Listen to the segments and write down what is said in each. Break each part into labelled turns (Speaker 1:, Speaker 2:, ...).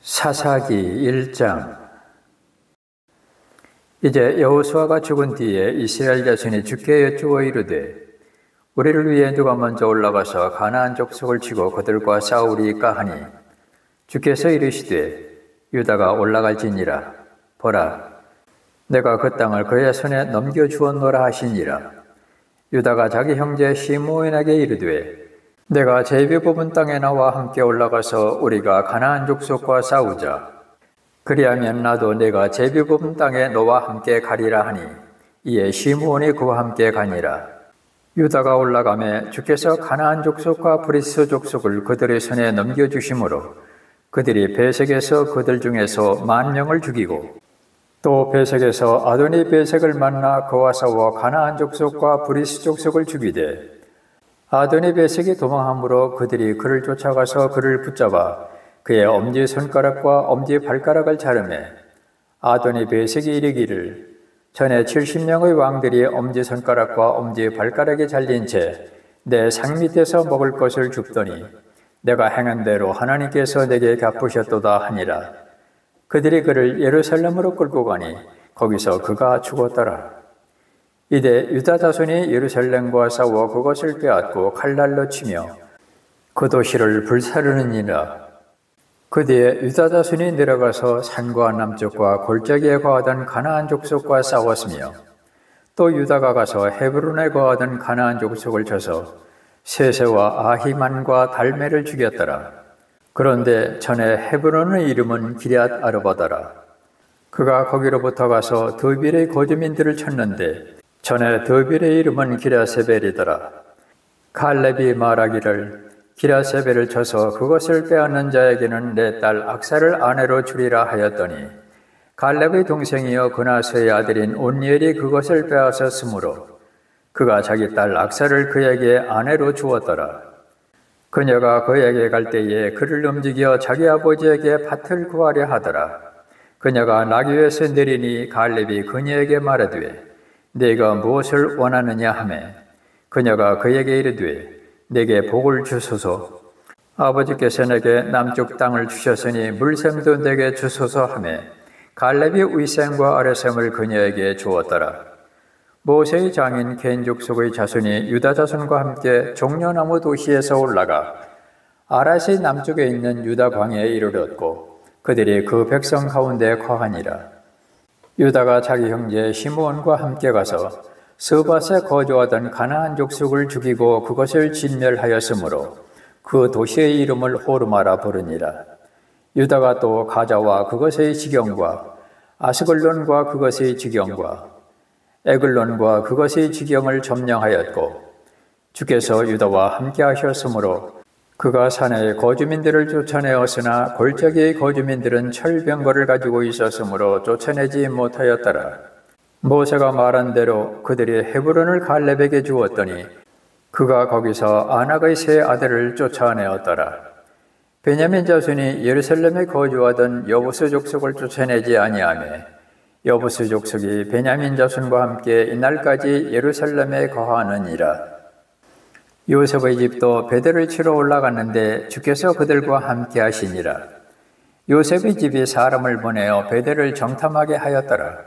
Speaker 1: 사사기 1장. 이제 여호수아가 죽은 뒤에 이스라엘 자손이 주께 여쭈어 이르되 우리를 위해 누가 먼저 올라가서 가나안 족속을 치고 그들과 싸우리까 하니 주께서 이르시되 유다가 올라갈지니라. 보라, 내가 그 땅을 그의 손에 넘겨주었노라 하시니라. 유다가 자기 형제 시므온에게 이르되 내가 제비 뽑은 땅에 나와 함께 올라가서 우리가 가나안 족속과 싸우자. 그리하면 나도 내가 제비 뽑은 땅에 너와 함께 가리라 하니 이에 시므온이 그와 함께 가니라. 유다가 올라가매 주께서 가나안 족속과 브리스 족속을 그들의 손에 넘겨주심으로 그들이 베색에서 그들 중에서 10,000명을 죽이고 또 베색에서 아도니 베색을 만나 그와 싸워 가나안 족속과 브리스 족속을 죽이되 아도니 베색이 도망함으로 그들이 그를 쫓아가서 그를 붙잡아 그의 엄지손가락과 엄지발가락을 자르매 아도니 베색이 이르기를 전에 70명의 왕들이 엄지손가락과 엄지발가락이 잘린 채 내 상 밑에서 먹을 것을 줍더니 내가 행한 대로 하나님께서 내게 갚으셨도다 하니라. 그들이 그를 예루살렘으로 끌고 가니 거기서 그가 죽었더라. 이때 유다 자손이 예루살렘과 싸워 그것을 빼앗고 칼날로 치며 그 도시를 불사르느니라. 그 뒤에 유다 자손이 내려가서 산과 남쪽과 골짜기에 거하던 가나안 족속과 싸웠으며 또 유다가 가서 헤브론에 거하던 가나안 족속을 쳐서 세세와 아히만과 달메를 죽였더라. 그런데 전에 헤브론의 이름은 기럇 아르바더라. 그가 거기로부터 가서 드빌의 거주민들을 쳤는데 전에 드빌의 이름은 기랴세벨이더라. 갈렙이 말하기를 기랴세벨을 쳐서 그것을 빼앗는 자에게는 내 딸 악사를 아내로 주리라 하였더니 갈렙의 동생이여 그나스의 아들인 온니엘이 그것을 빼앗았으므로 그가 자기 딸 악사를 그에게 아내로 주었더라. 그녀가 그에게 갈 때에 그를 움직여 자기 아버지에게 밭을 구하려 하더라. 그녀가 나귀에서 내리니 갈렙이 그녀에게 말하되 네가 무엇을 원하느냐 하매 그녀가 그에게 이르되 내게 복을 주소서. 아버지께서 내게 남쪽 땅을 주셨으니 물샘도 내게 주소서 하매 갈렙이 위샘과 아래샘을 그녀에게 주었더라. 모세의 장인 겐 족속의 자손이 유다 자손과 함께 종려나무 도시에서 올라가 아랏의 남쪽에 있는 유다 광야에 이르렀고 그들이 그 백성 가운데 거하니라. 유다가 자기 형제 시므온과 함께 가서 스밧에 거주하던 가나안 족속을 죽이고 그것을 진멸하였으므로 그 도시의 이름을 호르마라 부르니라. 유다가 또 가자와 그것의 지경과 아스글론과 그것의 지경과 에글론과 그것의 지경을 점령하였고 주께서 유다와 함께 하셨으므로 그가 산의 거주민들을 쫓아내었으나 골짜기의 거주민들은 철병거를 가지고 있었으므로 쫓아내지 못하였더라. 모세가 말한 대로 그들이 헤브론을 갈렙에게 주었더니 그가 거기서 아낙의 세 아들을 쫓아내었더라. 베냐민 자손이 예루살렘에 거주하던 여부스 족속을 쫓아내지 아니하며 여부스 족속이 베냐민 자손과 함께 이날까지 예루살렘에 거하느니라. 요셉의 집도 베델을 치러 올라갔는데 주께서 그들과 함께 하시니라. 요셉의 집이 사람을 보내어 베델을 정탐하게 하였더라.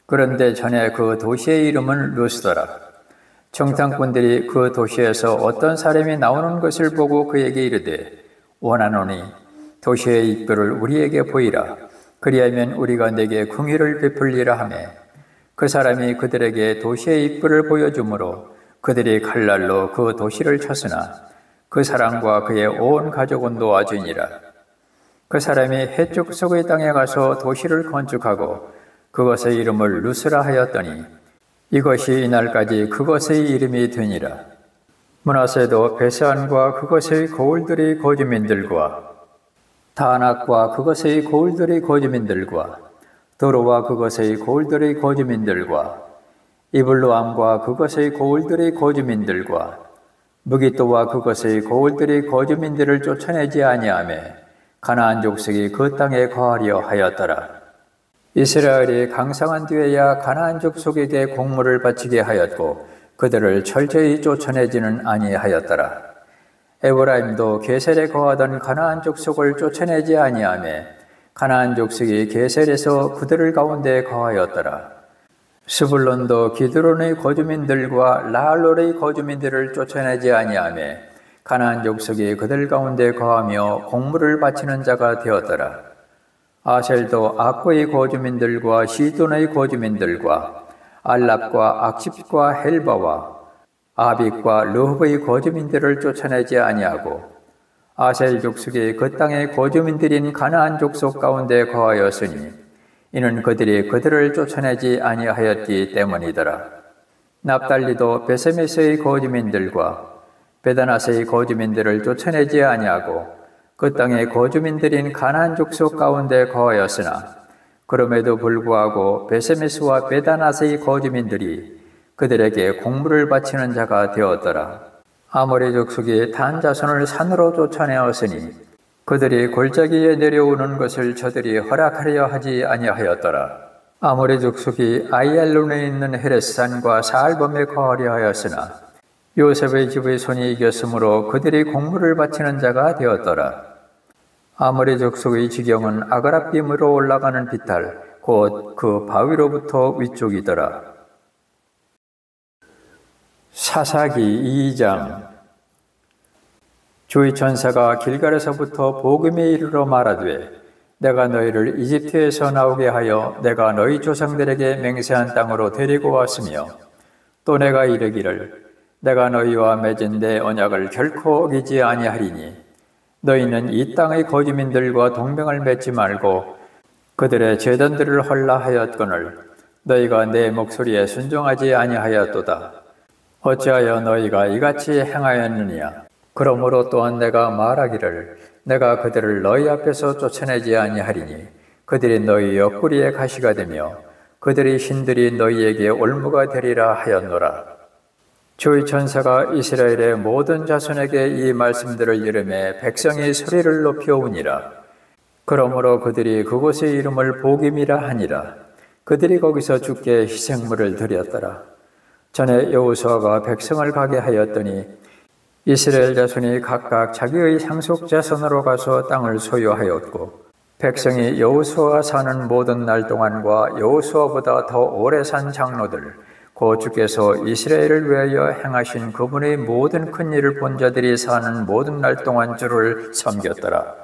Speaker 1: 그런데 전에 그 도시의 이름은 루스더라. 정탐꾼들이 그 도시에서 어떤 사람이 나오는 것을 보고 그에게 이르되 원하노니 도시의 입구를 우리에게 보이라. 그리하면 우리가 내게 긍휼을 베풀리라 하며 그 사람이 그들에게 도시의 입구를 보여주므로 그들이 칼날로 그 도시를 쳤으나 그 사람과 그의 온 가족은 놓아지니라. 그 사람이 해쪽 속의 땅에 가서 도시를 건축하고 그것의 이름을 루스라 하였더니 이것이 이날까지 그것의 이름이 되니라. 므낫세도 베스안과 그것의 고을들의 거주민들과 다낙과 그것의 고을들의 거주민들과 도로와 그것의 고을들의 거주민들과 이블로암과 그것의 고을들의 거주민들과 무기또와 그것의 고을들의 거주민들을 쫓아내지 아니하며 가나안 족속이 그 땅에 거하려 하였더라. 이스라엘이 강성한 뒤에야 가나안 족속에게 공물을 바치게 하였고 그들을 철저히 쫓아내지는 아니하였더라. 에브라임도 게셀에 거하던 가나안 족속을 쫓아내지 아니하며 가나안 족속이 게셀에서 그들 가운데 거하였더라. 스불론도 기드론의 거주민들과 라알롤의 거주민들을 쫓아내지 아니하며 가나안 족속이 그들 가운데 거하며 공물을 바치는 자가 되었더라. 아셀도 악고의 거주민들과 시돈의 거주민들과 알랍과 악십과 헬바와 아빅과 르홉의 거주민들을 쫓아내지 아니하고 아셀 족속이 그 땅의 거주민들인 가나안 족속 가운데 거하였으니 이는 그들이 그들을 쫓아내지 아니하였기 때문이더라. 납달리도 베세메스의 거주민들과 베다나스의 거주민들을 쫓아내지 아니하고 그 땅의 거주민들인 가나안 족속 가운데 거하였으나 그럼에도 불구하고 베세메스와 베다나스의 거주민들이 그들에게 공물을 바치는 자가 되었더라. 아모리 족속이 단 자손을 산으로 쫓아내었으니 그들이 골짜기에 내려오는 것을 저들이 허락하려 하지 아니하였더라. 아모리 족속이 아이알론에 있는 헤레스산과 사알범에 거하려 하였으나 요셉의 집의 손이 이겼으므로 그들이 공물을 바치는 자가 되었더라. 아모리 족속의 지경은 아그라빔으로 올라가는 비탈 곧 그 바위로부터 위쪽이더라. 사사기 2장. 주의 천사가 길갈에서부터 보금에 이르러 말하되 내가 너희를 이집트에서 나오게 하여 내가 너희 조상들에게 맹세한 땅으로 데리고 왔으며 또 내가 이르기를 내가 너희와 맺은 내 언약을 결코 어기지 아니하리니 너희는 이 땅의 거주민들과 동맹을 맺지 말고 그들의 제단들을 헐라 하였거늘 너희가 내 목소리에 순종하지 아니하였도다. 어찌하여 너희가 이같이 행하였느냐? 그러므로 또한 내가 말하기를 내가 그들을 너희 앞에서 쫓아내지 아니하리니 그들이 너희 옆구리에 가시가 되며 그들의 신들이 너희에게 올무가 되리라 하였노라. 주의 천사가 이스라엘의 모든 자손에게 이 말씀들을 이르매 백성이 소리를 높여오니라. 그러므로 그들이 그곳의 이름을 보김이라 하니라. 그들이 거기서 주께 희생물을 드렸더라. 전에 여호수아가 백성을 가게 하였더니 이스라엘 자손이 각각 자기의 상속 자손으로 가서 땅을 소유하였고 백성이 여호수아가 사는 모든 날 동안과 여호수아보다 더 오래 산 장로들 곧 주께서 이스라엘을 위하여 행하신 그분의 모든 큰 일을 본 자들이 사는 모든 날 동안 주를 섬겼더라.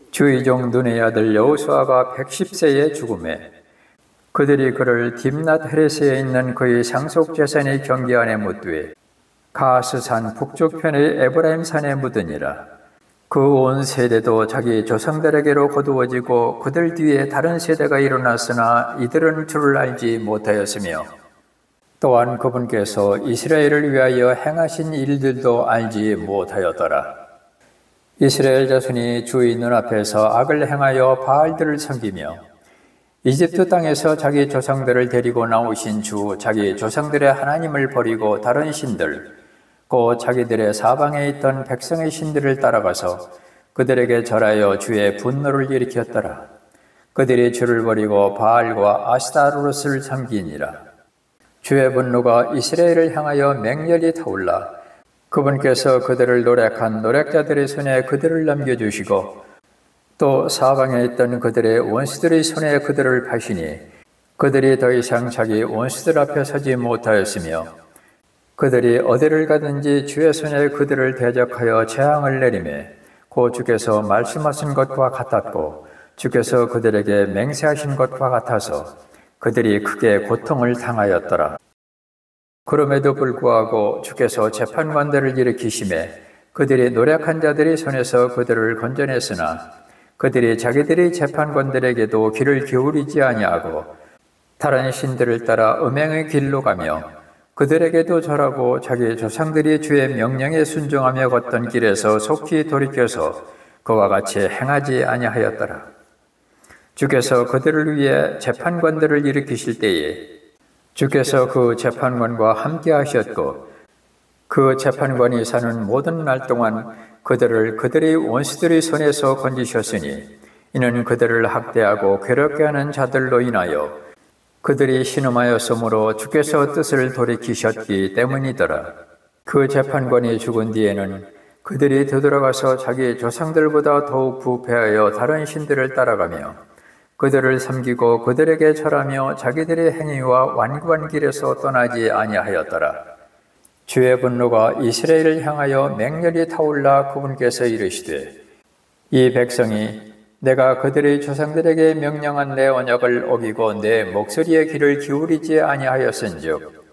Speaker 1: 주의 종 눈의 아들 여호수아가 110세에 죽음에 그들이 그를 딥낫 헤레스에 있는 그의 상속 재산의 경계 안에 묻되 가스산 북쪽편의 에브라임 산에 묻으니라. 그 온 세대도 자기 조상들에게로 거두어지고 그들 뒤에 다른 세대가 일어났으나 이들은 주를 알지 못하였으며 또한 그분께서 이스라엘을 위하여 행하신 일들도 알지 못하였더라. 이스라엘 자손이 주의 눈앞에서 악을 행하여 바알들을 섬기며 이집트 땅에서 자기 조상들을 데리고 나오신 주 자기 조상들의 하나님을 버리고 다른 신들 곧 자기들의 사방에 있던 백성의 신들을 따라가서 그들에게 절하여 주의 분노를 일으켰더라. 그들이 주를 버리고 바알과 아스타로스를 섬기니라. 주의 분노가 이스라엘을 향하여 맹렬히 타올라 그분께서 그들을 노력한 노력자들의 손에 그들을 넘겨주시고 또 사방에 있던 그들의 원수들의 손에 그들을 파시니 그들이 더 이상 자기 원수들 앞에 서지 못하였으며 그들이 어디를 가든지 주의 손에 그들을 대적하여 재앙을 내리매 곧 주께서 말씀하신 것과 같았고 주께서 그들에게 맹세하신 것과 같아서 그들이 크게 고통을 당하였더라. 그럼에도 불구하고 주께서 재판관들을 일으키시매 그들이 노력한 자들의 손에서 그들을 건져냈으나 그들이 자기들의 재판관들에게도 귀를 기울이지 아니하고 다른 신들을 따라 음행의 길로 가며 그들에게도 절하고 자기 조상들이 주의 명령에 순종하며 걷던 길에서 속히 돌이켜서 그와 같이 행하지 아니하였더라. 주께서 그들을 위해 재판관들을 일으키실 때에 주께서 그 재판관과 함께 하셨고 그 재판관이 사는 모든 날 동안 그들을 그들의 원수들의 손에서 건지셨으니 이는 그들을 학대하고 괴롭게 하는 자들로 인하여 그들이 신음하였으므로 주께서 뜻을 돌이키셨기 때문이더라. 그 재판관이 죽은 뒤에는 그들이 되돌아가서 자기 조상들보다 더욱 부패하여 다른 신들을 따라가며 그들을 섬기고 그들에게 절하며 자기들의 행위와 완고한 길에서 떠나지 아니하였더라. 주의 분노가 이스라엘을 향하여 맹렬히 타올라 그분께서 이르시되 이 백성이 내가 그들의 조상들에게 명령한 내 언약을 어기고 내 목소리의 귀를 기울이지 아니하였은즉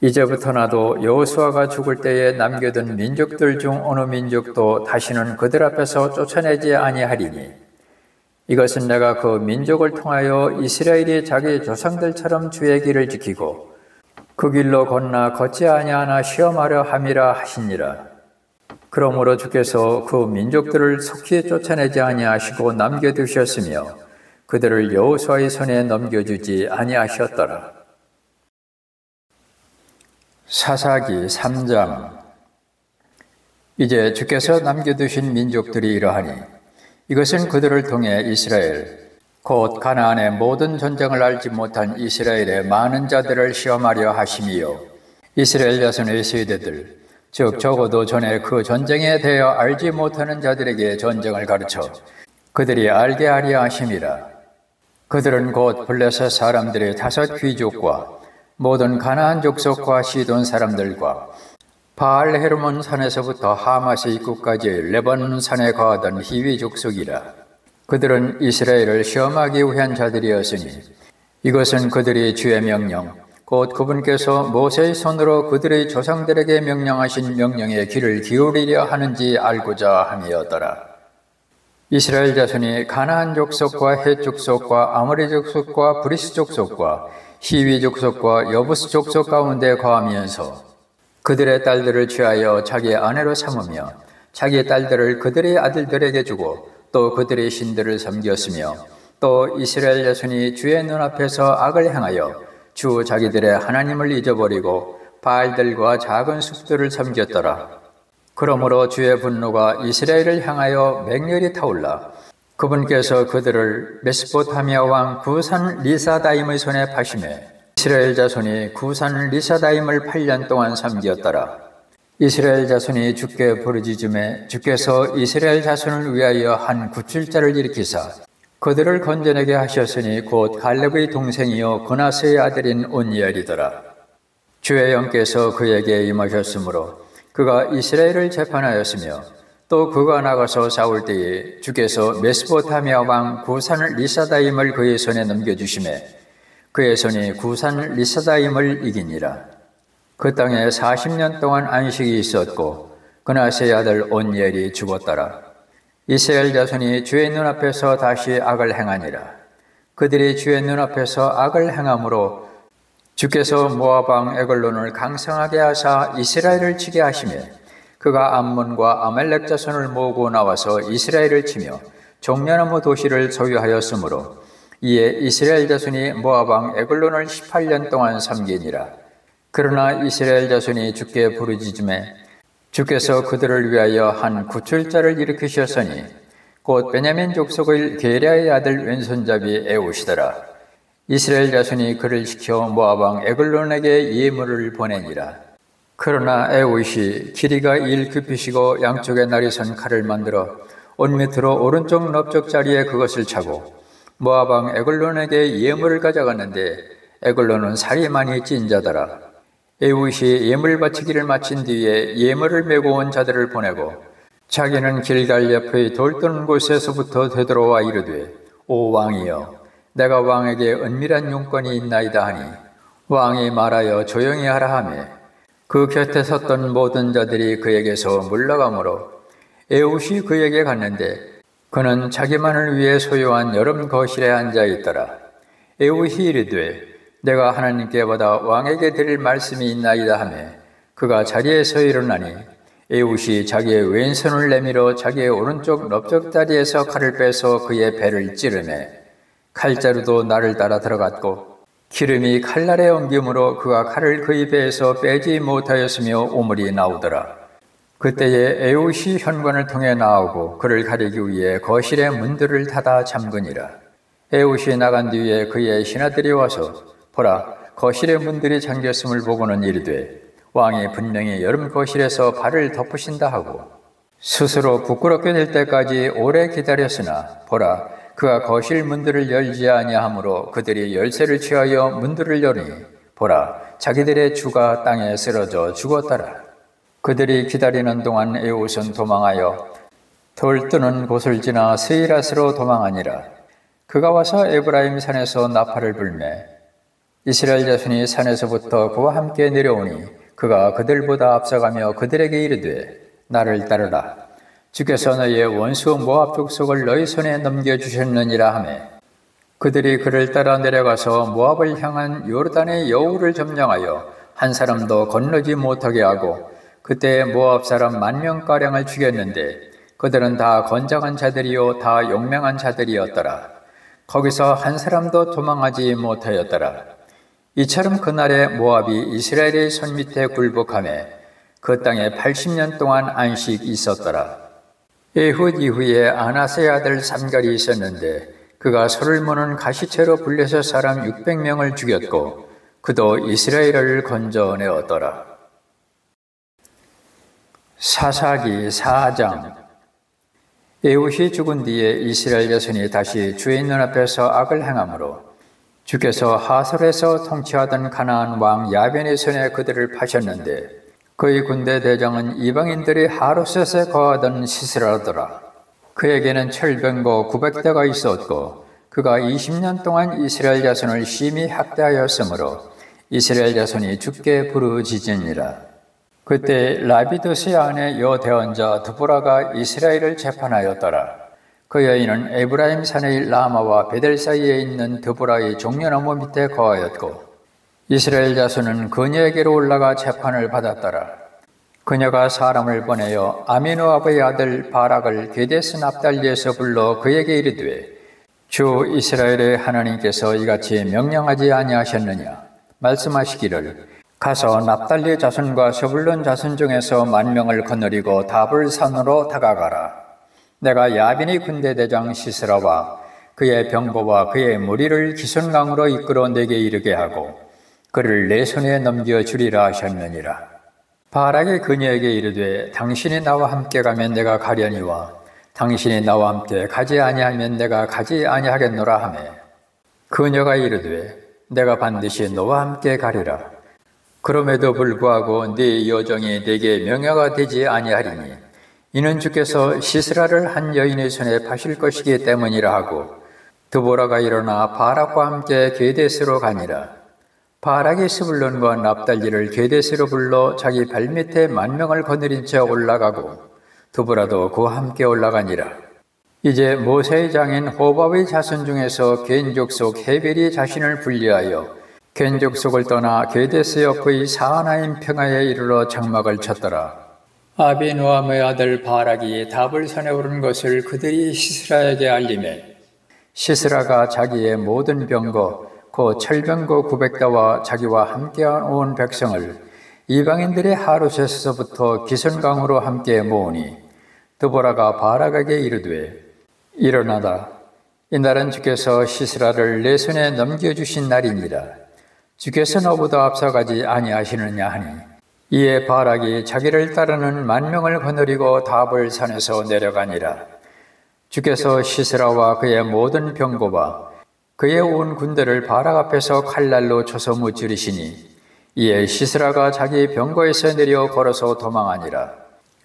Speaker 1: 이제부터 나도 여호수아가 죽을 때에 남겨둔 민족들 중 어느 민족도 다시는 그들 앞에서 쫓아내지 아니하리니 이것은 내가 그 민족을 통하여 이스라엘이 자기 조상들처럼 주의 길을 지키고 그 길로 건너 걷지 아니하나 시험하려 함이라 하시니라. 그러므로 주께서 그 민족들을 속히 쫓아내지 아니하시고 남겨두셨으며 그들을 여호수아의 손에 넘겨주지 아니하셨더라. 사사기 3장. 이제 주께서 남겨두신 민족들이 이러하니 이것은 그들을 통해 이스라엘 곧 가나안의 모든 전쟁을 알지 못한 이스라엘의 많은 자들을 시험하려 하심이요 이스라엘 자손의 세대들 즉 적어도 전에 그 전쟁에 대하여 알지 못하는 자들에게 전쟁을 가르쳐 그들이 알게 하려 하심이라. 그들은 곧 블레셋 사람들의 5 귀족과 모든 가나안 족속과 시돈 사람들과 바알 헤르몬 산에서부터 하마스 입구까지 레바논 산에 거하던 히위 족속이라. 그들은 이스라엘을 시험하기 위한 자들이었으니 이것은 그들이 주의 명령 곧 그분께서 모세의 손으로 그들의 조상들에게 명령하신 명령에 귀를 기울이려 하는지 알고자 함이었더라. 이스라엘 자손이 가나안 족속과 헷 족속과 아모리 족속과 브리스 족속과 히위 족속과 여부스 족속 가운데 거하면서 그들의 딸들을 취하여 자기 아내로 삼으며 자기 딸들을 그들의 아들들에게 주고 또 그들의 신들을 섬겼으며 또 이스라엘 자손이 주의 눈앞에서 악을 행하여 주 자기들의 하나님을 잊어버리고 바알들과 작은 숲들을 섬겼더라. 그러므로 주의 분노가 이스라엘을 향하여 맹렬히 타올라 그분께서 그들을 메스포타미아 왕 구산 리사다임의 손에 파심해 이스라엘 자손이 구산 리사다임을 8년 동안 섬겼더라. 이스라엘 자손이 주께 부르짖음에 주께서 이스라엘 자손을 위하여 한 구출자를 일으키사 그들을 건져내게 하셨으니 곧 갈렙의 동생이요 그나스의 아들인 온니엘이더라. 주의 영께서 그에게 임하셨으므로 그가 이스라엘을 재판하였으며 또 그가 나가서 싸울 때에 주께서 메스포타미아 왕 구산 리사다임을 그의 손에 넘겨주심에 그의 손이 구산 리사다임을 이기니라. 그 땅에 40년 동안 안식이 있었고 그나스의 아들 온니엘이 죽었더라. 이스라엘 자손이 주의 눈앞에서 다시 악을 행하니라. 그들이 주의 눈앞에서 악을 행함으로 주께서 모압 왕 에글론을 강성하게 하사 이스라엘을 치게 하시매 그가 암몬과 아말렉 자손을 모으고 나와서 이스라엘을 치며 종려나무 도시를 소유하였으므로 이에 이스라엘 자손이 모압 왕 에글론을 18년 동안 섬기니라. 그러나 이스라엘 자손이 주께 부르짖음에 주께서 그들을 위하여 한 구출자를 일으키셨으니 곧 베냐민 족속의 게랴의 아들 왼손잡이 에웃이더라. 이스라엘 자손이 그를 시켜 모압 왕 에글론에게 예물을 보내니라. 그러나 에웃이 길이가 1규빗이고 양쪽에 날이 선 칼을 만들어 온 밑으로 오른쪽 넓적 자리에 그것을 차고 모압 왕 에글론에게 예물을 가져갔는데 에글론은 살이 많이 찐 자더라. 에웃이 예물 바치기를 마친 뒤에 예물을 메고 온 자들을 보내고 자기는 길갈 옆의 돌 뜨는 곳에서부터 되돌아와 이르되 오 왕이여 내가 왕에게 은밀한 용건이 있나이다 하니 왕이 말하여 조용히 하라 하매 그 곁에 섰던 모든 자들이 그에게서 물러가므로 에웃이 그에게 갔는데 그는 자기만을 위해 소유한 여름 거실에 앉아 있더라. 에웃이 이르되 내가 하나님께 받아 왕에게 드릴 말씀이 있나이다 하며 그가 자리에서 일어나니 에웃이 자기의 왼손을 내밀어 자기의 오른쪽 넓적 다리에서 칼을 빼서 그의 배를 찌르매 칼자루도 나를 따라 들어갔고 기름이 칼날에 엉김으로 그가 칼을 그의 배에서 빼지 못하였으며 오물이 나오더라. 그때에 에웃이 현관을 통해 나오고 그를 가리기 위해 거실의 문들을 닫아 잠그니라. 에웃이 나간 뒤에 그의 신하들이 와서 보라 거실의 문들이 잠겼음을 보고는 이르되 왕이 분명히 여름 거실에서 발을 덮으신다 하고 스스로 부끄럽게 될 때까지 오래 기다렸으나 보라, 그가 거실 문들을 열지 아니하므로 그들이 열쇠를 취하여 문들을 여니 보라, 자기들의 주가 땅에 쓰러져 죽었더라. 그들이 기다리는 동안 에웃은 도망하여 돌 뜨는 곳을 지나 스이랏으로 도망하니라. 그가 와서 에브라임 산에서 나팔을 불매 이스라엘 자손이 산에서부터 그와 함께 내려오니 그가 그들보다 앞서가며 그들에게 이르되 나를 따르라. 주께서 너희의 원수 모압 족속을 너희 손에 넘겨주셨느니라 하매 그들이 그를 따라 내려가서 모압을 향한 요르단의 여우를 점령하여 한 사람도 건너지 못하게 하고 그때 모압 사람 10,000명가량을 죽였는데 그들은 다 건장한 자들이요 다 용맹한 자들이었더라. 거기서 한 사람도 도망하지 못하였더라. 이처럼 그날에 모압이 이스라엘의 손 밑에 굴복하며 그 땅에 80년 동안 안식이 있었더라. 에훗 이후에 아나스의 아들 삼갈이 있었는데 그가 솔로몬은 가시채로 불려서 사람 600명을 죽였고 그도 이스라엘을 건져내었더라. 사사기 4장. 에훗이 죽은 뒤에 이스라엘 자손이 다시 주의 눈앞에서 악을 행함으로 주께서 하솔에서 통치하던 가나안 왕 야벤의 손에 그들을 파셨는데 그의 군대 대장은 이방인들이 하롯셋에 거하던 시스라더라. 그에게는 철병거 900대가 있었고 그가 20년 동안 이스라엘 자손을 심히 학대하였으므로 이스라엘 자손이 죽게 부르짖으니라. 그때 라비도스의 아내 여대언자 드보라가 이스라엘을 재판하였더라. 그 여인은 에브라임 산의 라마와 베델 사이에 있는 드보라의 종려나무 밑에 거하였고 이스라엘 자손은 그녀에게로 올라가 재판을 받았더라. 그녀가 사람을 보내어 아미노압의 아들 바락을 게데스 납달리에서 불러 그에게 이르되 주 이스라엘의 하나님께서 이같이 명령하지 아니하셨느냐. 말씀하시기를 가서 납달리 자손과 서불론 자손 중에서 10,000명을 거느리고 다볼산으로 다가가라. 내가 야빈의 군대 대장 시스라와 그의 병거와 그의 무리를 기손강으로 이끌어 내게 이르게 하고 그를 내 손에 넘겨주리라 하셨느니라. 바락이 그녀에게 이르되 당신이 나와 함께 가면 내가 가려니와 당신이 나와 함께 가지 아니하면 내가 가지 아니하겠노라 하매 그녀가 이르되 내가 반드시 너와 함께 가리라. 그럼에도 불구하고 네 여정이 내게 명예가 되지 아니하리니 이는 주께서 시스라를 한 여인의 손에 파실 것이기 때문이라 하고 드보라가 일어나 바락과 함께 게데스로 가니라. 바락이 스불론과 납달리를 게데스로 불러 자기 발밑에 10,000명을 거느린 채 올라가고 드보라도 그와 함께 올라가니라. 이제 모세의 장인 호밥의 자손 중에서 겐 족속 헤벨이 자신을 분리하여 겐 족속을 떠나 게데스 옆의 사하나임 평야에 이르러 장막을 쳤더라. 아비노함의 아들 바락이 다볼산에 오른 것을 그들이 시스라에게 알리매 시스라가 자기의 모든 병거 곧 철병거 900대와 자기와 함께 온 백성을 이방인들의 하롯에서부터 기손강으로 함께 모으니 드보라가 바락에게 이르되 일어나다. 이날은 주께서 시스라를 내 손에 넘겨주신 날이니라. 주께서 너보다 앞서가지 아니하시느냐 하니 이에 바락이 자기를 따르는 10,000명을 거느리고 다볼산에서 내려가니라. 주께서 시스라와 그의 모든 병거와 그의 온 군대를 바락 앞에서 칼날로 쳐서 무찌르시니 이에 시스라가 자기 병거에서 내려 걸어서 도망하니라.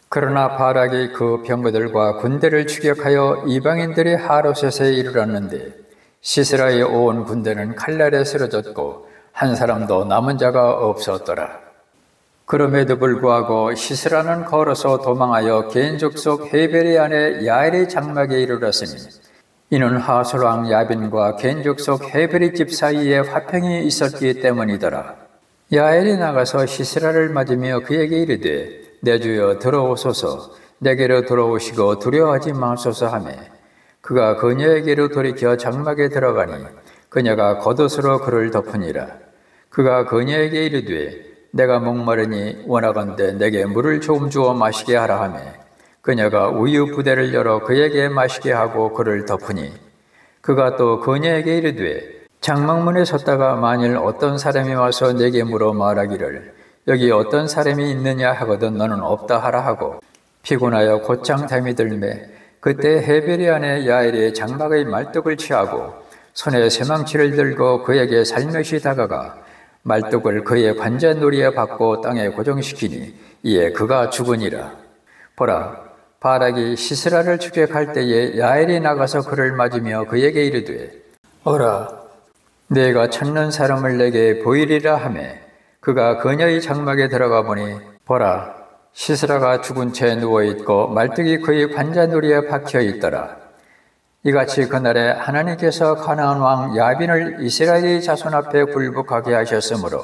Speaker 1: 그러나 바락이 그 병거들과 군대를 추격하여 이방인들의 하롯셋에 이르렀는데 시스라의 온 군대는 칼날에 쓰러졌고 한 사람도 남은 자가 없었더라. 그럼에도 불구하고 시스라는 걸어서 도망하여 겐 족속 헤벨의 아내 야엘의 장막에 이르렀으니 이는 하솔 왕 야빈과 겐 족속 헤벨의 집 사이에 화평이 있었기 때문이더라. 야엘이 나가서 시스라를 맞으며 그에게 이르되 내 주여 들어오소서. 내게로 들어오시고 두려워하지 마소서 하매 그가 그녀에게로 돌이켜 장막에 들어가니 그녀가 겉옷으로 그를 덮으니라. 그가 그녀에게 이르되 내가 목마르니 원하건대 내게 물을 조금 주어 마시게 하라 하매 그녀가 우유 부대를 열어 그에게 마시게 하고 그를 덮으니 그가 또 그녀에게 이르되 장막문에 섰다가 만일 어떤 사람이 와서 내게 물어 말하기를 여기 어떤 사람이 있느냐 하거든 너는 없다 하라 하고 피곤하여 곧장 잠이 들매 그때 헤벨의 아내 야엘이 장막의 말뚝을 취하고 손에 쇠망치를 들고 그에게 살며시 다가가 말뚝을 그의 관자놀이에 박고 땅에 고정시키니 이에 그가 죽으니라. 보라, 바락이 시스라를 추격할 때에 야엘이 나가서 그를 맞으며 그에게 이르되 어라, 내가 찾는 사람을 내게 보이리라 하매 그가 그녀의 장막에 들어가 보니 보라, 시스라가 죽은 채 누워있고 말뚝이 그의 관자놀이에 박혀 있더라. 이같이 그날에 하나님께서 가나안 왕 야빈을 이스라엘의 자손 앞에 굴복하게 하셨으므로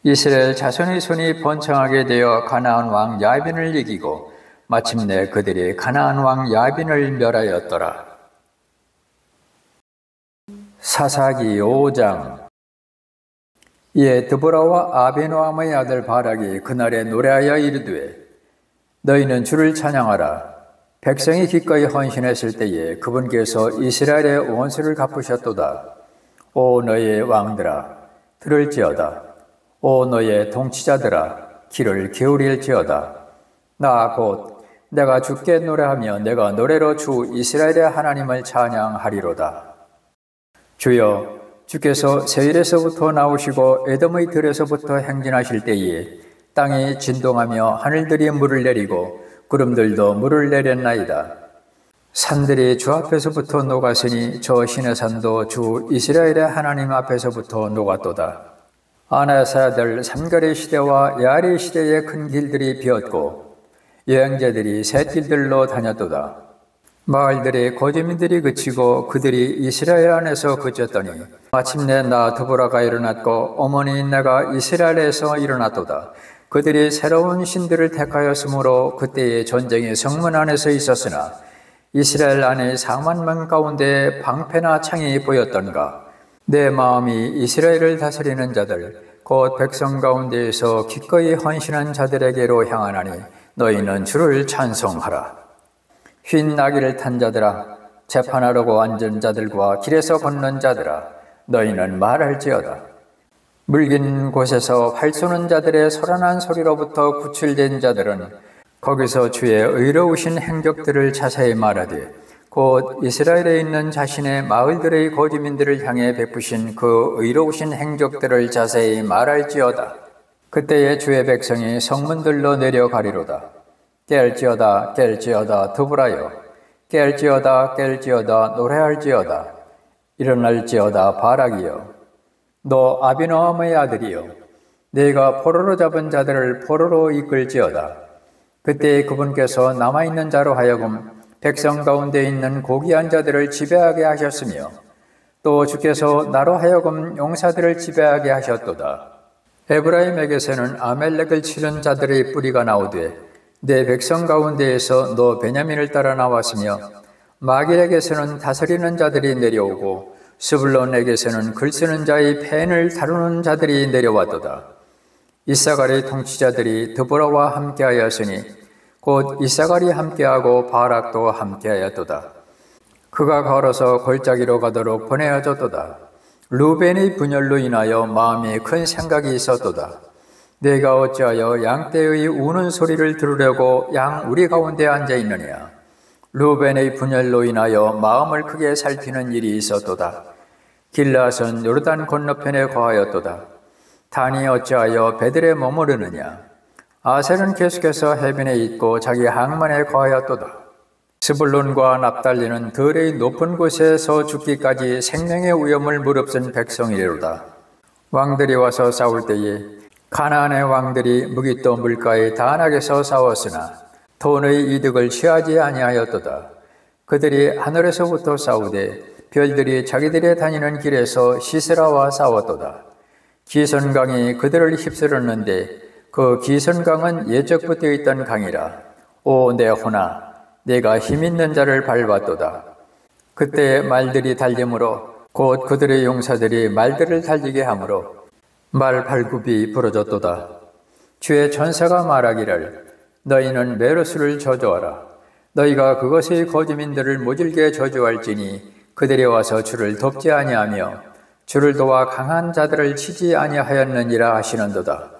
Speaker 1: 이스라엘 자손의 손이 번창하게 되어 가나안 왕 야빈을 이기고 마침내 그들이 가나안 왕 야빈을 멸하였더라. 사사기 5장. 이에 드보라와 아비노함의 아들 바락이 그날에 노래하여 이르되 너희는 주를 찬양하라. 백성이 기꺼이 헌신했을 때에 그분께서 이스라엘의 원수를 갚으셨도다. 오 너희의 왕들아 들을지어다. 오 너희의 통치자들아 귀를 기울일지어다. 나 곧 내가 주께 노래하며 내가 노래로 주 이스라엘의 하나님을 찬양하리로다. 주여, 주께서 세일에서부터 나오시고 에돔의 들에서부터 행진하실 때에 땅이 진동하며 하늘들이 물을 내리고 구름들도 물을 내렸나이다. 산들이 주 앞에서부터 녹았으니 저 시내산도 주 이스라엘의 하나님 앞에서부터 녹았도다. 아나사의 아들 삼갈의 시대와 야알의 시대의 큰 길들이 비었고 여행자들이 새 길들로 다녔도다. 마을들의 거주민들이 그치고 그들이 이스라엘 안에서 그쳤더니 마침내 나 드보라가 일어났고 어머니 내가 이스라엘에서 일어났도다. 그들이 새로운 신들을 택하였으므로 그때의 전쟁이 성문 안에서 있었으나 이스라엘 안에 4만 명 가운데 방패나 창이 보였던가. 내 마음이 이스라엘을 다스리는 자들 곧 백성 가운데에서 기꺼이 헌신한 자들에게로 향하나니 너희는 주를 찬송하라. 흰 나귀를 탄 자들아 재판하려고 앉은 자들과 길에서 걷는 자들아 너희는 말할지어다. 물긴 곳에서 활 쏘는 자들의 소란한 소리로부터 구출된 자들은 거기서 주의 의로우신 행적들을 자세히 말하되 곧 이스라엘에 있는 자신의 마을들의 거주민들을 향해 베푸신 그 의로우신 행적들을 자세히 말할지어다. 그때에 주의 백성이 성문들로 내려가리로다. 깰지어다 깰지어다 드보라여 깰지어다 깰지어다 노래할지어다. 일어날지어다 바락이여 너 아비노함의 아들이여 내가 포로로 잡은 자들을 포로로 이끌지어다. 그때 그분께서 남아있는 자로 하여금 백성 가운데 있는 고귀한 자들을 지배하게 하셨으며 또 주께서 나로 하여금 용사들을 지배하게 하셨도다. 에브라임에게서는 아멜렉을 치는 자들의 뿌리가 나오되 내 백성 가운데에서 너 베냐민을 따라 나왔으며 마길에게서는 다스리는 자들이 내려오고 스불론에게서는 글쓰는 자의 펜을 다루는 자들이 내려왔도다. 이사갈의 통치자들이 드보라와 함께하였으니 곧 이사갈이 함께하고 바락도 함께하였도다. 그가 걸어서 골짜기로 가도록 보내어졌도다. 루벤의 분열로 인하여 마음에 큰 생각이 있었도다. 내가 어찌하여 양떼의 우는 소리를 들으려고 양 우리 가운데 앉아있느냐. 루벤의 분열로 인하여 마음을 크게 살피는 일이 있었도다. 길앗은 요르단 건너편에 거하였도다. 단이 어찌하여 베들에 머무르느냐. 아셀은 계속해서 해변에 있고 자기 항만에 거하였도다. 스불론과 납달리는 들의 높은 곳에서 죽기까지 생명의 위험을 무릅쓴 백성이로다. 왕들이 와서 싸울 때에 가나안의 왕들이 무기또 물가의 다낙에서 싸웠으나 돈의 이득을 취하지 아니하였도다. 그들이 하늘에서부터 싸우되 별들이 자기들의 다니는 길에서 시스라와 싸웠도다. 기선강이 그들을 휩쓸었는데 그 기선강은 예적부터 있던 강이라. 오 내 호나 내가 힘있는 자를 밟았도다. 그때 말들이 달림으로 곧 그들의 용사들이 말들을 달리게 하므로 말 발굽이 부러졌도다. 주의 천사가 말하기를 너희는 메로스를 저주하라. 너희가 그것의 거주민들을 모질게 저주할지니 그들이 와서 주를 돕지 아니하며 주를 도와 강한 자들을 치지 아니하였느니라 하시는도다.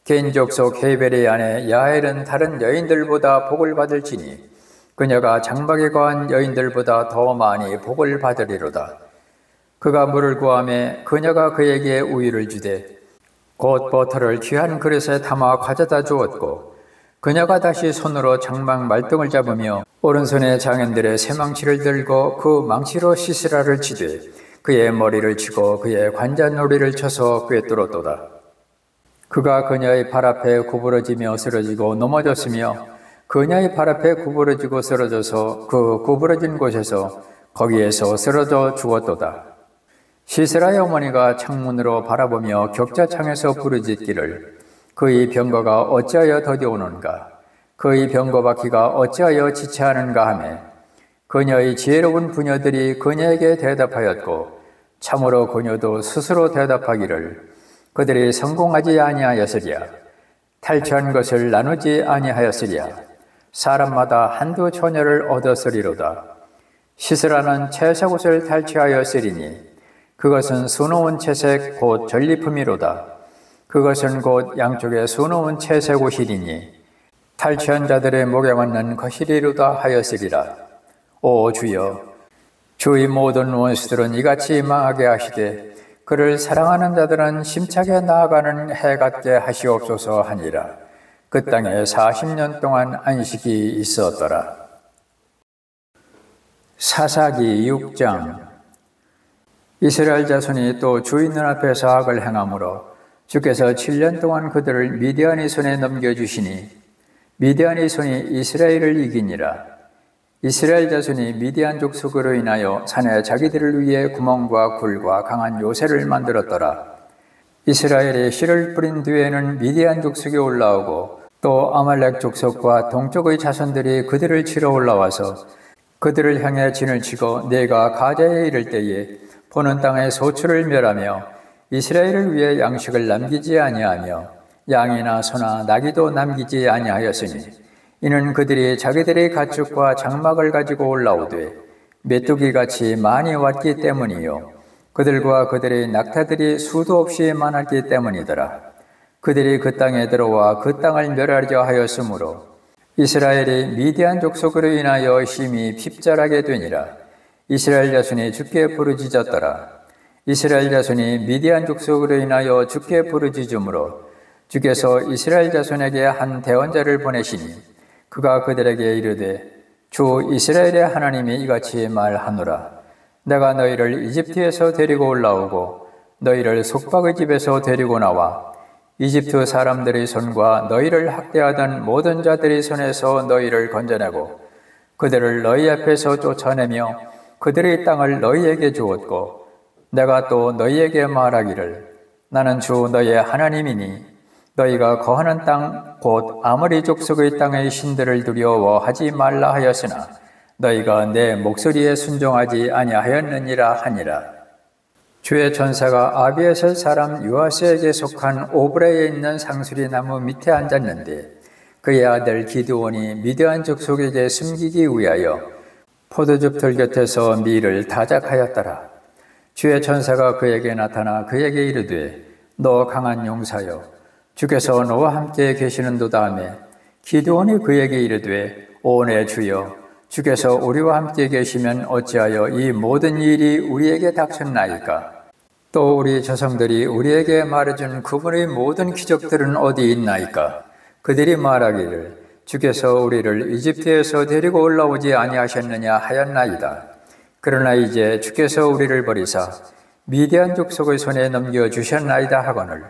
Speaker 1: 개인 족속 헤벨의 아내 야엘은 다른 여인들보다 복을 받을지니 그녀가 장막에 거한 여인들보다 더 많이 복을 받으리로다. 그가 물을 구하매 그녀가 그에게 우유를 주되 곧 버터를 귀한 그릇에 담아 가져다 주었고 그녀가 다시 손으로 장막 말등을 잡으며 오른손에 장인들의 새망치를 들고 그 망치로 시스라를 치되 그의 머리를 치고 그의 관자놀이를 쳐서 꿰뚫었도다. 그가 그녀의 발 앞에 구부러지며 쓰러지고 넘어졌으며 그녀의 발 앞에 구부러지고 쓰러져서 그 구부러진 곳에서 거기에서 쓰러져 죽었도다. 시스라의 어머니가 창문으로 바라보며 격자창에서 부르짖기를 그의 병거가 어찌하여 더디오는가 그의 병거 바퀴가 어찌하여 지체하는가 하며 그녀의 지혜로운 부녀들이 그녀에게 대답하였고 참으로 그녀도 스스로 대답하기를 그들이 성공하지 아니하였으랴 탈취한 것을 나누지 아니하였으랴 사람마다 한두 처녀를 얻었으리로다. 시스라는 채색 옷을 탈취하였으리니 그것은 수놓은 채색 곧 전리품이로다. 그것은 곧 양쪽에 수놓은 채색 옷이리니 탈취한 자들의 목에 맞는 것이리로다 하였으리라. 오 주여, 주의 모든 원수들은 이같이 망하게 하시되 그를 사랑하는 자들은 심차게 나아가는 해 같게 하시옵소서 하니라. 그 땅에 40년 동안 안식이 있었더라. 사사기 6장. 이스라엘 자손이 또 주인 눈앞에서 악을 행함으로 주께서 7년 동안 그들을 미디안의 손에 넘겨주시니 미디안의 손이 이스라엘을 이기니라. 이스라엘 자손이 미디안 족속으로 인하여 산에 자기들을 위해 구멍과 굴과 강한 요새를 만들었더라. 이스라엘이 씨를 뿌린 뒤에는 미디안 족속이 올라오고 또 아말렉 족속과 동쪽의 자손들이 그들을 치러 올라와서 그들을 향해 진을 치고 내가 가자에 이를 때에 보는 땅의 소출을 멸하며 이스라엘을 위해 양식을 남기지 아니하며 양이나 소나 나귀도 남기지 아니하였으니 이는 그들이 자기들의 가축과 장막을 가지고 올라오되 메뚜기같이 많이 왔기 때문이요 그들과 그들의 낙타들이 수도 없이 많았기 때문이더라. 그들이 그 땅에 들어와 그 땅을 멸하려 하였으므로 이스라엘이 미디안 족속으로 인하여 심히 핍절하게 되니라. 이스라엘 자손이 주께 부르짖었더라. 이스라엘 자손이 미디안 족속으로 인하여 주께 부르짖음으로 주께서 이스라엘 자손에게 한 대언자를 보내시니 그가 그들에게 이르되 주 이스라엘의 하나님이 이같이 말하노라. 내가 너희를 이집트에서 데리고 올라오고 너희를 속박의 집에서 데리고 나와 이집트 사람들의 손과 너희를 학대하던 모든 자들의 손에서 너희를 건져내고 그들을 너희 앞에서 쫓아내며 그들의 땅을 너희에게 주었고 내가 또 너희에게 말하기를 나는 주 너희의 하나님이니 너희가 거하는 땅 곧 아모리 족속의 땅의 신들을 두려워하지 말라 하였으나 너희가 내 목소리에 순종하지 아니하였느니라 하니라. 주의 천사가 아비에셀 사람 요아스에게 속한 오브레에 있는 상수리 나무 밑에 앉았는데 그의 아들 기드온이 미디안 족속에게 숨기기 위하여 포도즙 들 곁에서 밀을 다작하였더라. 주의 천사가 그에게 나타나 그에게 이르되 너 강한 용사여 주께서 너와 함께 계시는도다 하며 기드온이 그에게 이르되 오 내 주여 주께서 우리와 함께 계시면 어찌하여 이 모든 일이 우리에게 닥쳤나이까? 또 우리 조상들이 우리에게 말해준 그분의 모든 기적들은 어디 있나이까? 그들이 말하기를 주께서 우리를 이집트에서 데리고 올라오지 아니하셨느냐 하였나이다. 그러나 이제 주께서 우리를 버리사 미디안 족속의 손에 넘겨주셨나이다 하거늘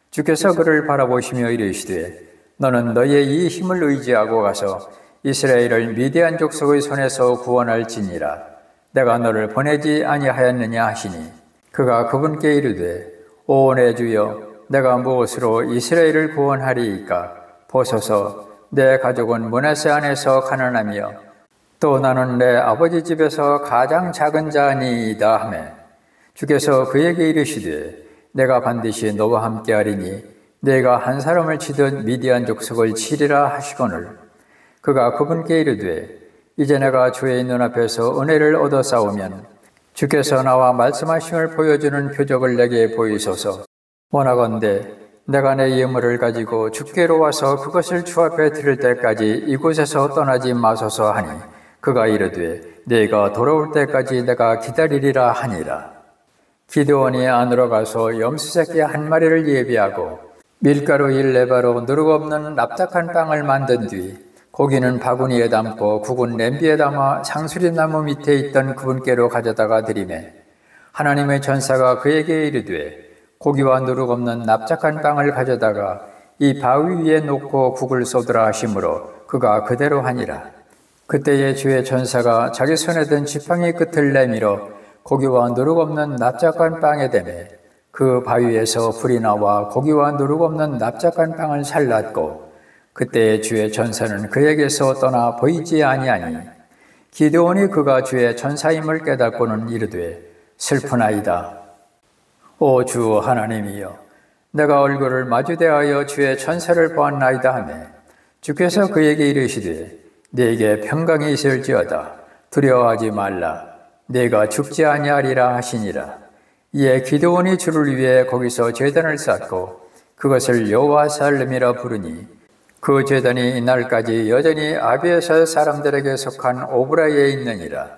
Speaker 1: 주께서 그를 바라보시며 이르시되 너는 너의 이 힘을 의지하고 가서 이스라엘을 미디안 족속의 손에서 구원할지니라. 내가 너를 보내지 아니하였느냐 하시니 그가 그분께 이르되 오 내 주여 내가 무엇으로 이스라엘을 구원하리이까? 보소서 내 가족은 므낫세 안에서 가난하며 또 나는 내 아버지 집에서 가장 작은 자니이다 하매 주께서 그에게 이르시되 내가 반드시 너와 함께하리니 내가 한 사람을 치듯 미디안 족속을 치리라 하시거늘 그가 그분께 이르되 이제 내가 주의 눈앞에서 은혜를 얻어 싸우면 주께서 나와 말씀하심을 보여주는 표적을 내게 보이소서. 원하건대 내가 내 예물을 가지고 주께로 와서 그것을 주 앞에 드릴 때까지 이곳에서 떠나지 마소서 하니 그가 이르되 네가 돌아올 때까지 내가 기다리리라 하니라. 기드온이 안으로 가서 염소새끼 한 마리를 예비하고 밀가루 1레바로 누룩 없는 납작한 빵을 만든 뒤 고기는 바구니에 담고 국은 냄비에 담아 상수리 나무 밑에 있던 그분께로 가져다가 드리매 하나님의 전사가 그에게 이르되 고기와 누룩 없는 납작한 빵을 가져다가 이 바위 위에 놓고 국을 쏟으라 하시므로 그가 그대로 하니라. 그때에 주의 전사가 자기 손에 든 지팡이 끝을 내밀어 고기와 누룩 없는 납작한 빵에 대매 그 바위에서 불이 나와 고기와 누룩 없는 납작한 빵을 살랐고 그때에 주의 전사는 그에게서 떠나 보이지 아니하니 기드온이 그가 주의 전사임을 깨닫고는 이르되 슬프나이다. 오 주 하나님이여, 내가 얼굴을 마주대하여 주의 전사를 보았나이다 하매 주께서 그에게 이르시되 네게 평강이 있을지어다. 두려워하지 말라. 네가 죽지 아니하리라 하시니라. 이에 기드온이 주를 위해 거기서 제단을 쌓고 그것을 여호와 살렘이라 부르니 그 제단이 이날까지 여전히 아비에셀 사람들에게 속한 오브라에 있느니라.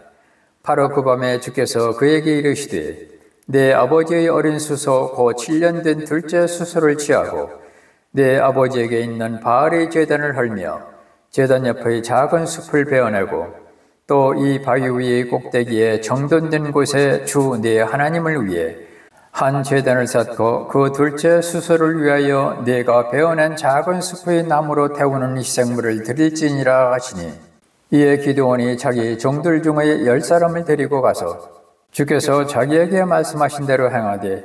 Speaker 1: 바로 그 밤에 주께서 그에게 이르시되 내 아버지의 어린 수소 곧 7년 된 둘째 수소를 취하고 내 아버지에게 있는 바알의 제단을 헐며 제단 옆의 작은 숲을 베어내고 또 이 바위 위의 꼭대기에 정돈된 곳에 주 네 하나님을 위해 한 제단을 쌓고 그 둘째 수소를 위하여 네가 베어낸 작은 숲의 나무로 태우는 희생물을 드릴지니라 하시니 이에 기드온이 자기 종들 중의 10사람을 데리고 가서 주께서 자기에게 말씀하신 대로 행하되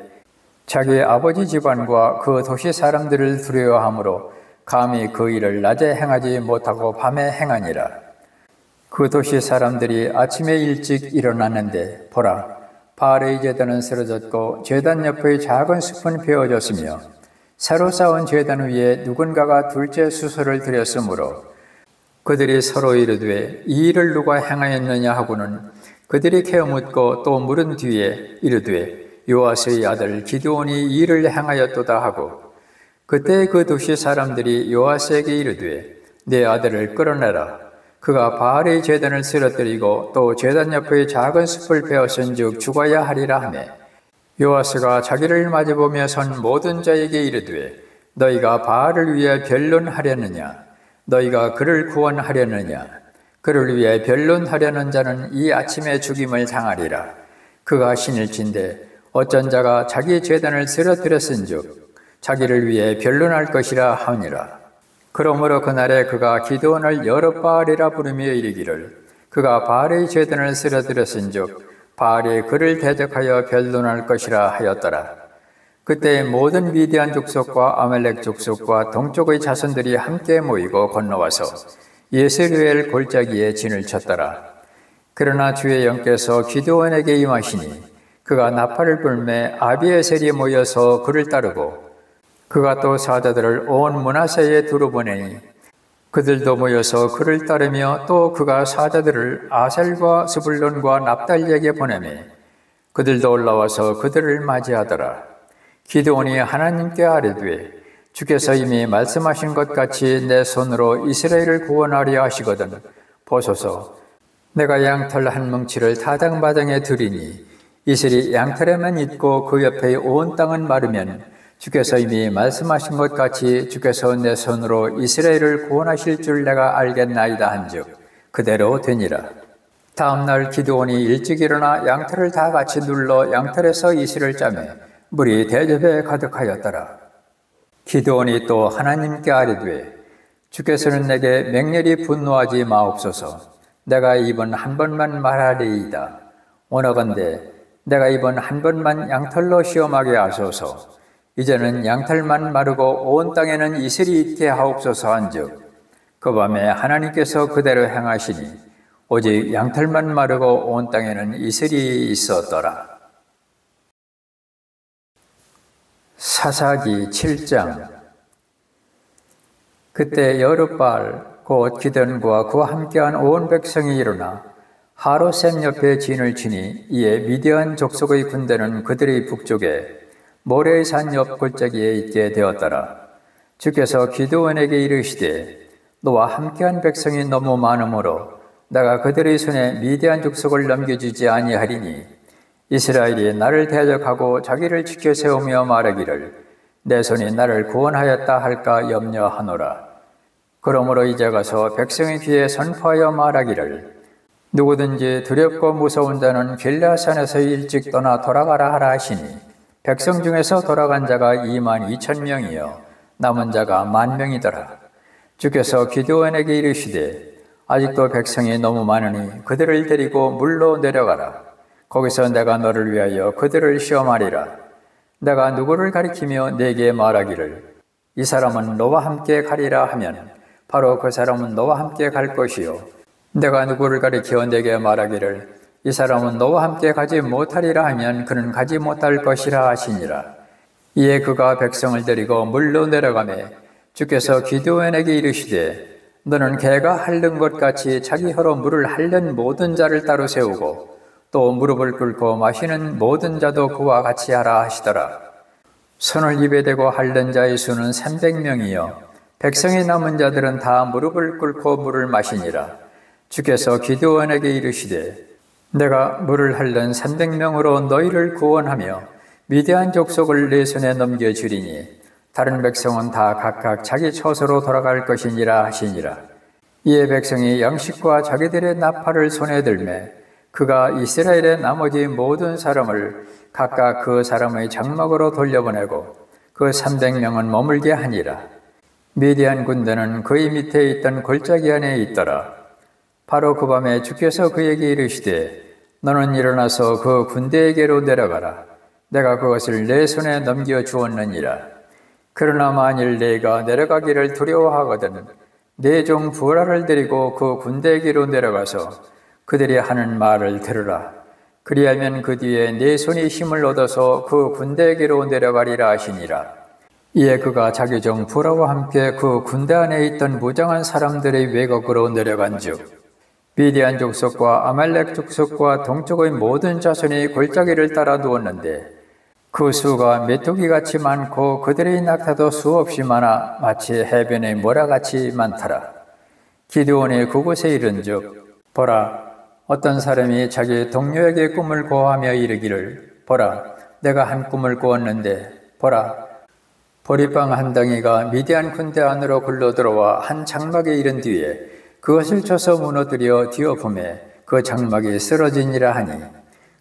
Speaker 1: 자기 아버지 집안과 그 도시 사람들을 두려워하므로 감히 그 일을 낮에 행하지 못하고 밤에 행하니라. 그 도시 사람들이 아침에 일찍 일어났는데 보라, 바알의 제단은 쓰러졌고 제단 옆의 작은 숲은 베어졌으며 새로 쌓은 제단 위에 누군가가 둘째 수소를 드렸으므로 그들이 서로 이르되 이 일을 누가 행하였느냐 하고는 그들이 캐묻고 또 물은 뒤에 이르되 요아스의 아들 기드온이 이 일을 행하였도다 하고 그때 그 도시 사람들이 요아스에게 이르되 내 아들을 끌어내라. 그가 바알의 제단을 쓰러뜨리고 또 제단 옆의 작은 숲을 베었은즉 죽어야 하리라 하매 요아스가 자기를 마주보며 선 모든 자에게 이르되 너희가 바알을 위해 변론하려느냐? 너희가 그를 구원하려느냐? 그를 위해 변론하려는 자는 이 아침에 죽임을 당하리라. 그가 신일진데 어쩐 자가 자기 제단을 쓰러뜨렸은즉 자기를 위해 변론할 것이라 하니라. 그러므로 그날에 그가 기드온을 여룻바알이라 부르며 이르기를 그가 바알의 제단을 쓰러뜨렸은즉 바알이 그를 대적하여 변론할 것이라 하였더라. 그때 모든 미디안 족속과 아말렉 족속과 동쪽의 자손들이 함께 모이고 건너와서 예스르엘 골짜기에 진을 쳤더라. 그러나 주의 영께서 기드온에게 임하시니 그가 나팔을 불매 아비에셀이 모여서 그를 따르고 그가 또 사자들을 온 므낫세에 두루 보내니 그들도 모여서 그를 따르며 또 그가 사자들을 아셀과 스불론과 납달리에게 보내매 그들도 올라와서 그들을 맞이하더라. 기드온이 하나님께 아뢰되 주께서 이미 말씀하신 것 같이 내 손으로 이스라엘을 구원하려 하시거든 보소서. 내가 양털 한 뭉치를 타당마당에 두리니 이슬이 양털에만 있고 그 옆에 온 땅은 마르면 주께서 이미 말씀하신 것 같이 주께서 내 손으로 이스라엘을 구원하실 줄 내가 알겠나이다 한즉 그대로 되니라. 다음 날 기드온이 일찍 일어나 양털을 다 같이 눌러 양털에서 이슬을 짜매 물이 대접에 가득하였더라. 기드온이 또 하나님께 아뢰되 주께서는 내게 맹렬히 분노하지 마옵소서. 내가 이번 한 번만 말하리이다. 원하건대 내가 이번 한 번만 양털로 시험하게 하소서. 이제는 양털만 마르고 온 땅에는 이슬이 있게 하옵소서 한즉 그 밤에 하나님께서 그대로 행하시니 오직 양털만 마르고 온 땅에는 이슬이 있었더라. 사사기 7장. 그때 여룻바알 곧 기드온과 그와 함께한 온 백성이 일어나 하로셈 옆에 진을 치니 이에 미디안 족속의 군대는 그들의 북쪽에 모레의 산 옆 골짜기에 있게 되었더라. 주께서 기드온에게 이르시되 너와 함께한 백성이 너무 많으므로 내가 그들의 손에 미디안 족속을 넘겨주지 아니하리니 이스라엘이 나를 대적하고 자기를 지켜 세우며 말하기를 내 손이 나를 구원하였다 할까 염려하노라. 그러므로 이제 가서 백성의 귀에 선포하여 말하기를 누구든지 두렵고 무서운 자는 길르앗산에서 일찍 떠나 돌아가라 하라 하시니 백성 중에서 돌아간 자가 22,000명이요 남은 자가 10,000명이더라. 주께서 기드온에게 이르시되 아직도 백성이 너무 많으니 그들을 데리고 물로 내려가라. 거기서 내가 너를 위하여 그들을 시험하리라. 내가 누구를 가리키며 네게 말하기를 이 사람은 너와 함께 가리라 하면 바로 그 사람은 너와 함께 갈 것이요 내가 누구를 가리켜 네게 말하기를 이 사람은 너와 함께 가지 못하리라 하면 그는 가지 못할 것이라 하시니라. 이에 그가 백성을 데리고 물로 내려가매 주께서 기드온에게 이르시되 너는 개가 핥는 것 같이 자기 혀로 물을 핥는 모든 자를 따로 세우고 또 무릎을 꿇고 마시는 모든 자도 그와 같이 하라 하시더라. 손을 입에 대고 핥는 자의 수는 300명이요 백성이 남은 자들은 다 무릎을 꿇고 물을 마시니라. 주께서 기드온에게 이르시되 내가 물을 핥는 300명으로 너희를 구원하며 미디안 족속을 내 손에 넘겨주리니 다른 백성은 다 각각 자기 처소로 돌아갈 것이니라 하시니라. 이에 백성이 양식과 자기들의 나팔을 손에 들매 그가 이스라엘의 나머지 모든 사람을 각각 그 사람의 장막으로 돌려보내고 그 300명은 머물게 하니라. 미디안 군대는 그의 밑에 있던 골짜기 안에 있더라. 바로 그 밤에 주께서 그에게 이르시되 너는 일어나서 그 군대에게로 내려가라. 내가 그것을 내 손에 넘겨주었느니라. 그러나 만일 네가 내려가기를 두려워하거든 내 종 부라를 데리고 그 군대에게로 내려가서 그들이 하는 말을 들으라. 그리하면 그 뒤에 내 손이 힘을 얻어서 그 군대에게로 내려가리라 하시니라. 이에 그가 자기 종 부라와 함께 그 군대 안에 있던 무장한 사람들의 외곽으로 내려간즉 미디안 족속과 아말렉 족속과 동쪽의 모든 자손이 골짜기를 따라 누웠는데 그 수가 메뚜기같이 많고 그들의 낙타도 수없이 많아 마치 해변의 모라같이 많더라. 기드온이 그곳에 이른즉 보라 어떤 사람이 자기 동료에게 꿈을 고하며 이르기를 보라 내가 한 꿈을 꾸었는데 보라 보리빵 한 덩이가 미디안 군대 안으로 굴러들어와 한 장막에 이른 뒤에 그것을 쳐서 무너뜨려 뒤엎음에 그 장막이 쓰러지니라 하니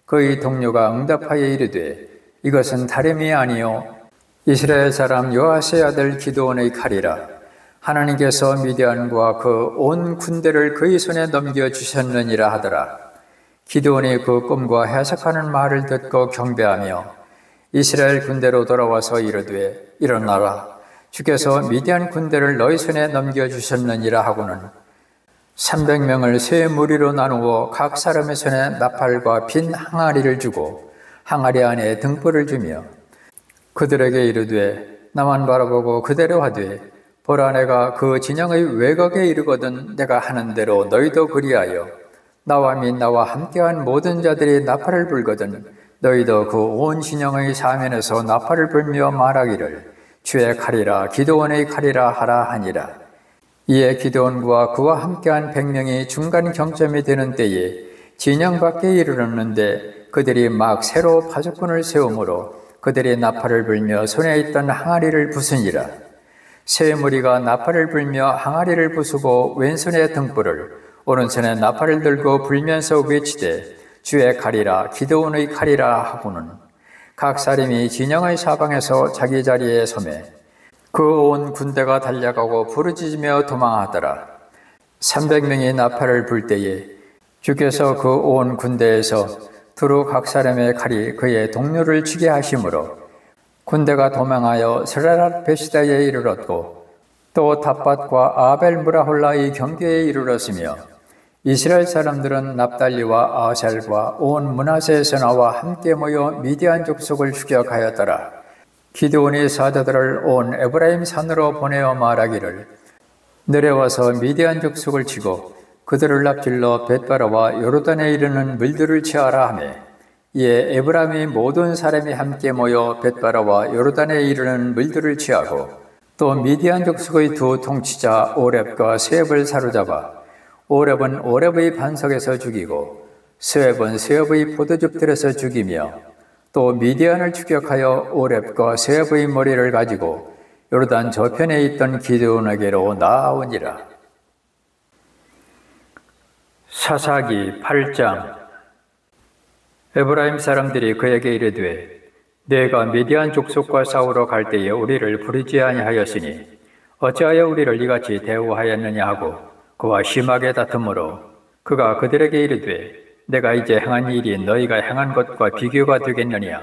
Speaker 1: 그의 동료가 응답하여 이르되 이것은 다름이 아니요 이스라엘 사람 요아스의 아들 기드온의 칼이라. 하나님께서 미디안과 그 온 군대를 그의 손에 넘겨주셨느니라 하더라. 기드온이 그 꿈과 해석하는 말을 듣고 경배하며 이스라엘 군대로 돌아와서 이르되 일어나라. 주께서 미디안 군대를 너희 손에 넘겨주셨느니라 하고는 300명을 세 무리로 나누어 각 사람의 손에 나팔과 빈 항아리를 주고 항아리 안에 등불을 주며 그들에게 이르되 나만 바라보고 그대로 하되 보라 내가 그 진영의 외곽에 이르거든 내가 하는 대로 너희도 그리하여 나와 및 나와 함께한 모든 자들이 나팔을 불거든 너희도 그 온 진영의 사면에서 나팔을 불며 말하기를 주의 칼이라 기드온의 칼이라 하라 하니라. 이에 기드온과 그와 함께한 100명이 중간 경점이 되는 때에 진영 밖에 이르렀는데 그들이 막 새로 파수꾼을 세우므로 그들이 나팔을 불며 손에 있던 항아리를 부수니라. 세 무리가 나팔을 불며 항아리를 부수고 왼손에 등불을 오른손에 나팔을 들고 불면서 외치되 주의 칼이라 기드온의 칼이라 하고는 각 사람이 진영의 사방에서 자기 자리에 서매 그 온 군대가 달려가고 부르짖으며 도망하더라. 300명이 나팔을 불 때에 주께서 그 온 군대에서 두루 각 사람의 칼이 그의 동료를 치게 하심으로 군대가 도망하여 스라랏 베시다에 이르렀고 또 탑밭과 아벨 무라홀라의 경계에 이르렀으며 이스라엘 사람들은 납달리와 아셀과 온 므낫세에서 나와 함께 모여 미디안 족속을 추격하였더라. 기드온이 사자들을 온 에브라임 산으로 보내어 말하기를 내려와서 미디안 족속을 치고 그들을 앞질러 벳바라와 요르단에 이르는 물들을 취하라 하매 이에 에브라임의 모든 사람이 함께 모여 벳바라와 요르단에 이르는 물들을 취하고 또 미디안 족속의 두 통치자 오렙과 스웹을 사로잡아 오렙은 오렙의 반석에서 죽이고 스웹은 스웹의 포도즙들에서 죽이며 또 미디안을 추격하여 오렙과 스웹의 머리를 가지고 요르단 저편에 있던 기드온에게로 나아오니라. 사사기 8장. 에브라임 사람들이 그에게 이르되 내가 미디안 족속과 싸우러 갈 때에 우리를 부르지 아니하였으니 어찌하여 우리를 이같이 대우하였느냐 하고 그와 심하게 다투므로 그가 그들에게 이르되 내가 이제 행한 일이 너희가 행한 것과 비교가 되겠느냐.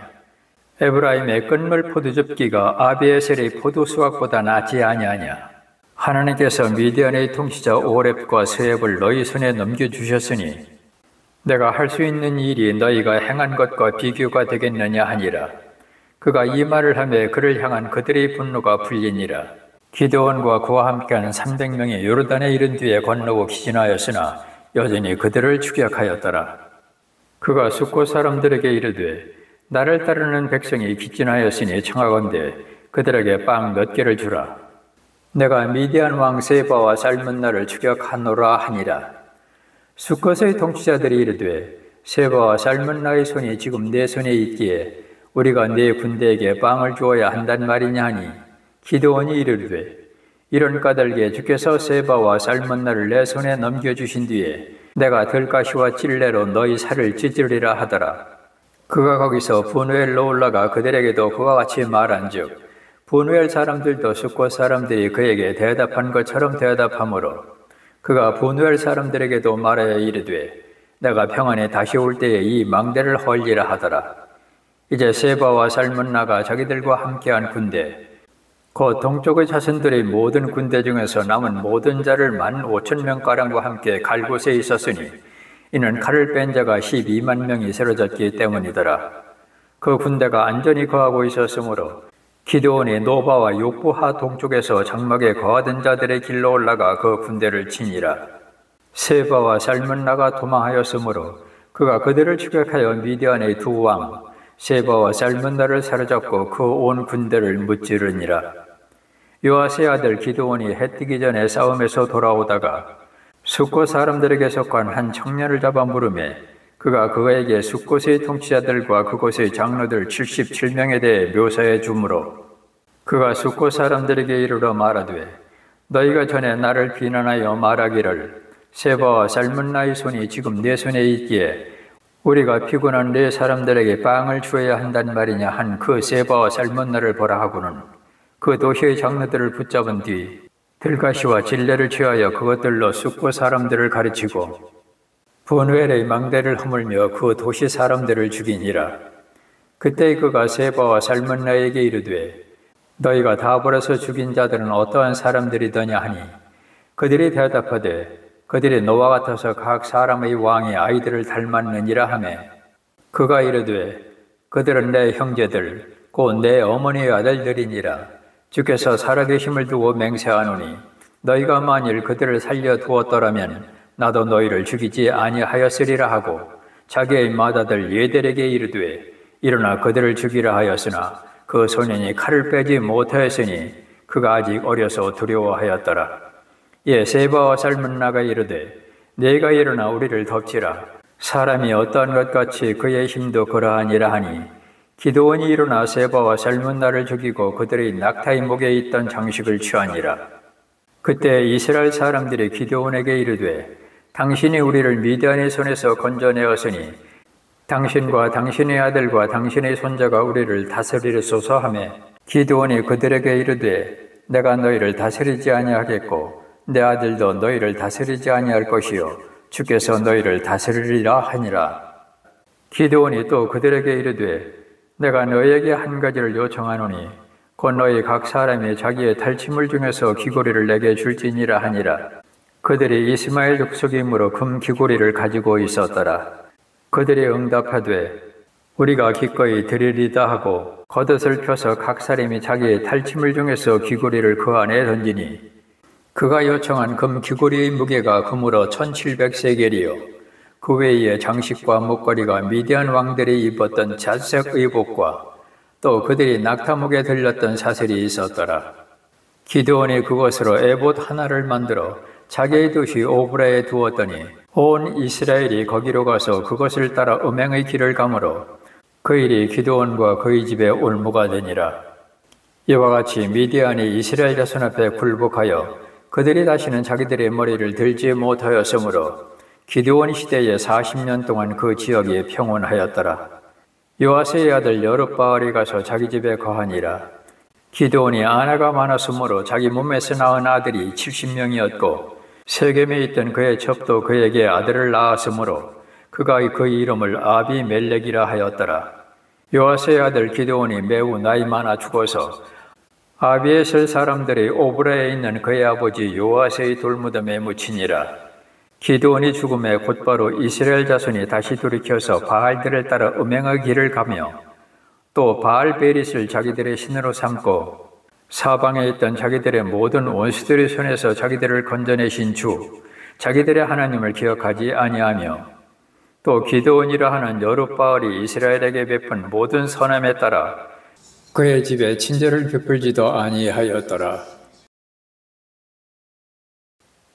Speaker 1: 에브라임의 끝물 포도즙기가 아비에셀의 포도수확보다 낫지 아니하냐. 하나님께서 미디안의 통치자 오렙과 스웹을 너희 손에 넘겨주셨으니 내가 할 수 있는 일이 너희가 행한 것과 비교가 되겠느냐 하니라. 그가 이 말을 하며 그를 향한 그들의 분노가 풀리니라. 기드온과 그와 함께하는 300명이 요르단에 이른 뒤에 건너고 기진하였으나 여전히 그들을 추격하였더라. 그가 숫곳 사람들에게 이르되 나를 따르는 백성이 기진하였으니 청하건대 그들에게 빵 몇 개를 주라. 내가 미디안 왕 세바와 살문나를 추격하노라 하니라. 숫곳의 통치자들이 이르되 세바와 살문나의 손이 지금 내 손에 있기에 우리가 네 군대에게 빵을 주어야 한단 말이냐 하니 기드온이 이르되 이런 까닭에 주께서 세바와 살문나를 내 손에 넘겨주신 뒤에 내가 들가시와 찔레로 너희 살을 찢으리라 하더라. 그가 거기서 분우엘로 올라가 그들에게도 그와 같이 말한즉 분우엘 사람들도 숫곳 사람들이 그에게 대답한 것처럼 대답하므로 그가 분우엘 사람들에게도 말하여 이르되 내가 평안에 다시 올 때에 이 망대를 헐리라 하더라. 이제 세바와 살문나가 자기들과 함께한 군대 곧 동쪽의 자손들의 모든 군대 중에서 남은 모든 자를 15,000명가량과 함께 갈 곳에 있었으니 이는 칼을 뺀 자가 12만 명이 쓰러졌기 때문이더라. 그 군대가 안전히 거하고 있었으므로 기드온이 노바와 욕부하 동쪽에서 장막에 거하던 자들의 길로 올라가 그 군대를 치니라. 세바와 살문나가 도망하였으므로 그가 그들을 추격하여 미디안의 두 왕 세바와 살문나를 사로잡고 그 온 군대를 무찌르니라. 요아스의 아들 기드온이 해 뜨기 전에 싸움에서 돌아오다가 숫곳 사람들에게 속한 한 청년을 잡아 물으매 그가 그에게 숫곳의 통치자들과 그곳의 장로들 77명에 대해 묘사해 주므로 그가 숫곳 사람들에게 이르러 말하되 너희가 전에 나를 비난하여 말하기를 세바와 살문나의 손이 지금 내 손에 있기에 우리가 피곤한 네 사람들에게 빵을 주어야 한단 말이냐 한 그 세바와 살문나를 보라 하고는 그 도시의 장로들을 붙잡은 뒤 들가시와 질레를 취하여 그것들로 숫곳 사람들을 가르치고 분우엘의 망대를 허물며 그 도시 사람들을 죽이니라. 그때 그가 세바와 살문나에게 이르되 너희가 다 벌어서 죽인 자들은 어떠한 사람들이더냐 하니 그들이 대답하되 그들이 너와 같아서 각 사람의 왕의 아이들을 닮았느니라 하며 그가 이르되 그들은 내 형제들 곧 내 어머니의 아들들이니라. 주께서 살아계심을 두고 맹세하노니 너희가 만일 그들을 살려두었더라면 나도 너희를 죽이지 아니하였으리라 하고 자기의 맏아들 예델에게 이르되 일어나 그들을 죽이라 하였으나 그 소년이 칼을 빼지 못하였으니 그가 아직 어려서 두려워하였더라. 예, 세바와 살문나가 이르되 네가 일어나 우리를 덮치라. 사람이 어떠한 것 같이 그의 힘도 그러하니라 하니 기드온이 일어나 세바와 살문나를 죽이고 그들의 낙타의 목에 있던 장식을 취하니라. 그때 이스라엘 사람들이 기드온에게 이르되 당신이 우리를 미디안의 손에서 건져내었으니 당신과 당신의 아들과 당신의 손자가 우리를 다스리소서 하며 기드온이 그들에게 이르되 내가 너희를 다스리지 아니하겠고 내 아들도 너희를 다스리지 아니할 것이요 주께서 너희를 다스리리라 하니라. 기드온이 또 그들에게 이르되 내가 너희에게 한 가지를 요청하노니 곧 너희 각 사람이 자기의 탈취물 중에서 귀고리를 내게 줄지니라 하니라. 그들이 이스마엘 족속이므로 금 귀고리를 가지고 있었더라. 그들이 응답하되 우리가 기꺼이 드리리다 하고 겉옷을 펴서 각 사람이 자기의 탈취물 중에서 귀고리를 그 안에 던지니 그가 요청한 금 귀고리의 무게가 금으로 1700세겔이요 그 외에 장식과 목걸이가 미디안 왕들이 입었던 자색 의복과 또 그들이 낙타목에 들렸던 사슬이 있었더라. 기드온이 그것으로 에봇 하나를 만들어 자기의 도시 오브라에 두었더니 온 이스라엘이 거기로 가서 그것을 따라 음행의 길을 가므로 그 일이 기드온과 그의 집에 올무가 되니라. 이와 같이 미디안이 이스라엘 자손 앞에 굴복하여 그들이 다시는 자기들의 머리를 들지 못하였으므로 기드온 시대에 40년 동안 그 지역이 평온하였더라. 요아스의 아들 여룹바알이 가서 자기 집에 거하니라. 기드온이 아내가 많았으므로 자기 몸에서 낳은 아들이 70명이었고 세겜에 있던 그의 첩도 그에게 아들을 낳았으므로 그가 그 이름을 아비멜렉이라 하였더라. 요아스의 아들 기드온이 매우 나이 많아 죽어서 아비에셀 사람들이 오브라에 있는 그의 아버지 요아스의 돌무덤에 묻히니라. 기드온이 죽음에 곧바로 이스라엘 자손이 다시 돌이켜서 바알들을 따라 음행의 길을 가며 또 바알 베릿을 자기들의 신으로 삼고 사방에 있던 자기들의 모든 원수들의 손에서 자기들을 건져내신 주 자기들의 하나님을 기억하지 아니하며 또 기드온이라 하는 여룹바알이 이스라엘에게 베푼 모든 선함에 따라 그의 집에 친절을 베풀지도 아니하였더라.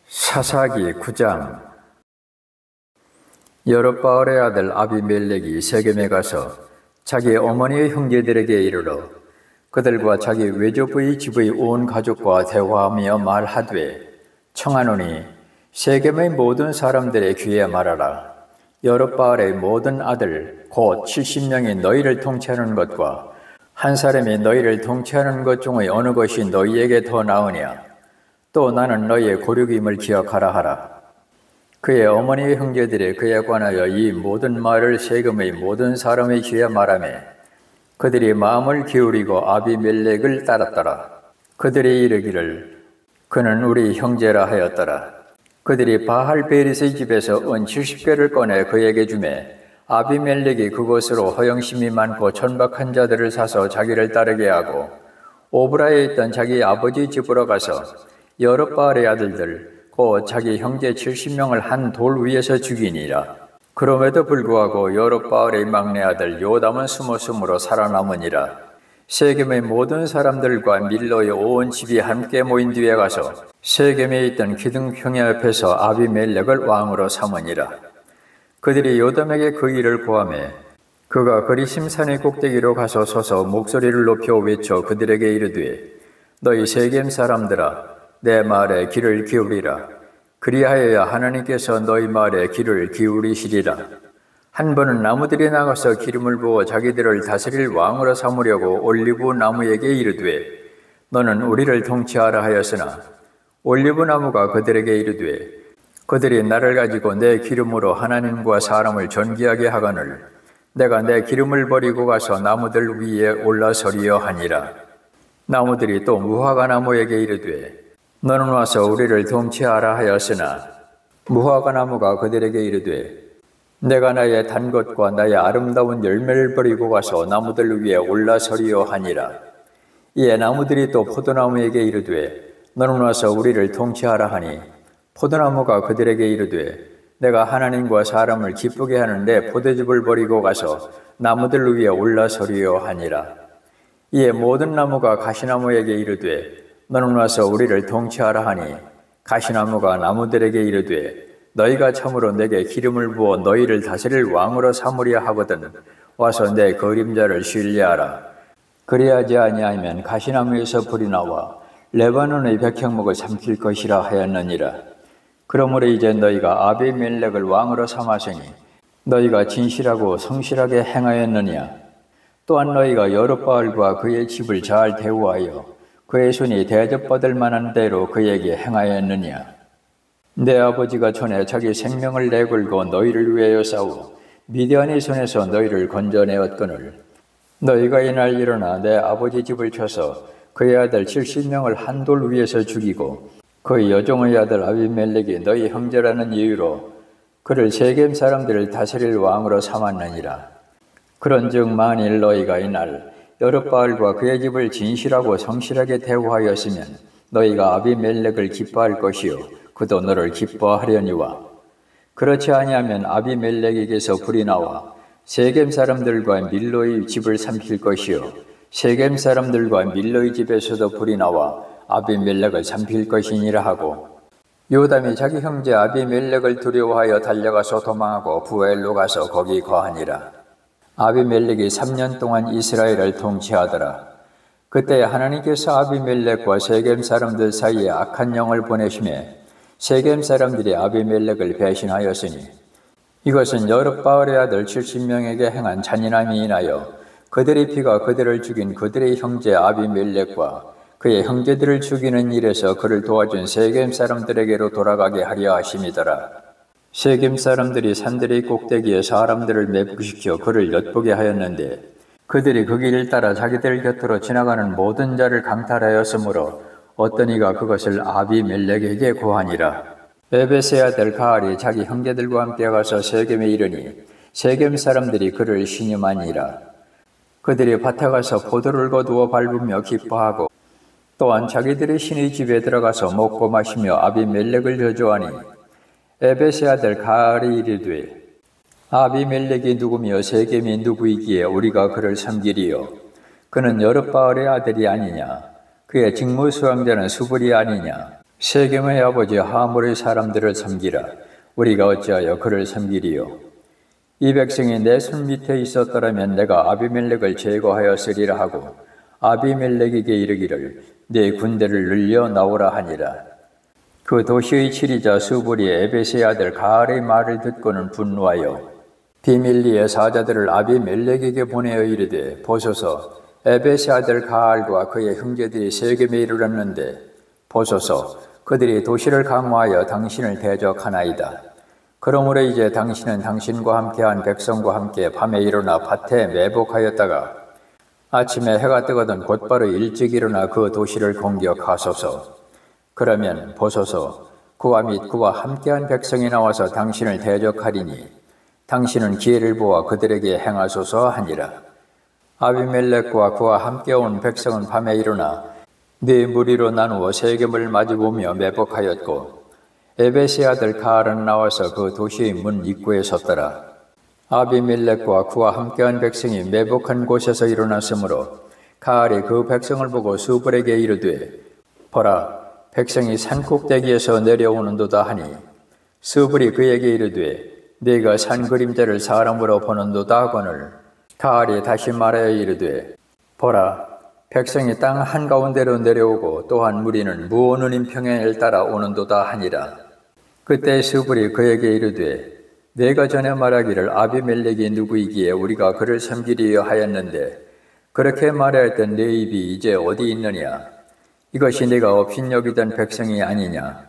Speaker 1: 사사기 9장. 여룹바알의 아들 아비멜렉이 세겜에 가서 자기 어머니의 형제들에게 이르러 그들과 자기 외조부의 집의 온 가족과 대화하며 말하되 청하노니 세겜의 모든 사람들의 귀에 말하라. 여룹바알의 모든 아들 곧 70명이 너희를 통치하는 것과 한 사람이 너희를 통치하는 것 중의 어느 것이 너희에게 더 나으냐. 또 나는 너희의 고륙임을 기억하라 하라. 그의 어머니의 형제들이 그에 관하여 이 모든 말을 세겜의 모든 사람의 귀에 말하며 그들이 마음을 기울이고 아비멜렉을 따랐더라. 그들이 이르기를 그는 우리 형제라 하였더라. 그들이 바할 베릿의 집에서 은 70개를 꺼내 그에게 주매 아비멜렉이 그것으로 허영심이 많고 천박한 자들을 사서 자기를 따르게 하고 오브라에 있던 자기 아버지 집으로 가서 여룹바알의 아들들 곧 자기 형제 70명을 한 돌 위에서 죽이니라. 그럼에도 불구하고 여룹바알의 막내 아들 요담은 숨었으므로 살아남으니라. 세겜의 모든 사람들과 밀로의 온 집이 함께 모인 뒤에 가서 세겜에 있던 기둥평야 옆에서 아비멜렉을 왕으로 삼으니라. 그들이 요담에게 그 일을 고하매 그가 그리심산의 꼭대기로 가서 서서 목소리를 높여 외쳐 그들에게 이르되 너희 세겜 사람들아 내 말에 귀를 기울이라. 그리하여야 하나님께서 너희 말에 귀를 기울이시리라. 한 번은 나무들이 나가서 기름을 부어 자기들을 다스릴 왕으로 삼으려고 올리브 나무에게 이르되 너는 우리를 통치하라 하였으나 올리브 나무가 그들에게 이르되 그들이 나를 가지고 내 기름으로 하나님과 사람을 존귀하게 하거늘 내가 내 기름을 버리고 가서 나무들 위에 올라서리여 하니라. 나무들이 또 무화과 나무에게 이르되 너는 와서 우리를 통치하라 하였으나 무화과 나무가 그들에게 이르되 내가 나의 단 것과 나의 아름다운 열매를 버리고 가서 나무들 위에 올라서리요 하니라. 이에 나무들이 또 포도나무에게 이르되 너는 와서 우리를 통치하라 하니 포도나무가 그들에게 이르되 내가 하나님과 사람을 기쁘게 하는데 포도즙을 버리고 가서 나무들 위에 올라서리요 하니라. 이에 모든 나무가 가시나무에게 이르되 너는 와서 우리를 통치하라 하니 가시나무가 나무들에게 이르되 너희가 참으로 내게 기름을 부어 너희를 다스릴 왕으로 삼으려 하거든 와서 내 그림자를 신뢰하라. 그리하지 아니하면 가시나무에서 불이 나와 레바논의 백향목을 삼킬 것이라 하였느니라. 그러므로 이제 너희가 아비멜렉을 왕으로 삼았으니 너희가 진실하고 성실하게 행하였느냐. 또한 너희가 여룹바알과 그의 집을 잘 대우하여 그의 손이 대접받을 만한 대로 그에게 행하였느냐. 내 아버지가 전에 자기 생명을 내걸고 너희를 위하여 싸워 미디안의 손에서 너희를 건져내었거늘 너희가 이날 일어나 내 아버지 집을 쳐서 그의 아들 70명을 한 돌 위에서 죽이고 그의 여종의 아들 아비멜렉이 너희 형제라는 이유로 그를 세겜 사람들을 다스릴 왕으로 삼았느니라. 그런즉 만일 너희가 이날 여룹바알과 그의 집을 진실하고 성실하게 대우하였으면 너희가 아비멜렉을 기뻐할 것이요 그도 너를 기뻐하려니와 그렇지 아니하면 아비멜렉에게서 불이 나와 세겜 사람들과 밀로의 집을 삼킬 것이요 세겜 사람들과 밀로의 집에서도 불이 나와 아비멜렉을 삼킬 것이니라 하고 요담이 자기 형제 아비멜렉을 두려워하여 달려가서 도망하고 부엘로 가서 거기 거하니라. 아비멜렉이 3년 동안 이스라엘을 통치하더라. 그때 하나님께서 아비멜렉과 세겜 사람들 사이에 악한 영을 보내심에 세겜 사람들이 아비멜렉을 배신하였으니 이것은 여룻바알의 아들 70명에게 행한 잔인함이 인하여 그들의 피가 그들을 죽인 그들의 형제 아비멜렉과 그의 형제들을 죽이는 일에서 그를 도와준 세겜 사람들에게로 돌아가게 하려 하심이더라. 세겜 사람들이 산들의 꼭대기에 사람들을 매복시켜 그를 엿보게 하였는데 그들이 그 길을 따라 자기들 곁으로 지나가는 모든 자를 강탈하였으므로 어떤 이가 그것을 아비멜렉에게 고하니라. 에베스의 아들 가알이 자기 형제들과 함께 가서 세겜에 이르니 세겜 사람들이 그를 신임하니라. 그들이 밭에 가서 포도를 거두어 밟으며 기뻐하고 또한 자기들의 신의 집에 들어가서 먹고 마시며 아비멜렉을 저주하니 에베스의 아들 가알이 이르되 아비멜렉이 누구며 세겜이 누구이기에 우리가 그를 섬기리요. 그는 여룻바알의 아들이 아니냐. 그의 직무수왕자는 수불이 아니냐. 세겜의 아버지 하물의 사람들을 섬기라. 우리가 어찌하여 그를 섬기리요. 이 백성이 내 손 밑에 있었더라면 내가 아비멜렉을 제거하였으리라 하고 아비멜렉에게 이르기를 네 군대를 늘려 나오라 하니라. 그 도시의 치리자 수불이 에베스의 아들 가알의 말을 듣고는 분노하여 비밀리의 사자들을 아비멜렉에게 보내어 이르되 보소서 에베스의 아들 가알과 그의 형제들이 세겜에 이르렀는데 보소서 그들이 도시를 강화하여 당신을 대적하나이다. 그러므로 이제 당신은 당신과 함께한 백성과 함께 밤에 일어나 밭에 매복하였다가 아침에 해가 뜨거든 곧바로 일찍 일어나 그 도시를 공격하소서. 그러면 보소서 그와 및 그와 함께한 백성이 나와서 당신을 대적하리니 당신은 기회를 보아 그들에게 행하소서 하니라. 아비멜렉과 그와 함께 온 백성은 밤에 일어나 네 무리로 나누어 세겜을 마주보며 매복하였고 에베스의 아들 가알은 나와서 그 도시의 문 입구에 섰더라. 아비멜렉과 그와 함께한 백성이 매복한 곳에서 일어났으므로 가알이 그 백성을 보고 수불에게 이르되 보라 백성이 산 꼭대기에서 내려오는도다 하니 수불이 그에게 이르되 네가 산 그림자를 사람으로 보는도다 하거늘 가알이 다시 말하여 이르되 보라 백성이 땅 한가운데로 내려오고 또한 무리는 무오누님 평야를 따라 오는도다 하니라. 그때 수불이 그에게 이르되 내가 전에 말하기를 아비멜렉이 누구이기에 우리가 그를 섬기리여 하였는데 그렇게 말하였던 네 입이 이제 어디 있느냐. 이것이 네가 업신여기던 백성이 아니냐.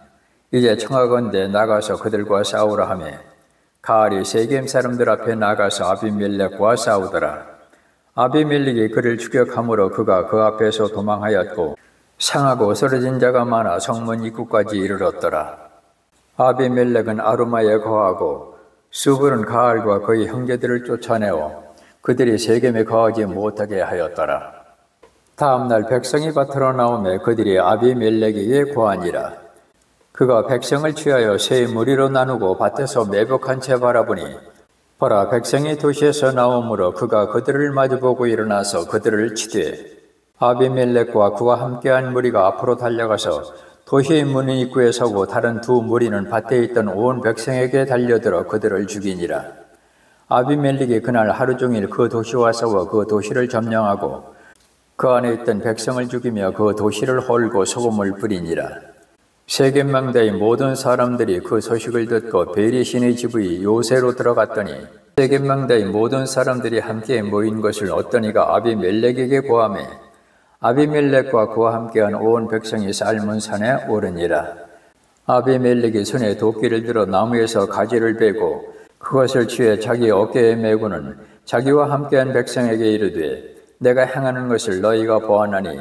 Speaker 1: 이제 청하건대 나가서 그들과 싸우라 하며 가알이 세겜 사람들 앞에 나가서 아비멜렉과 싸우더라. 아비멜렉이 그를 추격함으로 그가 그 앞에서 도망하였고 상하고 쓰러진 자가 많아 성문 입구까지 이르렀더라. 아비멜렉은 아루마에 거하고 수불은 가알과 그의 형제들을 쫓아내어 그들이 세겜에 거하지 못하게 하였더라. 다음 날 백성이 밭으로 나오매 그들이 아비멜렉에게 고하니라. 그가 백성을 취하여 세 무리로 나누고 밭에서 매복한 채 바라보니 보라 백성이 도시에서 나오므로 그가 그들을 마주보고 일어나서 그들을 치되 아비멜렉과 그와 함께한 무리가 앞으로 달려가서 도시의 문 입구에 서고 다른 두 무리는 밭에 있던 온 백성에게 달려들어 그들을 죽이니라. 아비멜렉이 그날 하루 종일 그 도시와 싸워 그 도시를 점령하고 그 안에 있던 백성을 죽이며 그 도시를 헐고 소금을 뿌리니라. 세겜 망대의 모든 사람들이 그 소식을 듣고 베리 신의 집의 요새로 들어갔더니 세겜 망대의 모든 사람들이 함께 모인 것을 어떤 이가 아비멜렉에게 고하매 아비멜렉과 그와 함께한 온 백성이 살문 산에 오르니라. 아비멜렉이 손에 도끼를 들어 나무에서 가지를 베고 그것을 취해 자기 어깨에 메고는 자기와 함께한 백성에게 이르되 내가 행하는 것을 너희가 보았나니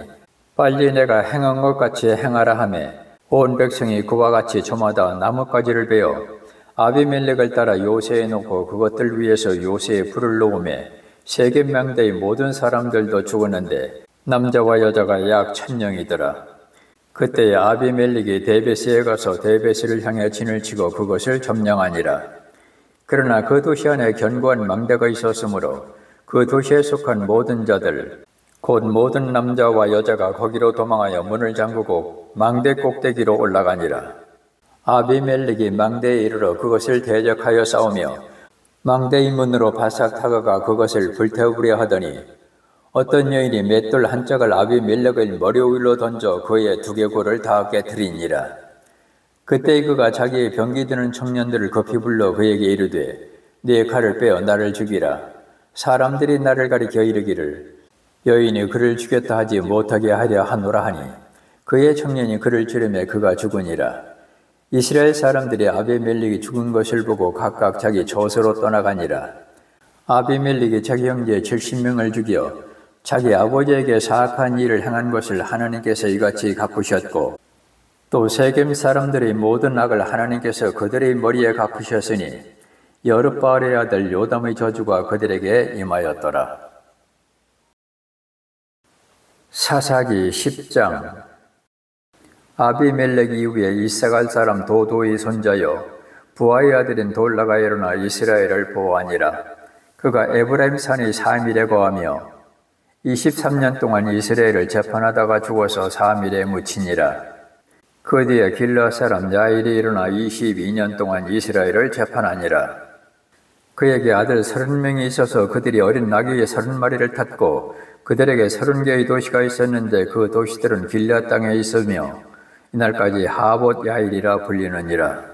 Speaker 1: 빨리 내가 행한 것 같이 행하라 하매 온 백성이 그와 같이 저마다 나뭇가지를 베어 아비멜렉을 따라 요새에 놓고 그것들 위에서 요새에 불을 놓으매 세겜 망대의 모든 사람들도 죽었는데 남자와 여자가 약 1000명이더라. 그때에 아비멜렉이 데베스에 가서 데베스를 향해 진을 치고 그것을 점령하니라. 그러나 그 도시 안에 견고한 망대가 있었으므로 그 도시에 속한 모든 자들 곧 모든 남자와 여자가 거기로 도망하여 문을 잠그고 망대 꼭대기로 올라가니라. 아비멜렉이 망대에 이르러 그것을 대적하여 싸우며 망대의 문으로 바싹 다가가 그것을 불태우려 하더니 어떤 여인이 맷돌 한 짝을 아비멜렉의 머리 위로 던져 그의 두개골을 다 깨트리니라. 그때 그가 자기의 병기 드는 청년들을 급히 불러 그에게 이르되 네 칼을 빼어 나를 죽이라. 사람들이 나를 가리켜 이르기를 여인이 그를 죽였다 하지 못하게 하려 하노라 하니 그의 청년이 그를 찌르매 그가 죽으니라. 이스라엘 사람들이 아비멜렉이 죽은 것을 보고 각각 자기 조서로 떠나가니라. 아비멜렉이 자기 형제 70명을 죽여 자기 아버지에게 사악한 일을 행한 것을 하나님께서 이같이 갚으셨고 또 세겜 사람들의 모든 악을 하나님께서 그들의 머리에 갚으셨으니 여룻바알의 아들 요담의 저주가 그들에게 임하였더라. 사사기 10장. 아비멜렉 이후에 이사갈 사람 도도의 손자여 부하의 아들인 돌라가 일어나 이스라엘을 보호하니라. 그가 에브라임 산의 사밀에 거하며 23년 동안 이스라엘을 재판하다가 죽어서 사밀에 묻히니라. 그 뒤에 길르앗 사람 야일이 일어나 22년 동안 이스라엘을 재판하니라. 그에게 아들 30명이 있어서 그들이 어린 나귀의 30마리를 탔고 그들에게 30개의 도시가 있었는데 그 도시들은 길르앗 땅에 있으며 이날까지 하봇 야일이라 불리느니라.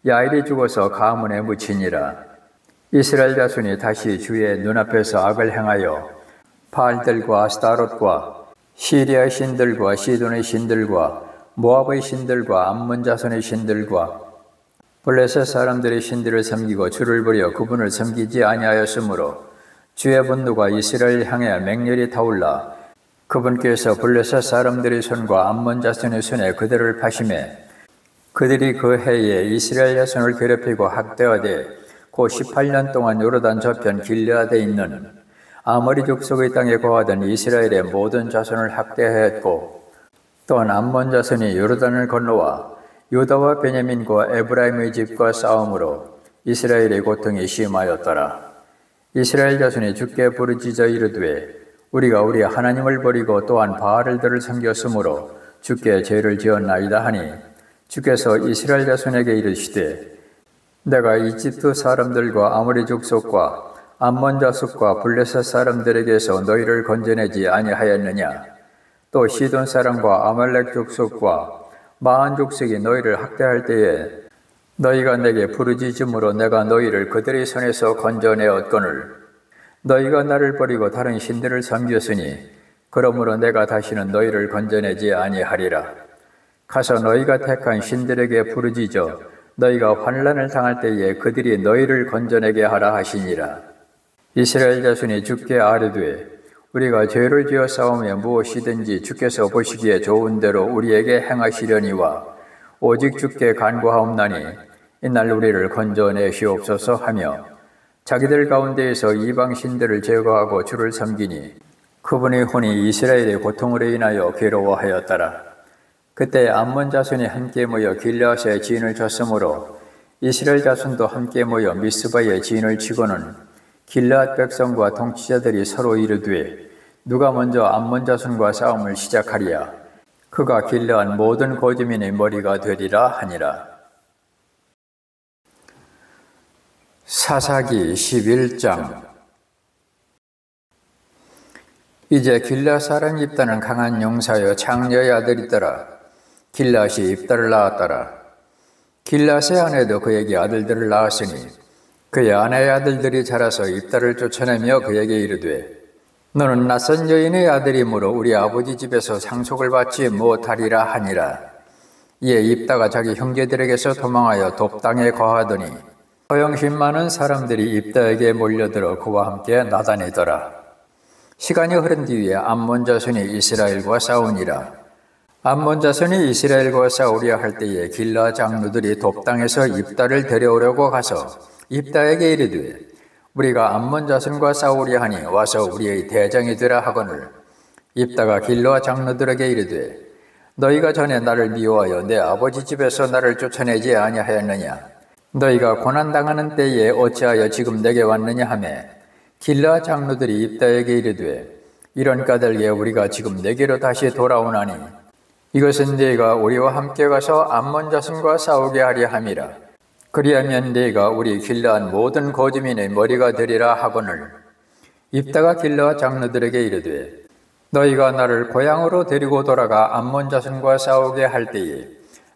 Speaker 1: 야일이 죽어서 가문에 묻히니라. 이스라엘 자손이 다시 주의 눈앞에서 악을 행하여 바알들과 아스타롯과 시리아의 신들과 시돈의 신들과 모압의 신들과 암몬 자손의 신들과 블레셋 사람들의 신들을 섬기고 주를 버려 그분을 섬기지 아니하였으므로 주의 분노가 이스라엘 향해 맹렬히 타올라 그분께서 블레셋 사람들의 손과 암몬 자손의 손에 그들을 파심해 그들이 그 해에 이스라엘 자손을 괴롭히고 학대하되 고 18년 동안 요르단 저편 길르앗에 있는 아모리 족속의 땅에 거하던 이스라엘의 모든 자손을 학대하였고 또한 암몬 자손이 요르단을 건너와 유다와 베냐민과 에브라임의 집과 싸움으로 이스라엘의 고통이 심하였더라. 이스라엘 자손이 주께 부르짖어 이르되 우리가 우리 하나님을 버리고 또한 바알들을 섬겼으므로 주께 죄를 지었나이다 하니 주께서 이스라엘 자손에게 이르시되 내가 이집트 사람들과 아모리 족속과 암몬 자손과 블레셋 사람들에게서 너희를 건져내지 아니하였느냐. 또 시돈 사람과 아말렉 족속과 마한 족속이 너희를 학대할 때에 너희가 내게 부르짖음으로 내가 너희를 그들의 손에서 건져내었거늘 너희가 나를 버리고 다른 신들을 섬겼으니 그러므로 내가 다시는 너희를 건져내지 아니하리라. 가서 너희가 택한 신들에게 부르짖어 너희가 환난을 당할 때에 그들이 너희를 건져내게 하라 하시니라. 이스라엘 자손이 주께 아뢰되 우리가 죄를 지어 싸우며 무엇이든지 주께서 보시기에 좋은 대로 우리에게 행하시려니와 오직 주께 간구하옵나니 이날 우리를 건져내시옵소서 하며 자기들 가운데에서 이방 신들을 제거하고 주를 섬기니 그분의 혼이 이스라엘의 고통으로 인하여 괴로워하였더라. 그때 암몬 자손이 함께 모여 길르앗에 진을 쳤으므로 이스라엘 자손도 함께 모여 미스바에 진을 치고는 길르앗 백성과 통치자들이 서로 이르되 누가 먼저 암몬 자손과 싸움을 시작하리야. 그가 길르앗 모든 거주민의 머리가 되리라 하니라. 사사기 11장. 이제 길르앗 사람 입다는 강한 용사여 창녀의 아들이더라. 길르앗이 입다를 낳았더라. 길르앗의 아내도 그에게 아들들을 낳았으니 그의 아내의 아들들이 자라서 입다를 쫓아내며 그에게 이르되 너는 낯선 여인의 아들이므로 우리 아버지 집에서 상속을 받지 못하리라 하니라. 이에 입다가 자기 형제들에게서 도망하여 돕 땅에 거하더니 허영심 많은 사람들이 입다에게 몰려들어 그와 함께 나다니더라. 시간이 흐른 뒤에 암몬 자손이 이스라엘과 싸우니라. 암몬 자손이 이스라엘과 싸우려 할 때에 길르앗 장로들이 돕 땅에서 입다를 데려오려고 가서 입다에게 이르되 우리가 암몬 자손과 싸우려 하니 와서 우리의 대장이 되라 하거늘 입다가 길르앗 장로들에게 이르되 너희가 전에 나를 미워하여 내 아버지 집에서 나를 쫓아내지 아니하였느냐. 너희가 고난당하는 때에 어찌하여 지금 내게 왔느냐 하매 길르앗 장로들이 입다에게 이르되 이런 까닭에 우리가 지금 내게로 다시 돌아오나니 이것은 네가 우리와 함께 가서 암몬 자손과 싸우게 하려 함이라. 그리하면 네가 우리 길르앗 모든 거주민의 머리가 되리라 하거늘. 입다가 길르앗 장로들에게 이르되 너희가 나를 고향으로 데리고 돌아가 암몬 자손과 싸우게 할 때에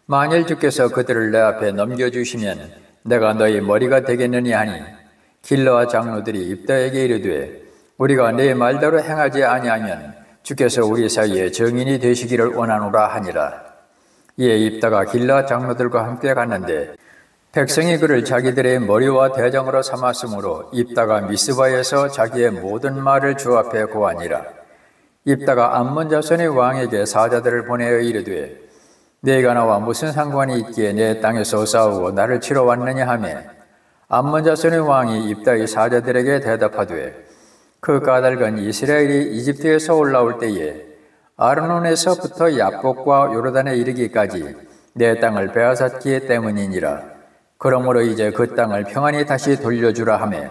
Speaker 1: 만일 주께서 그들을 내 앞에 넘겨주시면 내가 너희 머리가 되겠느냐 하니 길르앗 장로들이 입다에게 이르되 우리가 네 말대로 행하지 아니하면 주께서 우리 사이에 정인이 되시기를 원하노라 하니라. 이에 입다가 길르앗 장로들과 함께 갔는데 백성이 그를 자기들의 머리와 대장으로 삼았으므로 입다가 미스바에서 자기의 모든 말을 주 앞에 고하니라. 입다가 암몬 자손의 왕에게 사자들을 보내어 이르되 네가 나와 무슨 상관이 있기에 내 땅에서 싸우고 나를 치러 왔느냐 하매 암몬 자손의 왕이 입다의 사자들에게 대답하되 그 까닭은 이스라엘이 이집트에서 올라올 때에 아르논에서부터 야복과 요르단에 이르기까지 내 땅을 빼앗았기 때문이니라. 그러므로 이제 그 땅을 평안히 다시 돌려주라 하매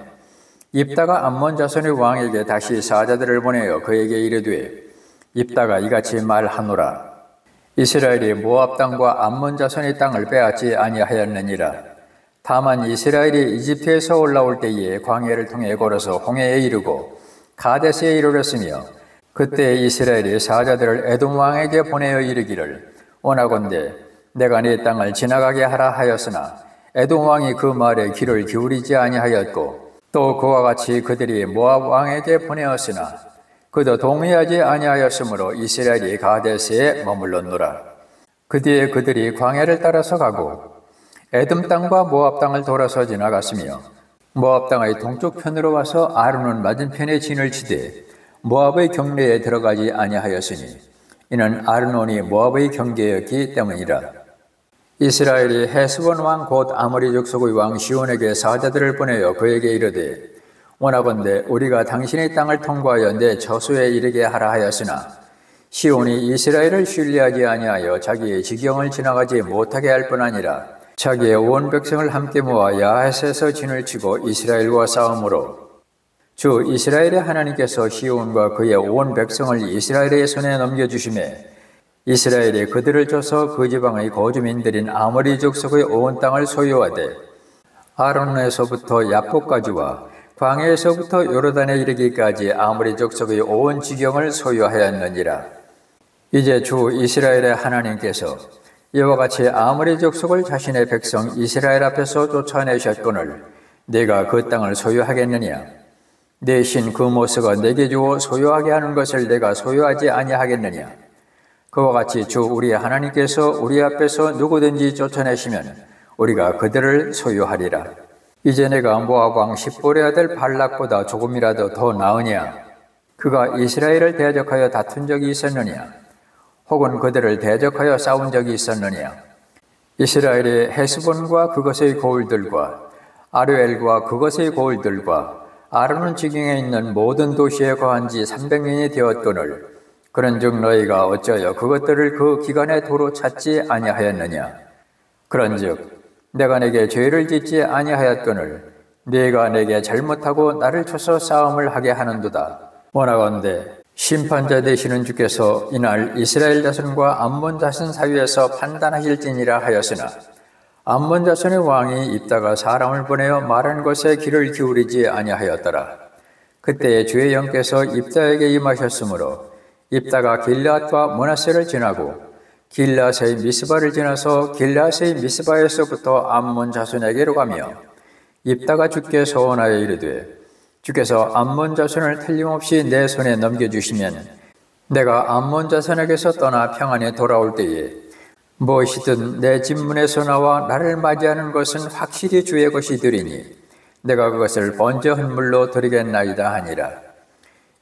Speaker 1: 입다가 암몬 자손의 왕에게 다시 사자들을 보내어 그에게 이르되 입다가 이같이 말하노라. 이스라엘이 모압 땅과 암몬 자손의 땅을 빼앗지 아니하였느니라. 다만 이스라엘이 이집트에서 올라올 때에 광야를 통해 걸어서 홍해에 이르고 가데스에 이르렀으며 그때 이스라엘이 사자들을 에돔 왕에게 보내어 이르기를 원하건대 내가 네 땅을 지나가게 하라 하였으나 에돔 왕이 그 말에 귀를 기울이지 아니하였고 또 그와 같이 그들이 모압 왕에게 보내었으나 그도 동의하지 아니하였으므로 이스라엘이 가데스에 머물렀노라. 그 뒤에 그들이 광야를 따라서 가고 에돔 땅과 모압 땅을 돌아서 지나갔으며 모압 땅의 동쪽 편으로 와서 아르논 맞은편에 진을 치되 모압의 경내에 들어가지 아니하였으니 이는 아르논이 모압의 경계였기 때문이라. 이스라엘이 헤스본 왕 곧 아모리 족속의 왕 시온에게 사자들을 보내어 그에게 이르되 원하건대 우리가 당신의 땅을 통과하여 내 저수에 이르게 하라 하였으나 시온이 이스라엘을 신뢰하지 아니하여 자기의 지경을 지나가지 못하게 할 뿐 아니라 자기의 온 백성을 함께 모아 야하스에서 진을 치고 이스라엘과 싸움으로 주 이스라엘의 하나님께서 시온과 그의 온 백성을 이스라엘의 손에 넘겨주시매 이스라엘이 그들을 쫓아 그 지방의 거주민들인 아모리 족속의 온 땅을 소유하되 아론에서부터 야복까지와 광야에서부터 요르단에 이르기까지 아모리 족속의 온 지경을 소유하였느니라. 이제 주 이스라엘의 하나님께서 이와 같이 아모리 족속을 자신의 백성 이스라엘 앞에서 쫓아내셨거늘 내가 그 땅을 소유하겠느냐? 내 신 그 모스가 내게 주어 소유하게 하는 것을 내가 소유하지 아니하겠느냐? 그와 같이 주 우리 하나님께서 우리 앞에서 누구든지 쫓아내시면 우리가 그들을 소유하리라. 이제 내가 모압 왕 십볼의 아들 발락보다 조금이라도 더 나으냐? 그가 이스라엘을 대적하여 다툰 적이 있었느냐? 혹은 그들을 대적하여 싸운 적이 있었느냐? 이스라엘이 헤스본과 그것의 고을들과 아르엘과 그것의 고을들과 아르논 지경에 있는 모든 도시에 거한 지 300년이 되었거늘 그런즉 너희가 어찌하여 그것들을 그 기간에 도로 찾지 아니하였느냐? 그런즉 내가 내게 죄를 짓지 아니하였거늘 네가 내게 잘못하고 나를 쳐서 싸움을 하게 하는도다. 원하건대 심판자 되시는 주께서 이날 이스라엘 자손과 암몬 자손 사이에서 판단하실지니라 하였으나 암몬 자손의 왕이 입다가 사람을 보내어 말한 것에 귀를 기울이지 아니하였더라. 그때에 주의 영께서 입다에게 임하셨으므로 입다가 길르앗과 므낫세를 지나고 길르앗의 미스바를 지나서 길르앗의 미스바에서부터 암몬 자손에게로 가며 입다가 주께 소원하여 이르되 주께서 암몬 자손을 틀림없이 내 손에 넘겨주시면 내가 암몬 자손에게서 떠나 평안에 돌아올 때에 무엇이든 내 집문에서 나와 나를 맞이하는 것은 확실히 주의 것이 되리니 내가 그것을 번제 헌물로 드리겠나이다 하니라.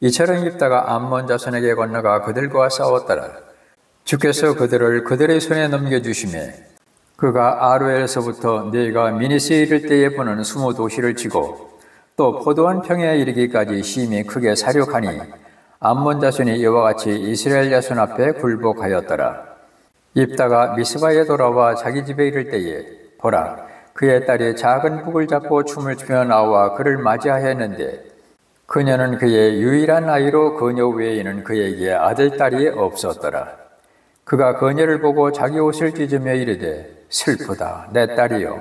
Speaker 1: 이처럼 입다가 암몬 자손에게 건너가 그들과 싸웠더라. 주께서 그들을 그들의 손에 넘겨주시매 그가 아루엘에서부터 네가 미니스에 이를 때에 보는 20도시를 치고 또 포도원 평야에 이르기까지 심히 크게 사륙하니 암몬 자손이 이와 같이 이스라엘 자손 앞에 굴복하였더라. 입다가 미스바에 돌아와 자기 집에 이를 때에 보라 그의 딸이 작은 북을 잡고 춤을 추며 나와 그를 맞이하였는데 그녀는 그의 유일한 아이로 그녀 외에는 그에게 아들, 딸이 없었더라. 그가 그녀를 보고 자기 옷을 찢으며 이르되 슬프다 내 딸이여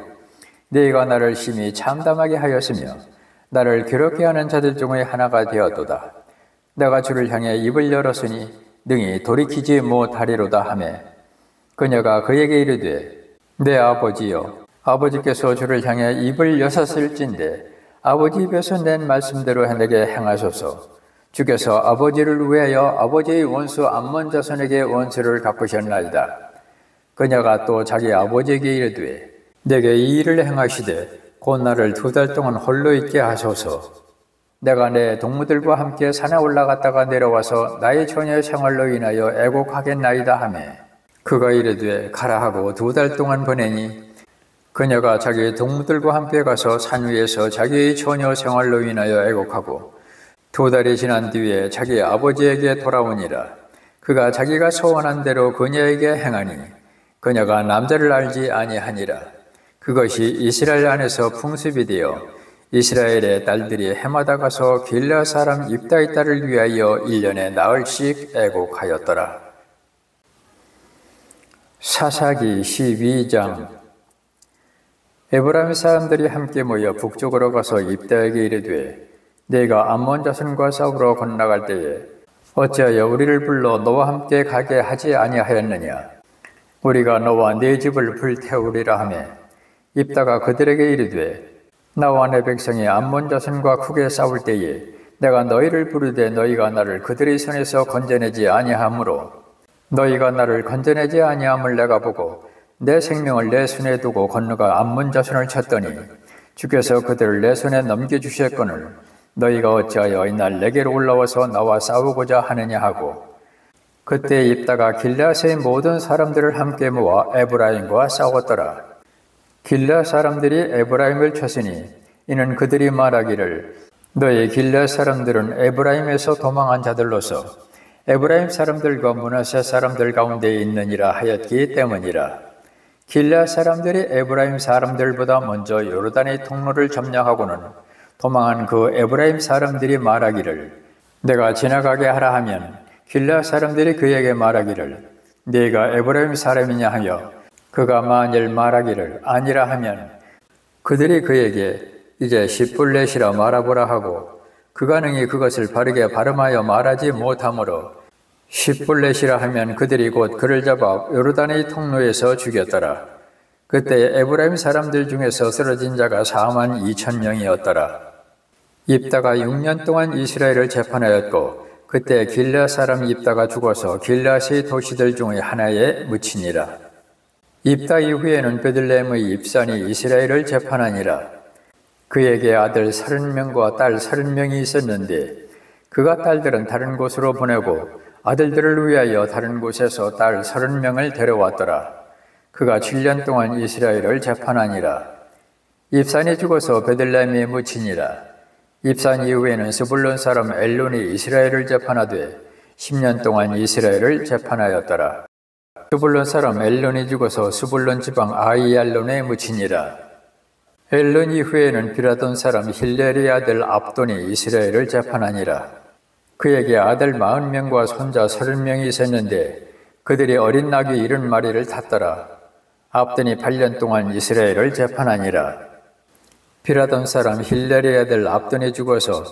Speaker 1: 네가 나를 심히 참담하게 하였으며 나를 괴롭게 하는 자들 중의 하나가 되었도다. 내가 주를 향해 입을 열었으니 능히 돌이키지 못하리로다 하매 그녀가 그에게 이르되 내 아버지여 아버지께서 주를 향해 입을 여셨을진데 아버지 입에서 낸 말씀대로 내게 행하소서. 주께서 아버지를 위하여 아버지의 원수 암몬 자손에게 원수를 갚으셨나이다. 그녀가 또 자기 아버지에게 이르되 내게 이 일을 행하시되 곧 나를 2달 동안 홀로 있게 하소서. 내가 내 동무들과 함께 산에 올라갔다가 내려와서 나의 처녀 생활로 인하여 애곡하겠나이다 하매 그가 이르되 가라 하고 2달 동안 보내니 그녀가 자기 동무들과 함께 가서 산 위에서 자기의 처녀 생활로 인하여 애곡하고 2달이 지난 뒤에 자기 아버지에게 돌아오니라. 그가 자기가 소원한 대로 그녀에게 행하니 그녀가 남자를 알지 아니하니라. 그것이 이스라엘 안에서 풍습이 되어 이스라엘의 딸들이 해마다 가서 길르앗 사람 입다의 딸을 위하여 1년에 나흘씩 애곡하였더라. 사사기 12장. 에브라임 사람들이 함께 모여 북쪽으로 가서 입다에게 이르되 네가 암몬 자손과 싸우러 건너갈 때에 어찌하여 우리를 불러 너와 함께 가게 하지 아니하였느냐. 우리가 너와 네 집을 불태우리라 하며 입다가 그들에게 이르되 나와 내 백성이 암몬 자손과 크게 싸울 때에 내가 너희를 부르되 너희가 나를 그들의 손에서 건져내지 아니하므로 너희가 나를 건져내지 아니함을 내가 보고 내 생명을 내 손에 두고 건너가 암몬 자손을 쳤더니 주께서 그들을 내 손에 넘겨주셨거늘 너희가 어찌하여 이날 내게로 올라와서 나와 싸우고자 하느냐 하고 그때 입다가 길르앗의 모든 사람들을 함께 모아 에브라임과 싸웠더라. 길르앗 사람들이 에브라임을 쳤으니 이는 그들이 말하기를 너희 길르앗 사람들은 에브라임에서 도망한 자들로서 에브라임 사람들과 므낫세 사람들 가운데 있느니라 하였기 때문이라. 길르앗 사람들이 에브라임 사람들보다 먼저 요르단의 통로를 점령하고는 도망한 그 에브라임 사람들이 말하기를 내가 지나가게 하라 하면 길르앗 사람들이 그에게 말하기를 네가 에브라임 사람이냐 하여 그가 만일 말하기를 아니라 하면 그들이 그에게 이제 십불넷이라 말하보라 하고 그가 능히 그것을 바르게 발음하여 말하지 못하므로 십불넷이라 하면 그들이 곧 그를 잡아 요르단의 통로에서 죽였더라. 그때 에브라임 사람들 중에서 쓰러진 자가 42,000명이었더라. 입다가 6년 동안 이스라엘을 재판하였고 그때 길르앗 사람 입다가 죽어서 길르앗의 도시들 중의 하나에 묻히니라. 입다 이후에는 베들레헴의 입산이 이스라엘을 재판하니라. 그에게 아들 30명과 딸 30명이 있었는데 그가 딸들은 다른 곳으로 보내고 아들들을 위하여 다른 곳에서 딸 30명을 데려왔더라. 그가 7년 동안 이스라엘을 재판하니라. 입산이 죽어서 베들레헴에 묻히니라. 입산 이후에는 스불론 사람 엘론이 이스라엘을 재판하되 10년 동안 이스라엘을 재판하였더라. 스불론 사람 엘론이 죽어서 스불론 지방 아이알론에 묻히니라. 엘론 이후에는 비라돈 사람 힐렐의 아들 압돈이 이스라엘을 재판하니라. 그에게 아들 40명과 손자 30명이 있었는데 그들이 어린 나귀 70마리를 탔더라. 압돈이 8년 동안 이스라엘을 재판하니라. 비라돈 사람 힐렐의 아들 압돈이 죽어서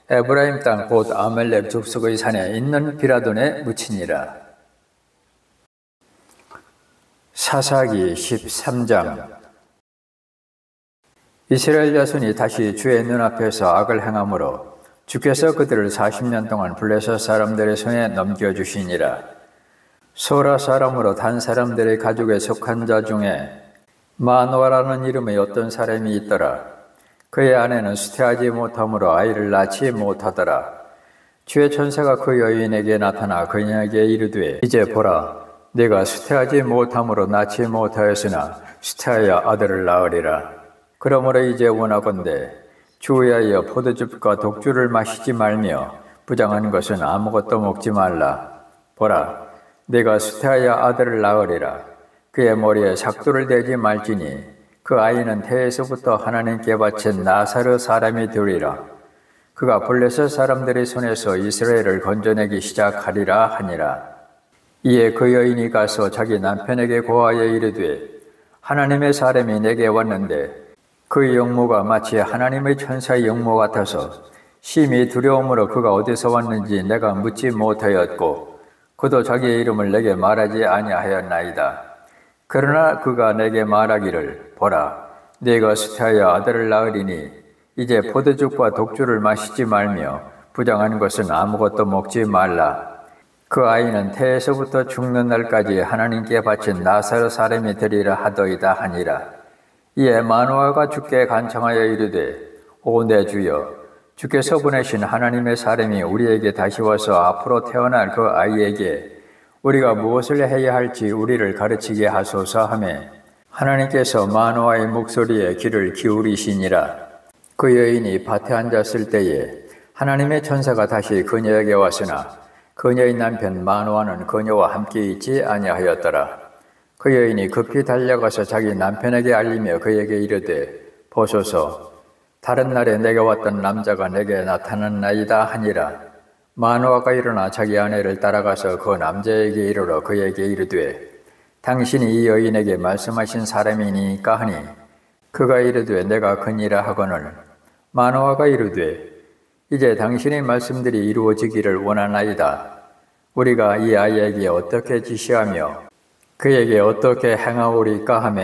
Speaker 1: 에브라임 땅 곧 아멜렉 족속의 산에 있는 비라돈에 묻히니라. 사사기 13장. 이스라엘 자손이 다시 주의 눈앞에서 악을 행함으로 주께서 그들을 40년 동안 블레셋 사람들의 손에 넘겨주시니라. 소라 사람으로 단 사람들의 가족에 속한 자 중에 마노아라는 이름의 어떤 사람이 있더라. 그의 아내는 수태하지 못함으로 아이를 낳지 못하더라. 주의 천사가 그 여인에게 나타나 그녀에게 이르되 이제 보라 네가 수태하지 못함으로 낳지 못하였으나 수태하여 아들을 낳으리라. 그러므로 이제 원하건대 주의하여 포도즙과 독주를 마시지 말며 부정한 것은 아무것도 먹지 말라. 보라, 내가 수태하여 아들을 낳으리라. 그의 머리에 삭도를 대지 말지니 그 아이는 태에서부터 하나님께 바친 나사렛 사람이 되리라. 그가 블레셋 사람들의 손에서 이스라엘을 건져내기 시작하리라 하니라. 이에 그 여인이 가서 자기 남편에게 고하여 이르되 하나님의 사람이 내게 왔는데 그의 용모가 마치 하나님의 천사의 용모 같아서 심히 두려움으로 그가 어디서 왔는지 내가 묻지 못하였고 그도 자기의 이름을 내게 말하지 아니하였나이다. 그러나 그가 내게 말하기를 보라 네가 수태하여 아들을 낳으리니 이제 포도죽과 독주를 마시지 말며 부정한 것은 아무것도 먹지 말라. 그 아이는 태에서부터 죽는 날까지 하나님께 바친 나사렛 사람이 되리라 하더이다 하니라. 이에 마노아가 주께 간청하여 이르되 오 내 주여 주께서 보내신 하나님의 사람이 우리에게 다시 와서 앞으로 태어날 그 아이에게 우리가 무엇을 해야 할지 우리를 가르치게 하소서 하며 하나님께서 마노아의 목소리에 귀를 기울이시니라. 그 여인이 밭에 앉았을 때에 하나님의 천사가 다시 그녀에게 왔으나 그녀의 남편 마노아는 그녀와 함께 있지 아니하였더라. 그 여인이 급히 달려가서 자기 남편에게 알리며 그에게 이르되 보소서 다른 날에 내게 왔던 남자가 내게 나타났나이다 하니라. 마노아가 일어나 자기 아내를 따라가서 그 남자에게 이르러 그에게 이르되 당신이 이 여인에게 말씀하신 사람이니까 하니 그가 이르되 내가 그니라 하거늘 마노아가 이르되 이제 당신의 말씀들이 이루어지기를 원하나이다. 우리가 이 아이에게 어떻게 지시하며 그에게 어떻게 행하오리까 하며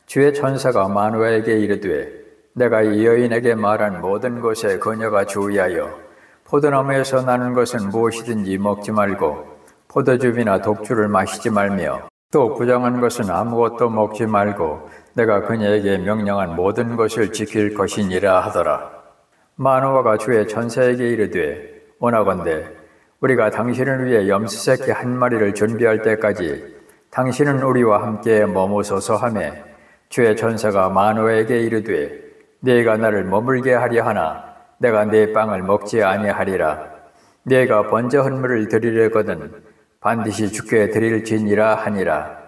Speaker 1: 주의 천사가 마노아에게 이르되 내가 이 여인에게 말한 모든 것에 그녀가 주의하여 포도나무에서 나는 것은 무엇이든지 먹지 말고 포도즙이나 독주를 마시지 말며 또 부정한 것은 아무것도 먹지 말고 내가 그녀에게 명령한 모든 것을 지킬 것이니라 하더라. 마노아가 주의 천사에게 이르되 원하건대 우리가 당신을 위해 염소새끼 한 마리를 준비할 때까지 당신은 우리와 함께 머무소서 하며 주의 천사가 마노아에게 이르되 네가 나를 머물게 하려 하나 내가 네 빵을 먹지 아니하리라. 네가 번제 헌물을 드리려거든 반드시 주께 드릴지니라 하니라.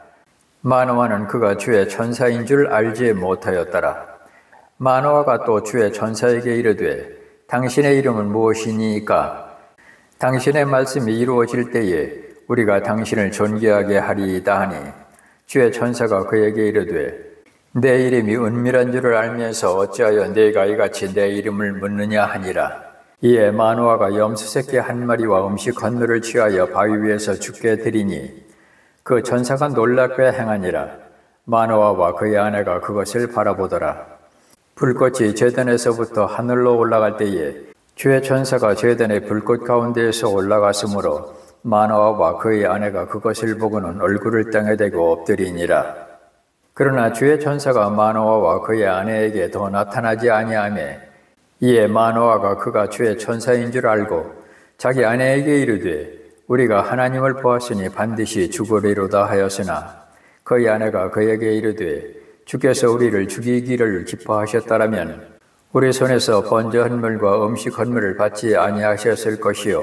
Speaker 1: 마노아는 그가 주의 천사인 줄 알지 못하였더라. 마노아가 또 주의 천사에게 이르되 당신의 이름은 무엇이니까? 당신의 말씀이 이루어질 때에 우리가 당신을 존귀하게 하리이다 하니 주의 천사가 그에게 이르되 내 이름이 은밀한 줄을 알면서 어찌하여 네가 이같이 내 이름을 묻느냐 하니라. 이에 마노아가 염소새끼 한 마리와 음식 헌물을 취하여 바위 위에서 주께 드리니 그 천사가 놀랍게 행하니라. 마노아와 그의 아내가 그것을 바라보더라. 불꽃이 제단에서부터 하늘로 올라갈 때에 주의 천사가 제단의 불꽃 가운데에서 올라갔으므로 마노아와 그의 아내가 그것을 보고는 얼굴을 땅에 대고 엎드리니라. 그러나 주의 천사가 마노아와 그의 아내에게 더 나타나지 아니하며 이에 마노아가 그가 주의 천사인 줄 알고 자기 아내에게 이르되 우리가 하나님을 보았으니 반드시 죽으리로다 하였으나 그의 아내가 그에게 이르되 주께서 우리를 죽이기를 기뻐하셨다라면 우리 손에서 번제 헌물과 음식 헌물을 받지 아니하셨을 것이요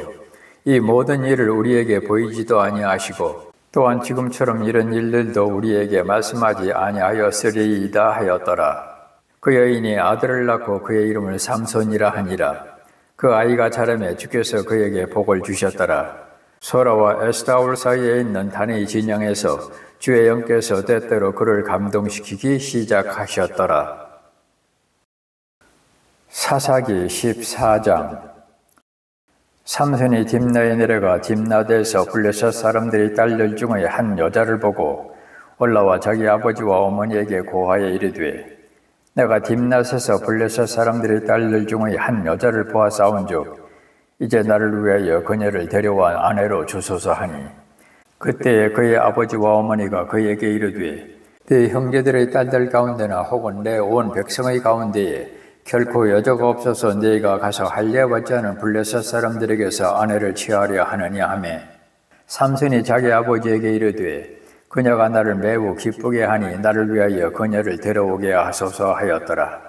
Speaker 1: 이 모든 일을 우리에게 보이지도 아니하시고 또한 지금처럼 이런 일들도 우리에게 말씀하지 아니하였으리이다 하였더라. 그 여인이 아들을 낳고 그의 이름을 삼손이라 하니라. 그 아이가 자라매 주께서 그에게 복을 주셨더라. 소라와 에스다올 사이에 있는 단의 진영에서 주의 영께서 때때로 그를 감동시키기 시작하셨더라. 사사기 14장. 삼손이 딥나에 내려가 딥나드에서 블레셋 사람들이 딸들 중에 한 여자를 보고 올라와 자기 아버지와 어머니에게 고하여 이르되 내가 딥낫에서 블레셋 사람들의 딸들 중의 한 여자를 보아 싸운즉 이제 나를 위하여 그녀를 데려와 아내로 주소서 하니 그때에 그의 아버지와 어머니가 그에게 이르되 네 형제들의 딸들 가운데나 혹은 내 온 백성의 가운데에 결코 여자가 없어서 네가 가서 할례받지 않은 블레셋 사람들에게서 아내를 취하려 하느냐 하며 삼손이 자기 아버지에게 이르되 그녀가 나를 매우 기쁘게 하니 나를 위하여 그녀를 데려오게 하소서 하였더라.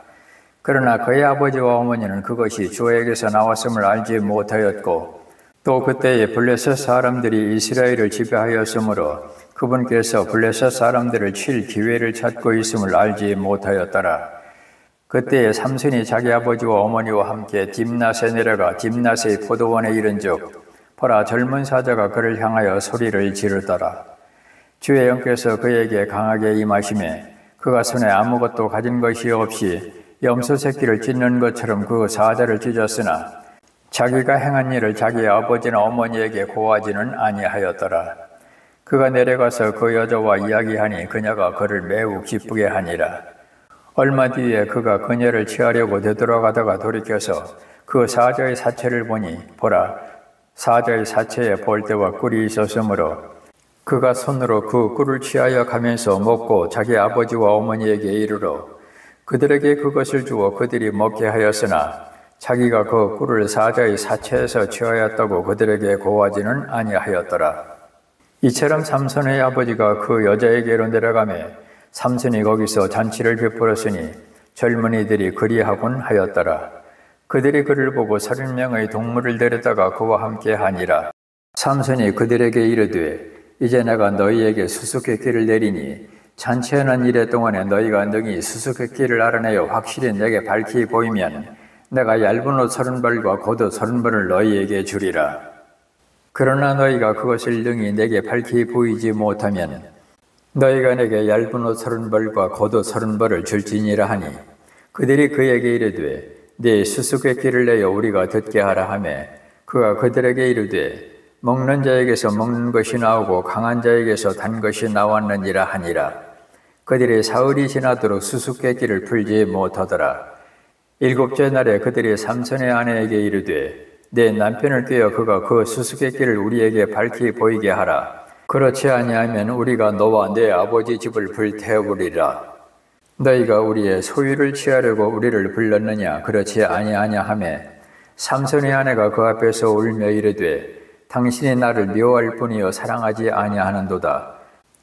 Speaker 1: 그러나 그의 아버지와 어머니는 그것이 주에게서 나왔음을 알지 못하였고 또 그때에 블레셋 사람들이 이스라엘을 지배하였으므로 그분께서 블레셋 사람들을 칠 기회를 찾고 있음을 알지 못하였더라. 그때에 삼손이 자기 아버지와 어머니와 함께 딥낫에 내려가 딥낫의 포도원에 이른즉 보라, 젊은 사자가 그를 향하여 소리를 지르더라. 주의 영께서 그에게 강하게 임하시매 그가 손에 아무것도 가진 것이 없이 염소 새끼를 찢는 것처럼 그 사자를 찢었으나 자기가 행한 일을 자기 아버지나 어머니에게 고하지는 아니하였더라. 그가 내려가서 그 여자와 이야기하니 그녀가 그를 매우 기쁘게 하니라. 얼마 뒤에 그가 그녀를 취하려고 되돌아가다가 돌이켜서 그 사자의 사체를 보니 보라, 사자의 사체에 볼대와 꿀이 있었으므로 그가 손으로 그 꿀을 취하여 가면서 먹고 자기 아버지와 어머니에게 이르러 그들에게 그것을 주어 그들이 먹게 하였으나 자기가 그 꿀을 사자의 사체에서 취하였다고 그들에게 고하지는 아니하였더라. 이처럼 삼손의 아버지가 그 여자에게로 내려가매 삼손이 거기서 잔치를 베풀었으니 젊은이들이 그리하곤 하였더라. 그들이 그를 보고 30명의 동물을 데려다가 그와 함께 하니라. 삼손이 그들에게 이르되 이제 내가 너희에게 수수께끼를 내리니 잔치하는 이래 동안에 너희가 능히 수수께끼를 알아내어 확실히 내게 밝히 보이면 내가 얇은 옷 30벌과 겉옷 30벌을 너희에게 주리라. 그러나 너희가 그것을 능히 내게 밝히 보이지 못하면 너희가 내게 얇은 옷 30벌과 겉옷 30벌을 줄지니라 하니 그들이 그에게 이르되 네 수수께끼를 내어 우리가 듣게 하라 하매 그가 그들에게 이르되 먹는 자에게서 먹는 것이 나오고 강한 자에게서 단 것이 나왔느니라 하니라. 그들이 사흘이 지나도록 수수께끼를 풀지 못하더라. 7째 날에 그들이 삼손의 아내에게 이르되 내 남편을 꾀어 그가 그 수수께끼를 우리에게 밝히 보이게 하라. 그렇지 아니하면 우리가 너와 내 아버지 집을 불태워버리라. 너희가 우리의 소유를 취하려고 우리를 불렀느냐? 그렇지 아니하냐 하매 삼손의 아내가 그 앞에서 울며 이르되 당신이 나를 미워할 뿐이요 사랑하지 아니하는도다.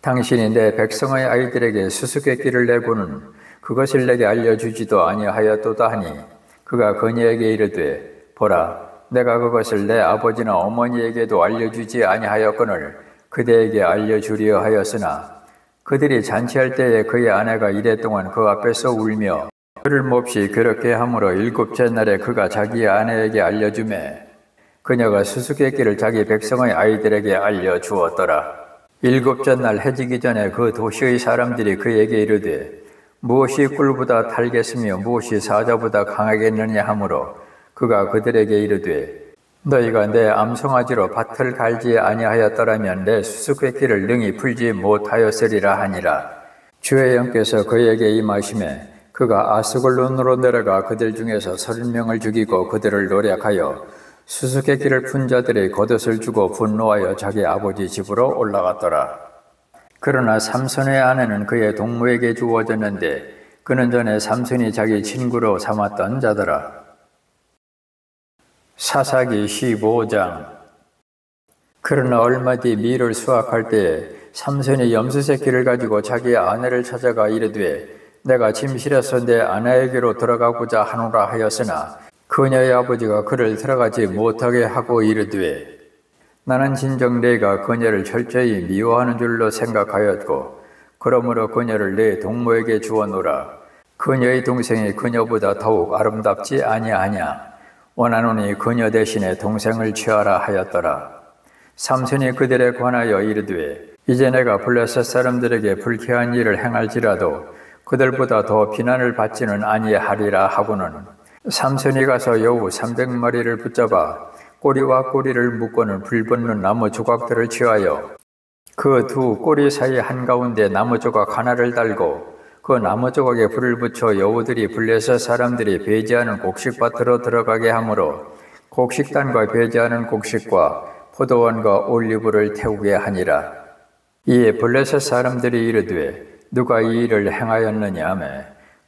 Speaker 1: 당신이 내 백성의 아이들에게 수수께끼를 내고는 그것을 내게 알려주지도 아니하였도다 하니 그가 그녀에게 이르되 보라, 내가 그것을 내 아버지나 어머니에게도 알려주지 아니하였거늘 그대에게 알려주려 하였으나 그들이 잔치할 때에 그의 아내가 이랫동안 그 앞에서 울며 그를 몹시 괴롭게 함으로 7째 날에 그가 자기 아내에게 알려주매 그녀가 수수께끼를 자기 백성의 아이들에게 알려주었더라. 7째 날 해지기 전에 그 도시의 사람들이 그에게 이르되 무엇이 꿀보다 달겠으며 무엇이 사자보다 강하겠느냐 하므로 그가 그들에게 이르되 너희가 내 암송아지로 밭을 갈지 아니하였더라면 내 수수께끼를 능히 풀지 못하였으리라 하니라. 주의 영께서 그에게 임하시매 그가 아스글론으로 내려가 그들 중에서 30명을 죽이고 그들을 노략하여 수수께끼를 푼 자들의 겉옷을 주고 분노하여 자기 아버지 집으로 올라갔더라. 그러나 삼손의 아내는 그의 동무에게 주어졌는데 그는 전에 삼손이 자기 친구로 삼았던 자더라. 사사기 15장. 그러나 얼마 뒤 밀을 수확할 때에 삼손이 염소새끼를 가지고 자기 아내를 찾아가 이르되 내가 짐실에서 내 아내에게로 들어가고자 하노라 하였으나 그녀의 아버지가 그를 들어가지 못하게 하고 이르되 나는 진정 내가 그녀를 철저히 미워하는 줄로 생각하였고 그러므로 그녀를 내 동무에게 주어노라. 그녀의 동생이 그녀보다 더욱 아름답지 아니하냐. 원하노니 그녀 대신에 동생을 취하라 하였더라. 삼손이 그들에 관하여 이르되 이제 내가 블레셋 사람들에게 불쾌한 일을 행할지라도 그들보다 더 비난을 받지는 아니하리라 하고는 삼손이 가서 여우 300마리를 붙잡아 꼬리와 꼬리를 묶고는 불붙는 나무 조각들을 취하여 그 두 꼬리 사이 한가운데 나무 조각 하나를 달고 그 나무 조각에 불을 붙여 여우들이 블레셋 사람들이 배제하는 곡식밭으로 들어가게 하므로 곡식단과 배제하는 곡식과 포도원과 올리브를 태우게 하니라. 이에 블레셋 사람들이 이르되 누가 이 일을 행하였느냐 하며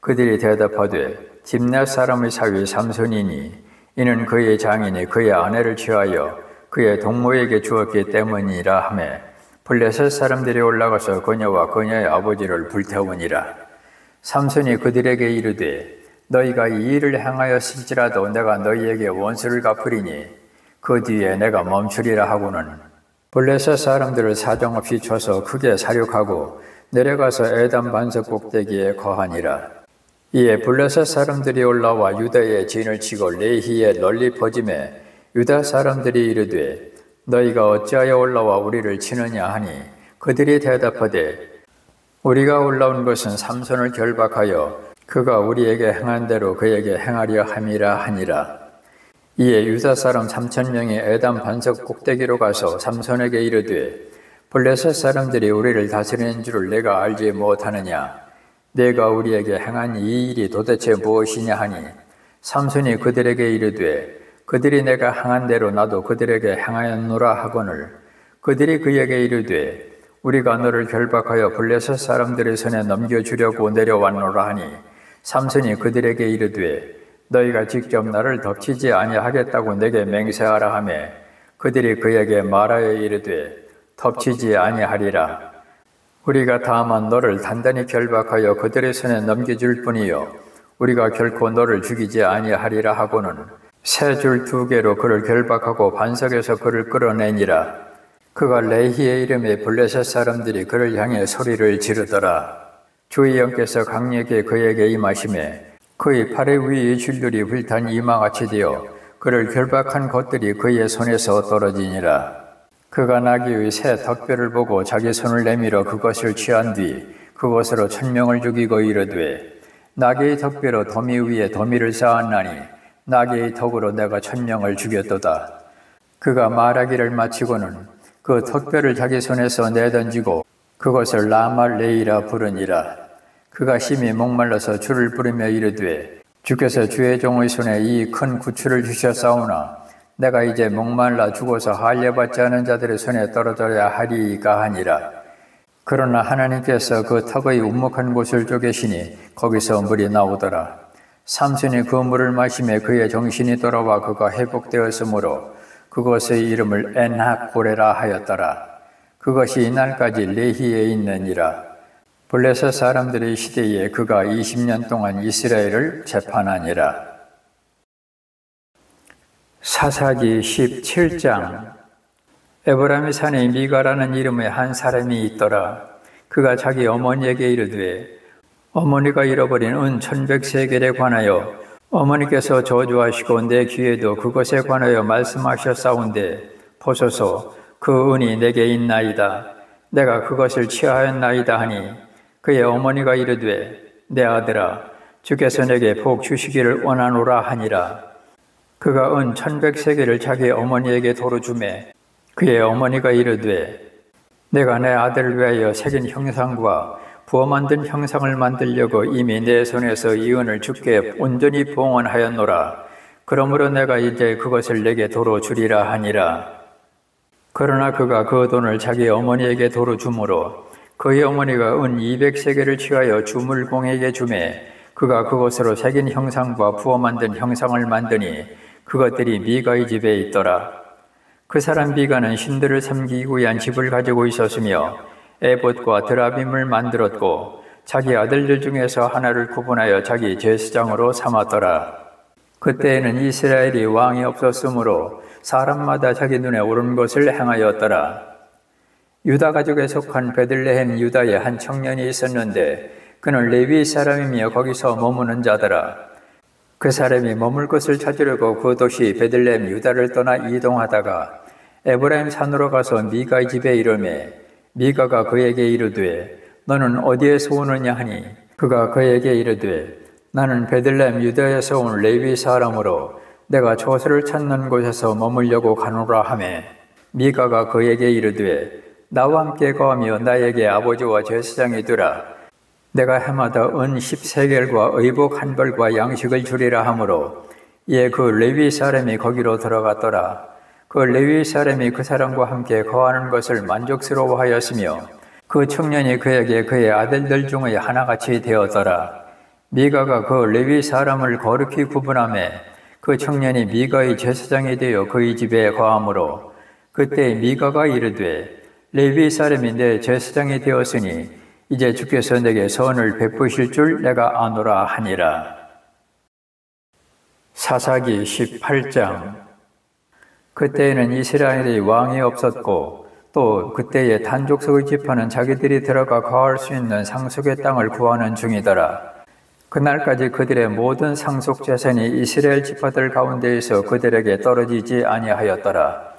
Speaker 1: 그들이 대답하되 딥낫 사람의 사위 삼손이니 이는 그의 장인이 그의 아내를 취하여 그의 동무에게 주었기 때문이라 하며 블레셋 사람들이 올라가서 그녀와 그녀의 아버지를 불태우니라. 삼손이 그들에게 이르되 너희가 이 일을 행하였을지라도 내가 너희에게 원수를 갚으리니 그 뒤에 내가 멈추리라 하고는 블레셋 사람들을 사정없이 쳐서 크게 사륙하고 내려가서 에담 반석 꼭대기에 거하니라. 이에 블레셋 사람들이 올라와 유다의 진을 치고 레히에 널리 퍼짐에 유다 사람들이 이르되 너희가 어찌하여 올라와 우리를 치느냐 하니 그들이 대답하되 우리가 올라온 것은 삼손을 결박하여 그가 우리에게 행한 대로 그에게 행하려 함이라 하니라. 이에 유다 사람 3,000명이 에담 반석 꼭대기로 가서 삼손에게 이르되 블레셋 사람들이 우리를 다스리는 줄을 내가 알지 못하느냐. 내가 우리에게 행한 이 일이 도대체 무엇이냐 하니 삼손이 그들에게 이르되 그들이 내가 행한 대로 나도 그들에게 행하였노라 하거늘 그들이 그에게 이르되 우리가 너를 결박하여 블레셋 사람들의 손에 넘겨주려고 내려왔노라 하니 삼손이 그들에게 이르되 너희가 직접 나를 덮치지 아니하겠다고 내게 맹세하라 하매 그들이 그에게 말하여 이르되 덮치지 아니하리라. 우리가 다만 너를 단단히 결박하여 그들의 손에 넘겨줄 뿐이요 우리가 결코 너를 죽이지 아니하리라 하고는 새 줄 2개로 그를 결박하고 반석에서 그를 끌어내니라. 그가 레히의 이름에 블레셋 사람들이 그를 향해 소리를 지르더라. 주의 영께서 강력히 그에게 임하시매 그의 팔의 위의 줄들이 불탄 이마같이 되어 그를 결박한 것들이 그의 손에서 떨어지니라. 그가 나귀의 새 턱뼈를 보고 자기 손을 내밀어 그것을 취한 뒤 그것으로 1,000명을 죽이고 이르되 나귀의 턱뼈로 더미 위에 더미를 쌓았나니 나귀의 턱으로 내가 1,000명을 죽였도다. 그가 말하기를 마치고는 그 턱뼈를 자기 손에서 내던지고 그것을 라말레이라 부르니라. 그가 심히 목말라서 주를 부르며 이르되 주께서 주의 종의 손에 이 큰 구추를 주셨사오나 내가 이제 목말라 죽어서 할례받지 않은 자들의 손에 떨어져야 하리이까 하니라. 그러나 하나님께서 그 턱의 우묵한 곳을 쪼개시니 거기서 물이 나오더라. 삼손이 그 물을 마시며 그의 정신이 돌아와 그가 회복되었으므로 그것의 이름을 엔하고레라 하였더라. 그것이 이날까지 레히에 있느니라. 블레셋 사람들의 시대에 그가 20년 동안 이스라엘을 재판하니라. 사사기 17장. 에브라임의 산에 미가라는 이름의 한 사람이 있더라. 그가 자기 어머니에게 이르되 어머니가 잃어버린 은 1,100세겔에 관하여 어머니께서 저주하시고 내 귀에도 그것에 관하여 말씀하셨사온데 보소서 그 은이 내게 있나이다. 내가 그것을 취하였나이다 하니 그의 어머니가 이르되 내 아들아 주께서 내게 복 주시기를 원하노라 하니라. 그가 은 1,100세겔을 자기 어머니에게 도로 주매 그의 어머니가 이르되 내가 내 아들을 위하여 새긴 형상과 부어 만든 형상을 만들려고 이미 내 손에서 이 은을 주께 온전히 봉헌하였노라. 그러므로 내가 이제 그것을 내게 도로 주리라 하니라. 그러나 그가 그 돈을 자기 어머니에게 도로 주므로 그의 어머니가 은 200세겔을 취하여 주물공에게 주매 그가 그것으로 새긴 형상과 부어 만든 형상을 만드니 그것들이 미가의 집에 있더라. 그 사람 미가는 신들을 섬기기 위한 집을 가지고 있었으며 에봇과 드라빔을 만들었고 자기 아들들 중에서 하나를 구분하여 자기 제사장으로 삼았더라. 그때에는 이스라엘이 왕이 없었으므로 사람마다 자기 눈에 옳은 것을 행하였더라. 유다 가족에 속한 베들레헴 유다에 한 청년이 있었는데 그는 레위 사람이며 거기서 머무는 자더라. 그 사람이 머물 곳을 찾으려고 그 도시 베들레헴 유다를 떠나 이동하다가 에브라임 산으로 가서 미가의 집에 이르매 미가가 그에게 이르되 너는 어디에서 오느냐 하니 그가 그에게 이르되 나는 베들레헴 유다에서 온 레위 사람으로 내가 조서를 찾는 곳에서 머물려고 가노라 하매 미가가 그에게 이르되 나와 함께 거하며 나에게 아버지와 제사장이 되라. 내가 해마다 은 10세겔과 의복 한 벌과 양식을 주리라 하므로 이에 그 레위 사람이 거기로 들어갔더라. 그 레위 사람이 그 사람과 함께 거하는 것을 만족스러워하였으며 그 청년이 그에게 그의 아들들 중의 하나같이 되었더라. 미가가 그 레위 사람을 거룩히 구분하매 그 청년이 미가의 제사장이 되어 그의 집에 거하므로 그때 미가가 이르되 레위 사람이 내 제사장이 되었으니 이제 주께서 내게 선을 베푸실 줄 내가 아노라 하니라. 사사기 18장. 그때에는 이스라엘이 왕이 없었고 또 그때에 단족속의 지파는 자기들이 들어가 거할 수 있는 상속의 땅을 구하는 중이더라. 그날까지 그들의 모든 상속 재산이 이스라엘 지파들 가운데에서 그들에게 떨어지지 아니하였더라.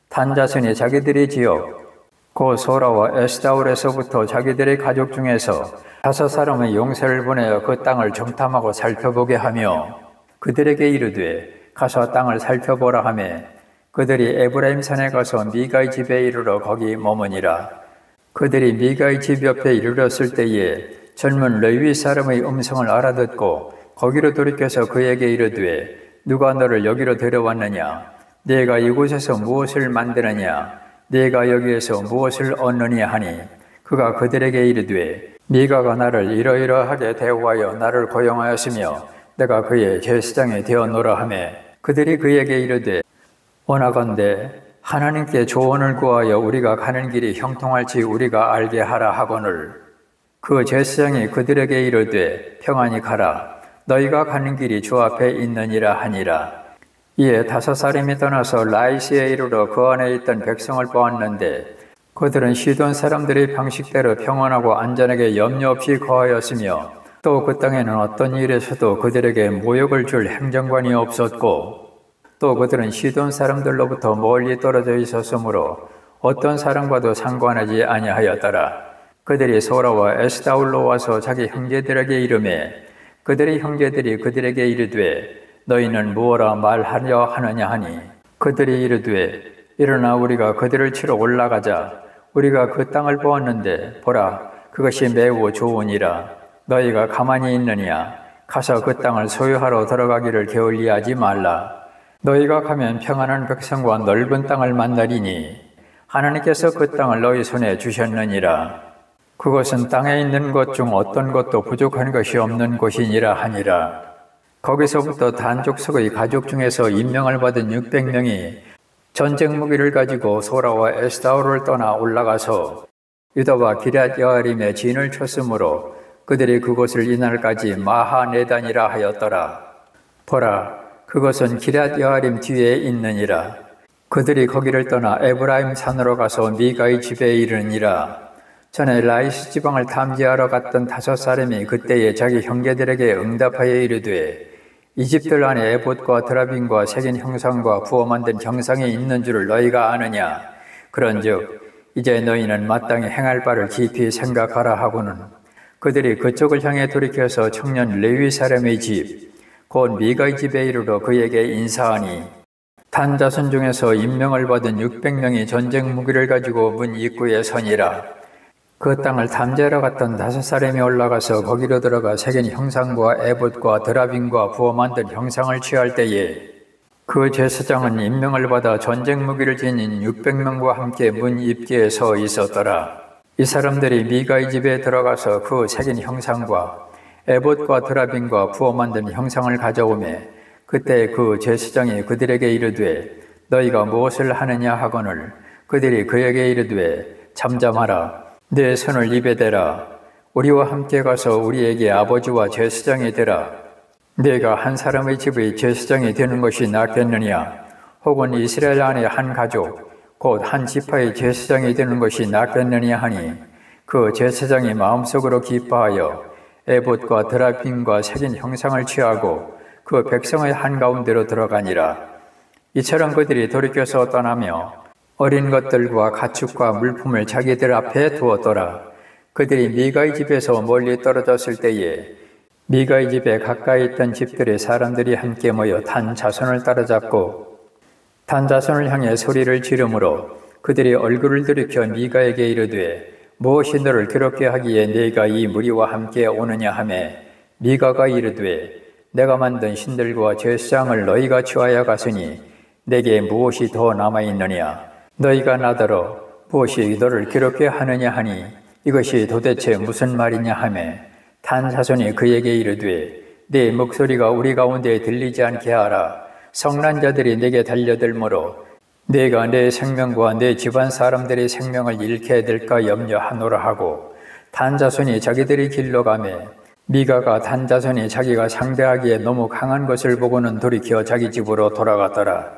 Speaker 1: 단 자손이 자기들의 지역 곧 소라와 에스다올에서부터 자기들의 가족 중에서 5 사람의 용사를 보내어 그 땅을 정탐하고 살펴보게 하며 그들에게 이르되 가서 땅을 살펴보라 하매 그들이 에브라임 산에 가서 미가의 집에 이르러 거기 머무니라. 그들이 미가의 집 옆에 이르렀을 때에 젊은 레위 사람의 음성을 알아듣고 거기로 돌이켜서 그에게 이르되 누가 너를 여기로 데려왔느냐? 네가 이곳에서 무엇을 만드느냐? 네가 여기에서 무엇을 얻느냐 하니 그가 그들에게 이르되 미가가 나를 이러이러하게 대우하여 나를 고용하였으며 내가 그의 제사장이 되었노라 하매 그들이 그에게 이르되 원하건대 하나님께 조언을 구하여 우리가 가는 길이 형통할지 우리가 알게 하라 하거늘 그 제사장이 그들에게 이르되 평안히 가라 너희가 가는 길이 주 앞에 있느니라 하니라. 이에 5 사람이 떠나서 라이스에 이르러 그 안에 있던 백성을 보았는데 그들은 시돈 사람들의 방식대로 평안하고 안전하게 염려 없이 거하였으며 또 그 땅에는 어떤 일에서도 그들에게 모욕을 줄 행정관이 없었고 또 그들은 시돈 사람들로부터 멀리 떨어져 있었으므로 어떤 사람과도 상관하지 아니하였더라. 그들이 소라와 에스다올로 와서 자기 형제들에게 이르매 그들의 형제들이 그들에게 이르되 너희는 무엇라 말하려 하느냐 하니 그들이 이르되 일어나 우리가 그들을 치러 올라가자. 우리가 그 땅을 보았는데 보라 그것이 매우 좋으니라. 너희가 가만히 있느냐? 가서 그 땅을 소유하러 들어가기를 게을리하지 말라. 너희가 가면 평안한 백성과 넓은 땅을 만나리니 하나님께서 그 땅을 너희 손에 주셨느니라. 그것은 땅에 있는 것 중 어떤 것도 부족한 것이 없는 곳이니라 하니라. 거기서부터 단족속의 가족 중에서 임명을 받은 600명이 전쟁 무기를 가지고 소라와 에스다올을 떠나 올라가서 유다와 기럇 여아림에 진을 쳤으므로 그들이 그곳을 이날까지 마하네단이라 하였더라. 보라, 그것은 기럇 여아림 뒤에 있느니라. 그들이 거기를 떠나 에브라임 산으로 가서 미가의 집에 이르니라. 전에 라이스 지방을 탐지하러 갔던 5 사람이 그때에 자기 형제들에게 응답하여 이르되 이 집들 안에 에봇과 드라빔과 새긴 형상과 부어 만든 형상이 있는 줄을 너희가 아느냐? 그런즉 이제 너희는 마땅히 행할 바를 깊이 생각하라 하고는 그들이 그쪽을 향해 돌이켜서 청년 레위 사람의 집 곧 미가의 집에 이르러 그에게 인사하니 단 자손 중에서 임명을 받은 600명이 전쟁 무기를 가지고 문 입구에 서니라. 그 땅을 탐지하러 갔던 5 사람이 올라가서 거기로 들어가 새긴 형상과 에봇과 드라빔과 부어 만든 형상을 취할 때에 그 제사장은 임명을 받아 전쟁 무기를 지닌 600명과 함께 문 입구에 서 있었더라. 이 사람들이 미가의 집에 들어가서 그 새긴 형상과 에봇과 드라빔과 부어 만든 형상을 가져오매 그때 그 제사장이 그들에게 이르되 너희가 무엇을 하느냐 하거늘 그들이 그에게 이르되 잠잠하라. 내 손을 입에 대라. 우리와 함께 가서 우리에게 아버지와 제사장이 되라. 네가 한 사람의 집의 제사장이 되는 것이 낫겠느냐? 혹은 이스라엘 안에 한 가족, 곧 한 지파의 제사장이 되는 것이 낫겠느냐 하니 그 제사장이 마음속으로 기뻐하여 에봇과 드라빔과 새긴 형상을 취하고 그 백성의 한가운데로 들어가니라. 이처럼 그들이 돌이켜서 떠나며 어린 것들과 가축과 물품을 자기들 앞에 두었더라. 그들이 미가의 집에서 멀리 떨어졌을 때에 미가의 집에 가까이 있던 집들의 사람들이 함께 모여 단 자손을 따라잡고 단 자손을 향해 소리를 지르므로 그들이 얼굴을 들이켜 미가에게 이르되 무엇이 너를 괴롭게 하기에 네가 이 무리와 함께 오느냐 하매 미가가 이르되 내가 만든 신들과 제사장을 너희가 취하여 갔으니 내게 무엇이 더 남아있느냐? 너희가 나더러 무엇이 너를 괴롭게 하느냐 하니 이것이 도대체 무슨 말이냐 하매 단 자손이 그에게 이르되 네 목소리가 우리 가운데 들리지 않게 하라. 성난 자들이 내게 달려들므로 내가 내 생명과 내 집안 사람들의 생명을 잃게 될까 염려하노라 하고 단 자손이 자기들의 길로 가매 미가가 단 자손이 자기가 상대하기에 너무 강한 것을 보고는 돌이켜 자기 집으로 돌아갔더라.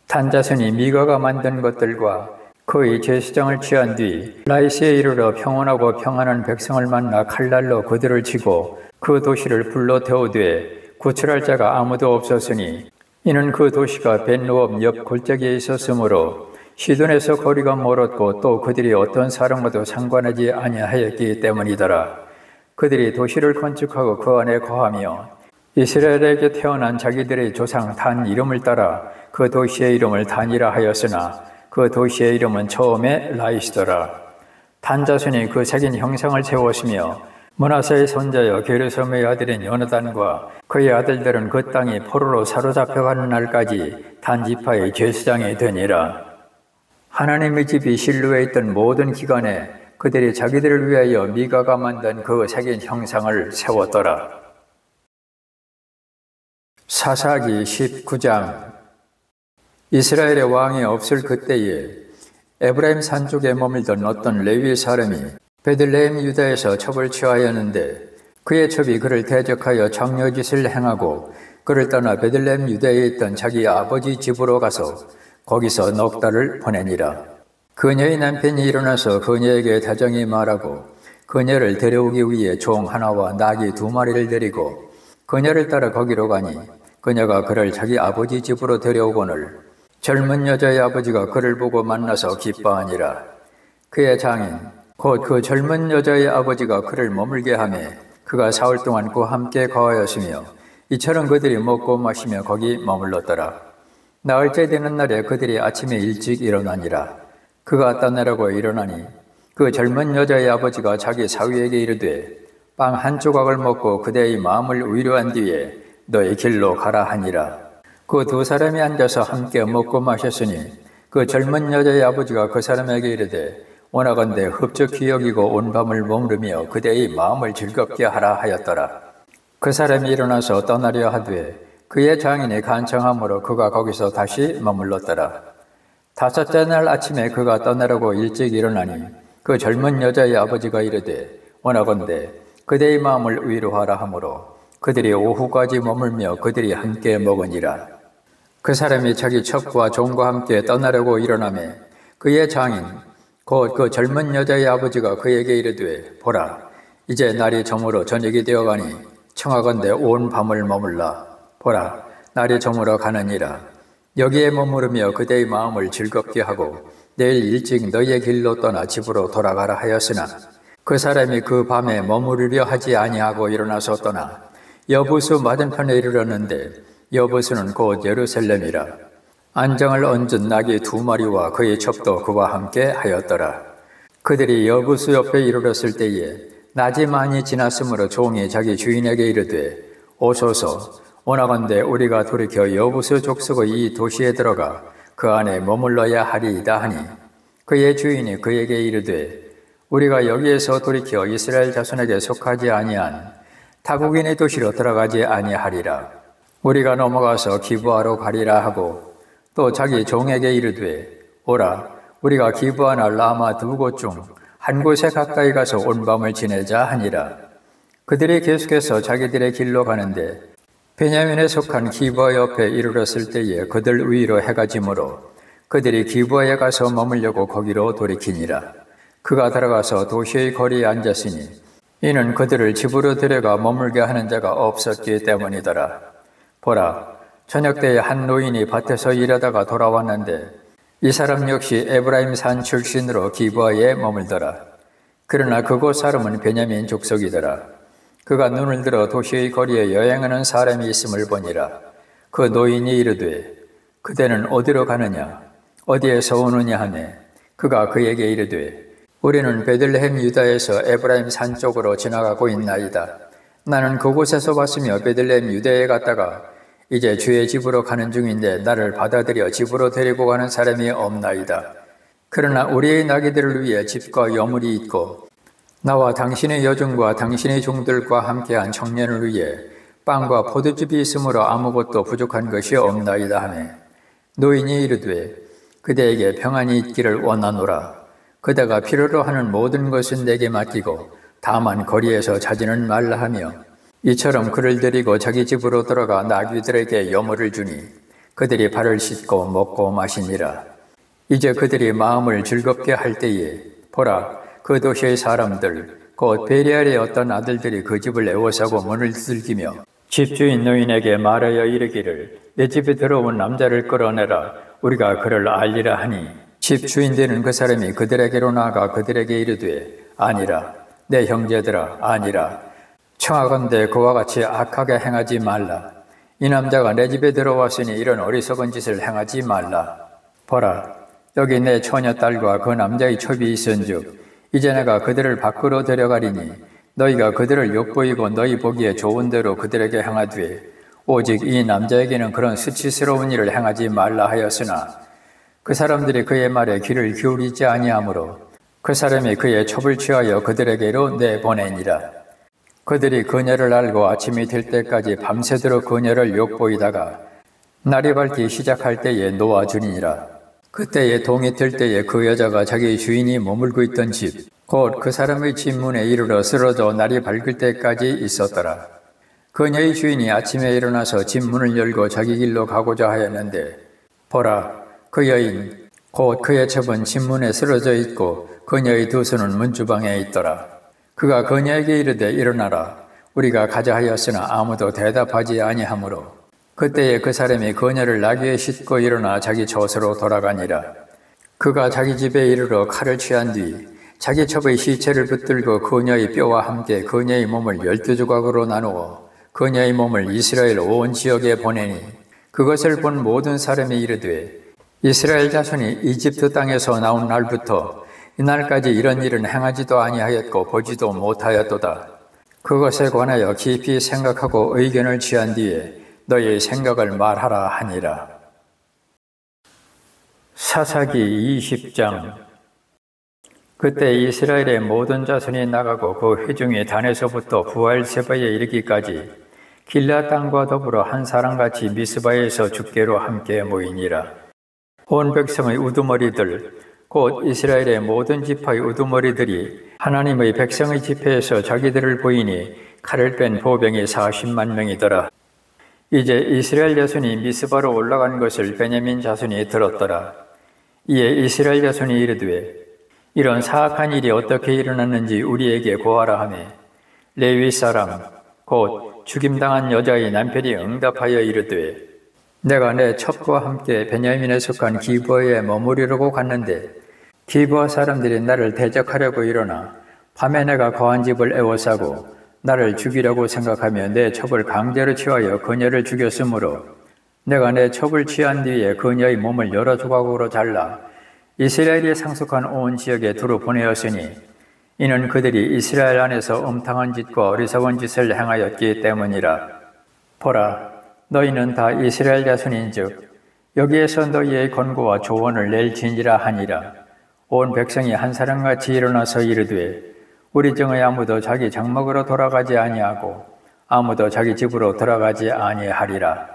Speaker 1: 단자손이 미가가 만든 것들과 그의 제사장을 취한 뒤 라이스에 이르러 평온하고 평안한 백성을 만나 칼날로 그들을 치고 그 도시를 불로 태우되 구출할 자가 아무도 없었으니 이는 그 도시가 벳르홉 옆 골짜기에 있었으므로 시돈에서 거리가 멀었고 또 그들이 어떤 사람과도 상관하지 아니하였기 때문이더라. 그들이 도시를 건축하고 그 안에 거하며 이스라엘에게 태어난 자기들의 조상 단 이름을 따라 그 도시의 이름을 단이라 하였으나 그 도시의 이름은 처음에 라이스더라. 단 자손이 그 새긴 형상을 세웠으며 므낫세의 손자여 게르솜의 아들인 요나단과 그의 아들들은 그 땅이 포로로 사로잡혀가는 날까지 단 지파의 제사장이 되니라. 하나님의 집이 실로에 있던 모든 기간에 그들이 자기들을 위하여 미가가 만든 그 새긴 형상을 세웠더라. 사사기 19장. 이스라엘의 왕이 없을 그때에 에브라임 산 쪽에 머물던 어떤 레위 사람이 베들레헴 유다에서 첩을 취하였는데 그의 첩이 그를 대적하여 장려짓을 행하고 그를 떠나 베들레헴 유다에 있던 자기 아버지 집으로 가서 거기서 넉 달을 보내니라. 그녀의 남편이 일어나서 그녀에게 다정히 말하고 그녀를 데려오기 위해 종 하나와 나귀 2마리를 데리고 그녀를 따라 거기로 가니 그녀가 그를 자기 아버지 집으로 데려오거늘 젊은 여자의 아버지가 그를 보고 만나서 기뻐하니라. 그의 장인 곧 그 젊은 여자의 아버지가 그를 머물게 하매 그가 사흘 동안 그와 함께 거하였으며 이처럼 그들이 먹고 마시며 거기 머물렀더라. 나흘째 되는 날에 그들이 아침에 일찍 일어나니라. 그가 떠나려고 일어나니 그 젊은 여자의 아버지가 자기 사위에게 이르되 빵 한 조각을 먹고 그대의 마음을 위로한 뒤에 너의 길로 가라 하니라. 그 2사람이 앉아서 함께 먹고 마셨으니 그 젊은 여자의 아버지가 그 사람에게 이르되 원하건대 흡족히 여기고 온 밤을 머무르며 그대의 마음을 즐겁게 하라 하였더라. 그 사람이 일어나서 떠나려 하되 그의 장인이 간청함으로 그가 거기서 다시 머물렀더라. 5째 날 아침에 그가 떠나려고 일찍 일어나니 그 젊은 여자의 아버지가 이르되 원하건대 그대의 마음을 위로하라 하므로 그들이 오후까지 머물며 그들이 함께 먹으니라. 그 사람이 자기 첩과 종과 함께 떠나려고 일어나매 그의 장인 곧 그 젊은 여자의 아버지가 그에게 이르되 보라 이제 날이 저물어 저녁이 되어가니 청하건대 온 밤을 머물라. 보라 날이 저물어 가느니라. 여기에 머무르며 그대의 마음을 즐겁게 하고 내일 일찍 너희의 길로 떠나 집으로 돌아가라 하였으나 그 사람이 그 밤에 머무르려 하지 아니하고 일어나서 떠나 여부수 맞은편에 이르렀는데 여부수는 곧 예루살렘이라. 안장을 얹은 나귀 2마리와 그의 첩도 그와 함께 하였더라. 그들이 여부수 옆에 이르렀을 때에 낮이 많이 지났으므로 종이 자기 주인에게 이르되 오소서 원하건대 우리가 돌이켜 여부수 족속의 이 도시에 들어가 그 안에 머물러야 하리이다 하니 그의 주인이 그에게 이르되 우리가 여기에서 돌이켜 이스라엘 자손에게 속하지 아니한 타국인의 도시로 들어가지 아니하리라. 우리가 넘어가서 기브아로 가리라 하고 또 자기 종에게 이르되 오라 우리가 기브아나 라마 2곳 중 한 곳에 가까이 가서 온 밤을 지내자 하니라. 그들이 계속해서 자기들의 길로 가는데 베냐민에 속한 기브아 옆에 이르렀을 때에 그들 위로 해가 지므로 그들이 기브아에 가서 머물려고 거기로 돌이키니라. 그가 들어가서 도시의 거리에 앉았으니 이는 그들을 집으로 데려가 머물게 하는 자가 없었기 때문이더라. 보라, 저녁 때에 한 노인이 밭에서 일하다가 돌아왔는데 이 사람 역시 에브라임 산 출신으로 기브아에 머물더라. 그러나 그곳 사람은 베냐민 족속이더라. 그가 눈을 들어 도시의 거리에 여행하는 사람이 있음을 보니라. 그 노인이 이르되 그대는 어디로 가느냐 어디에서 오느냐 하매 그가 그에게 이르되 우리는 베들레헴 유다에서 에브라임 산 쪽으로 지나가고 있나이다. 나는 그곳에서 왔으며 베들레헴 유다에 갔다가 이제 주의 집으로 가는 중인데 나를 받아들여 집으로 데리고 가는 사람이 없나이다. 그러나 우리의 나귀들을 위해 집과 여물이 있고 나와 당신의 여종과 당신의 종들과 함께한 청년을 위해 빵과 포도즙이 있으므로 아무것도 부족한 것이 없나이다 하매 노인이 이르되 그대에게 평안이 있기를 원하노라. 그대가 필요로 하는 모든 것은 내게 맡기고 다만 거리에서 자지는 말라 하며 이처럼 그를 데리고 자기 집으로 들어가 나귀들에게 여물을 주니 그들이 발을 씻고 먹고 마시니라. 이제 그들이 마음을 즐겁게 할 때에 보라, 그 도시의 사람들 곧 베리알의 어떤 아들들이 그 집을 애워싸고 문을 두들기며 집주인 노인에게 말하여 이르기를 내 집에 들어온 남자를 끌어내라. 우리가 그를 알리라 하니 집주인 되는 그 사람이 그들에게로 나아가 그들에게 이르되 아니라 내 형제들아 아니라 청하건대 그와 같이 악하게 행하지 말라. 이 남자가 내 집에 들어왔으니 이런 어리석은 짓을 행하지 말라. 보라, 여기 내 처녀딸과 그 남자의 첩이 있은즉 이제 내가 그들을 밖으로 데려가리니 너희가 그들을 욕보이고 너희 보기에 좋은 대로 그들에게 행하되 오직 이 남자에게는 그런 수치스러운 일을 행하지 말라 하였으나 그 사람들이 그의 말에 귀를 기울이지 아니하므로 그 사람이 그의 첩을 취하여 그들에게로 내보내니라. 그들이 그녀를 알고 아침이 될 때까지 밤새도록 그녀를 욕보이다가 날이 밝기 시작할 때에 놓아주니라. 그때에 동이 들 때에 그 여자가 자기 주인이 머물고 있던 집, 곧 그 사람의 집 문에 이르러 쓰러져 날이 밝을 때까지 있었더라. 그녀의 주인이 아침에 일어나서 집 문을 열고 자기 길로 가고자 하였는데 보라, 그 여인 곧 그의 첩은 집 문에 쓰러져 있고 그녀의 두 손은 문주방에 있더라. 그가 그녀에게 이르되 일어나라. 우리가 가자 하였으나 아무도 대답하지 아니하므로 그때에 그 사람이 그녀를 나귀에 싣고 일어나 자기 젖으로 돌아가니라. 그가 자기 집에 이르러 칼을 취한 뒤 자기 첩의 시체를 붙들고 그녀의 뼈와 함께 그녀의 몸을 12조각으로 나누어 그녀의 몸을 이스라엘 온 지역에 보내니 그것을 본 모든 사람이 이르되 이스라엘 자손이 이집트 땅에서 나온 날부터 이날까지 이런 일은 행하지도 아니하였고 보지도 못하였도다. 그것에 관하여 깊이 생각하고 의견을 취한 뒤에 너희의 생각을 말하라 하니라. 사사기 20장. 그때 이스라엘의 모든 자손이 나가고 그 회중이 단에서부터 부엘세바에 이르기까지 길라 땅과 더불어 한 사람같이 미스바에서 죽게로 함께 모이니라. 온 백성의 우두머리들 곧 이스라엘의 모든 지파의 우두머리들이 하나님의 백성의 집회에서 자기들을 보이니 칼을 뺀 보병이 40만 명이더라. 이제 이스라엘 자손이 미스바로 올라간 것을 베냐민 자손이 들었더라. 이에 이스라엘 자손이 이르되 이런 사악한 일이 어떻게 일어났는지 우리에게 고하라 하매 레위 사람 곧 죽임당한 여자의 남편이 응답하여 이르되 내가 내 첩과 함께 베냐민에 속한 기브아에 머무르려고 갔는데 기브아 사람들이 나를 대적하려고 일어나 밤에 내가 거한 집을 애워싸고 나를 죽이려고 생각하며 내 첩을 강제로 취하여 그녀를 죽였으므로 내가 내 첩을 취한 뒤에 그녀의 몸을 여러 조각으로 잘라 이스라엘이 상속한 온 지역에 두루 보내었으니 이는 그들이 이스라엘 안에서 음탕한 짓과 어리석은 짓을 행하였기 때문이라. 보라, 너희는 다 이스라엘 자손인즉 여기에서 너희의 권고와 조언을 낼지니라 하니라. 온 백성이 한 사람같이 일어나서 이르되 우리 중에 아무도 자기 장막으로 돌아가지 아니하고 아무도 자기 집으로 돌아가지 아니하리라.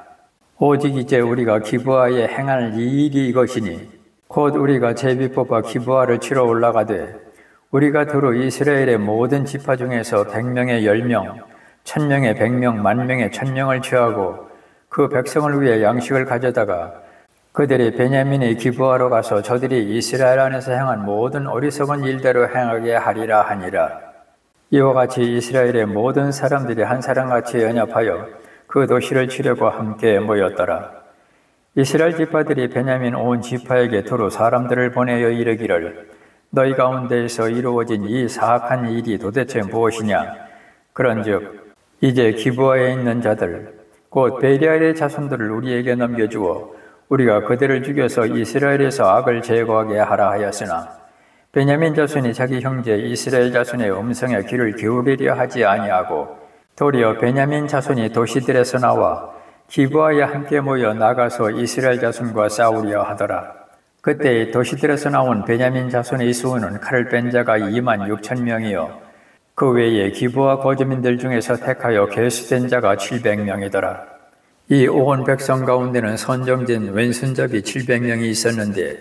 Speaker 1: 오직 이제 우리가 기브아에 행할 이 일이 이것이니 곧 우리가 제비 뽑아 기브아를 치러 올라가되 우리가 두루 이스라엘의 모든 지파 중에서 100명에 10명, 1000명에 100명, 10,000명에 1000명을 취하고 그 백성을 위해 양식을 가져다가 그들이 베냐민의 기브아로 가서 저들이 이스라엘 안에서 행한 모든 어리석은 일대로 행하게 하리라 하니라. 이와 같이 이스라엘의 모든 사람들이 한 사람같이 연합하여 그 도시를 치려고 함께 모였더라. 이스라엘 지파들이 베냐민 온 지파에게 두루 사람들을 보내어 이르기를 너희 가운데에서 이루어진 이 사악한 일이 도대체 무엇이냐? 그런즉 이제 기브아에 있는 자들 곧 베리알의 자손들을 우리에게 넘겨주어 우리가 그들을 죽여서 이스라엘에서 악을 제거하게 하라 하였으나 베냐민 자손이 자기 형제 이스라엘 자손의 음성에 귀를 기울이려 하지 아니하고 도리어 베냐민 자손이 도시들에서 나와 기브아에 함께 모여 나가서 이스라엘 자손과 싸우려 하더라. 그때 도시들에서 나온 베냐민 자손의 수는 칼을 뺀 자가 26,000명이요 그 외에 기브아 거주민들 중에서 택하여 계수된 자가 700명이더라. 이 온 백성 가운데는 선정된 왼손잡이 700명이 있었는데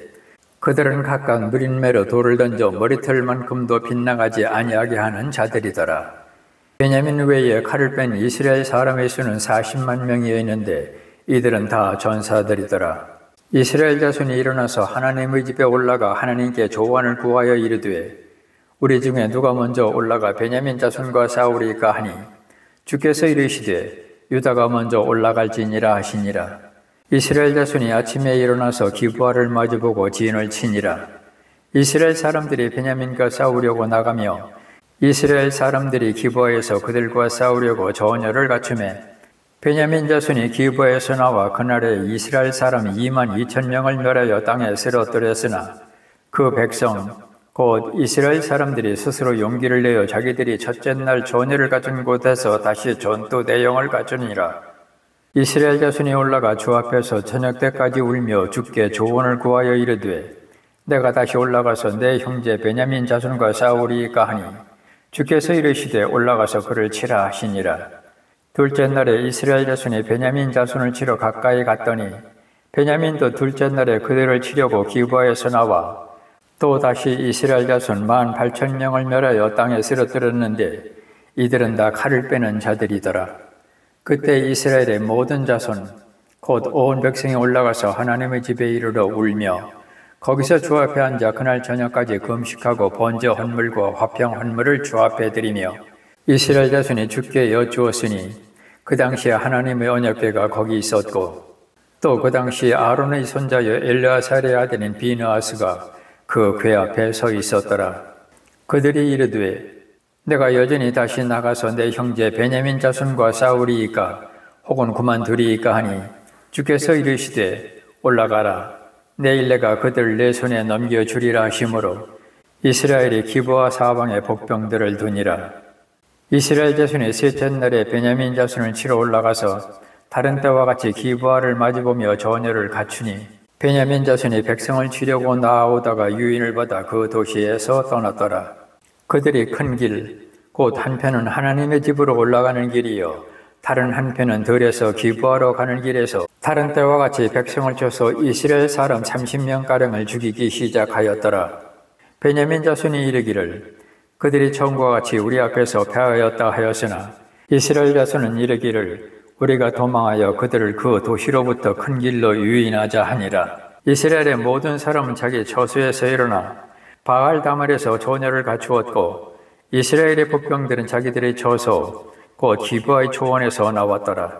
Speaker 1: 그들은 각각 누린매로 돌을 던져 머리털만큼도 빗나가지 아니하게 하는 자들이더라. 베냐민 외에 칼을 뺀 이스라엘 사람의 수는 40만 명이었는데 이들은 다 전사들이더라. 이스라엘 자손이 일어나서 하나님의 집에 올라가 하나님께 조언을 구하여 이르되 우리 중에 누가 먼저 올라가 베냐민 자손과 싸우리까 하니 주께서 이르시되 유다가 먼저 올라갈지니라 하시니라. 이스라엘 자손이 아침에 일어나서 기브아를 마주보고 진을 치니라. 이스라엘 사람들이 베냐민과 싸우려고 나가며 이스라엘 사람들이 기브아에서 그들과 싸우려고 전열을 갖추매 베냐민 자손이 기브아에서 나와 그날에 이스라엘 사람 22,000명을 멸하여 땅에 쓰러뜨렸으나 그 백성 곧 이스라엘 사람들이 스스로 용기를 내어 자기들이 첫째 날 전열을 갖춘 곳에서 다시 전투 대용을 갖추니라. 이스라엘 자손이 올라가 주 앞에서 저녁 때까지 울며 주께 조언을 구하여 이르되 내가 다시 올라가서 내 형제 베냐민 자손과 싸우리이까 하니 주께서 이르시되 올라가서 그를 치라 하시니라. 둘째 날에 이스라엘 자손이 베냐민 자손을 치러 가까이 갔더니 베냐민도 둘째 날에 그들을 치려고 기브아에서 나와 또 다시 이스라엘 자손 18,000명을 멸하여 땅에 쓰러뜨렸는데 이들은 다 칼을 빼는 자들이더라. 그때 이스라엘의 모든 자손 곧 온 백성이 올라가서 하나님의 집에 이르러 울며 거기서 주 앞에 앉아 그날 저녁까지 금식하고 번제 헌물과 화평 헌물을 주 앞에 드리며 이스라엘 자손이 주께 여쭈었으니 그 당시에 하나님의 언약궤가 거기 있었고 또 그 당시 아론의 손자여 엘르아살의 아들인 비느하스가 그 궤 앞에 서 있었더라. 그들이 이르되 내가 여전히 다시 나가서 내 형제 베냐민 자손과 싸우리이까 혹은 그만두리이까 하니 주께서 이르시되 올라가라. 내일 내가 그들 내 손에 넘겨주리라 하시므로 이스라엘이 기브아 사방에 복병들을 두니라. 이스라엘 자손이 셋째 날에 베냐민 자손을 치러 올라가서 다른 때와 같이 기브아를 마주보며 전열을 갖추니 베냐민 자손이 백성을 치려고 나아오다가 유인을 받아 그 도시에서 떠났더라. 그들이 큰 길, 곧 한편은 하나님의 집으로 올라가는 길이요 다른 한편은 들에서 기브아로 가는 길에서 다른 때와 같이 백성을 쳐서 이스라엘 사람 30명가량을 죽이기 시작하였더라. 베냐민 자손이 이르기를 그들이 처음과 같이 우리 앞에서 패하였다 하였으나 이스라엘 자손은 이르기를 우리가 도망하여 그들을 그 도시로부터 큰 길로 유인하자 하니라. 이스라엘의 모든 사람은 자기 처소에서 일어나 바알 다말에서 전열을 갖추었고 이스라엘의 복병들은 자기들의 처소 곧 기브아의 초원에서 나왔더라.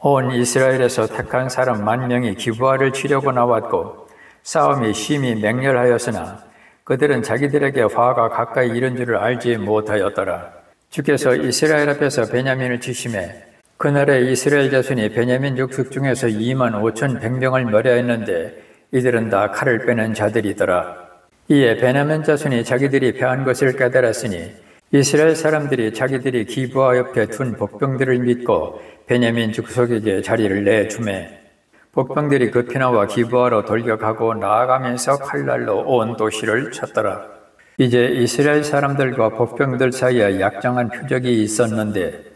Speaker 1: 온 이스라엘에서 택한 사람 10,000명이 기브아를 치려고 나왔고 싸움이 심히 맹렬하였으나 그들은 자기들에게 화가 가까이 이른 줄을 알지 못하였더라. 주께서 이스라엘 앞에서 베냐민을 치심에 그날에 이스라엘 자손이 베냐민 족속 중에서 25,100명을 멸하였는데 이들은 다 칼을 빼는 자들이더라. 이에 베냐민 자손이 자기들이 패한 것을 깨달았으니 이스라엘 사람들이 자기들이 기브아 옆에 둔 복병들을 믿고 베냐민 족속에게 자리를 내주매 복병들이 급히 나와 기브아로 돌격하고 나아가면서 칼날로 온 도시를 쳤더라. 이제 이스라엘 사람들과 복병들 사이에 약정한 표적이 있었는데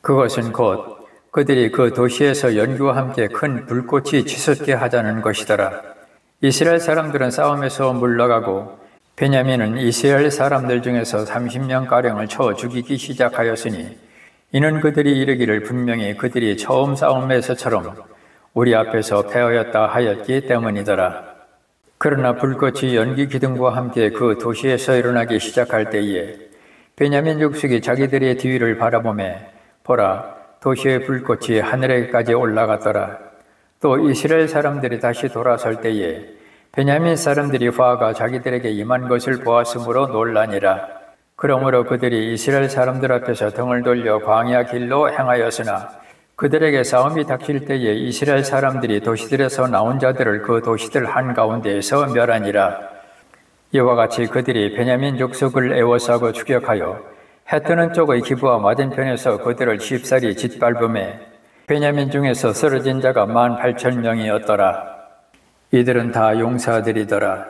Speaker 1: 그것은 곧 그들이 그 도시에서 연기와 함께 큰 불꽃이 치솟게 하자는 것이더라. 이스라엘 사람들은 싸움에서 물러가고 베냐민은 이스라엘 사람들 중에서 30명가량을 쳐 죽이기 시작하였으니 이는 그들이 이르기를 분명히 그들이 처음 싸움에서처럼 우리 앞에서 패하였다 하였기 때문이더라. 그러나 불꽃이 연기 기둥과 함께 그 도시에서 일어나기 시작할 때에 베냐민 족속이 자기들의 뒤를 바라보매 보라, 도시의 불꽃이 하늘에까지 올라갔더라. 또 이스라엘 사람들이 다시 돌아설 때에 베냐민 사람들이 화가 자기들에게 임한 것을 보았으므로 놀라니라. 그러므로 그들이 이스라엘 사람들 앞에서 등을 돌려 광야 길로 행하였으나 그들에게 싸움이 닥칠 때에 이스라엘 사람들이 도시들에서 나온 자들을 그 도시들 한가운데에서 멸하니라. 이와 같이 그들이 베냐민 족속을 애워싸고 추격하여 해 뜨는 쪽의 기브아 맞은편에서 그들을 쉽사리 짓밟음에 베냐민 중에서 쓰러진 자가 18,000명이었더라. 이들은 다 용사들이더라.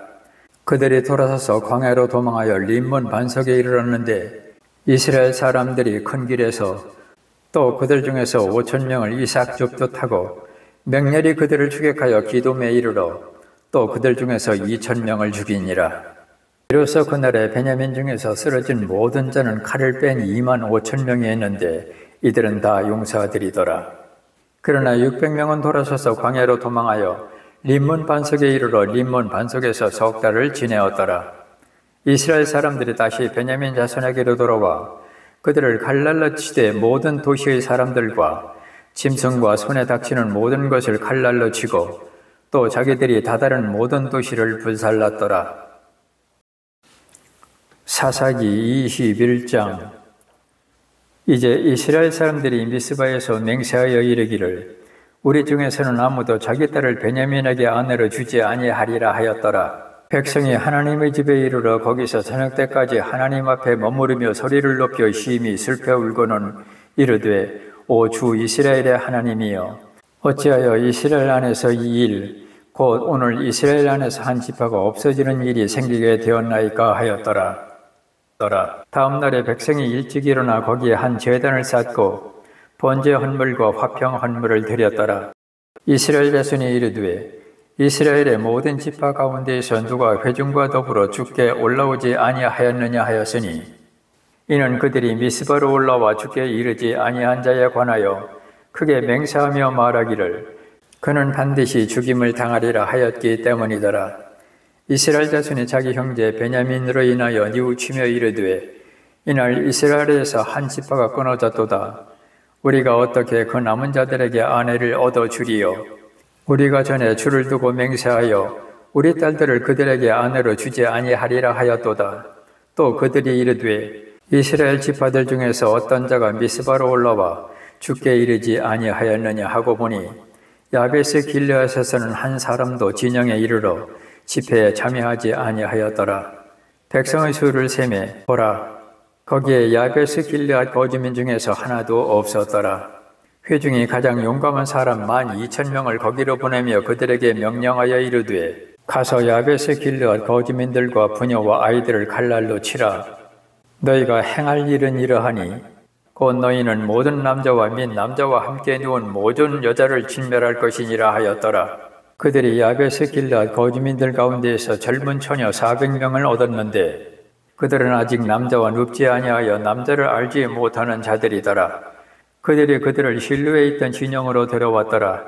Speaker 1: 그들이 돌아서서 광야로 도망하여 림몬 반석에 이르렀는데 이스라엘 사람들이 큰 길에서 또 그들 중에서 5,000명을 이삭줍도 타고 맹렬히 그들을 추격하여 기돔에 이르러 또 그들 중에서 2,000명을 죽이니라. 이로써 그날에 베냐민 중에서 쓰러진 모든 자는 칼을 뺀 25,000명이었는데 이들은 다 용사들이더라. 그러나 600명은 돌아서서 광야로 도망하여 림몬 반석에 이르러 림몬 반석에서 석 달을 지내었더라. 이스라엘 사람들이 다시 베냐민 자손에게로 돌아와 그들을 칼날로 치되 모든 도시의 사람들과 짐승과 손에 닥치는 모든 것을 칼날로 치고 또 자기들이 다다른 모든 도시를 불살랐더라. 사사기 21장. 이제 이스라엘 사람들이 미스바에서 맹세하여 이르기를 우리 중에서는 아무도 자기 딸을 베냐민에게 아내로 주지 아니하리라 하였더라. 백성이 하나님의 집에 이르러 거기서 저녁 때까지 하나님 앞에 머무르며 소리를 높여 심히 슬퍼 울고는 이르되 오 주 이스라엘의 하나님이여 어찌하여 이스라엘 안에서 이 일 곧 오늘 이스라엘 안에서 한 지파가 없어지는 일이 생기게 되었나이까 하였더라. 다음 날에 백성이 일찍 일어나 거기에 한 제단을 쌓고 번제 헌물과 화평 헌물을 드렸더라. 이스라엘 자손이 이르되 이스라엘의 모든 지파 가운데에서 누가 회중과 더불어 주께 올라오지 아니하였느냐 하였으니 이는 그들이 미스바로 올라와 주께 이르지 아니한 자에 관하여 크게 맹세하며 말하기를 그는 반드시 죽임을 당하리라 하였기 때문이더라. 이스라엘 자손이 자기 형제 베냐민으로 인하여 뉘우치며 이르되 이날 이스라엘에서 한 지파가 끊어졌도다. 우리가 어떻게 그 남은 자들에게 아내를 얻어주리요? 우리가 전에 주를 두고 맹세하여 우리 딸들을 그들에게 아내로 주지 아니하리라 하였도다. 또 그들이 이르되 이스라엘 지파들 중에서 어떤 자가 미스바로 올라와 주께 이르지 아니하였느냐 하고 보니 야베스 길르앗에서는 한 사람도 진영에 이르러 집회에 참여하지 아니하였더라. 백성의 수를 세매 보라 거기에 야베스 길르앗 거주민 중에서 하나도 없었더라. 회중이 가장 용감한 사람 12,000명을 거기로 보내며 그들에게 명령하여 이르되 가서 야베스 길르앗 거주민들과 부녀와 아이들을 칼날로 치라. 너희가 행할 일은 이러하니 곧 너희는 모든 남자와 및 남자와 함께 누운 모든 여자를 진멸할 것이니라 하였더라. 그들이 야베스 길르앗 거주민들 가운데에서 젊은 처녀 400명을 얻었는데 그들은 아직 남자와 눕지 아니하여 남자를 알지 못하는 자들이더라. 그들이 그들을 실로에 있던 진영으로 데려왔더라.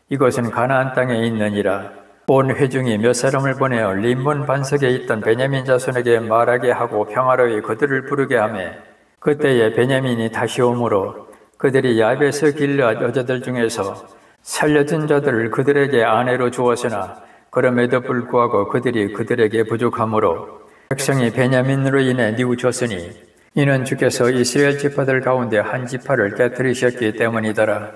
Speaker 1: 이것은 가나안 땅에 있느니라. 온 회중이 몇 사람을 보내어 림몬 반석에 있던 베냐민 자손에게 말하게 하고 평화로이 그들을 부르게 하매 그때에 베냐민이 다시 오므로 그들이 야베스 길르앗 여자들 중에서 살려진 자들을 그들에게 아내로 주었으나 그럼에도 불구하고 그들이 그들에게 부족하므로 백성이 베냐민으로 인해 뉘우쳤으니 이는 주께서 이스라엘 지파들 가운데 한 지파를 깨뜨리셨기 때문이더라.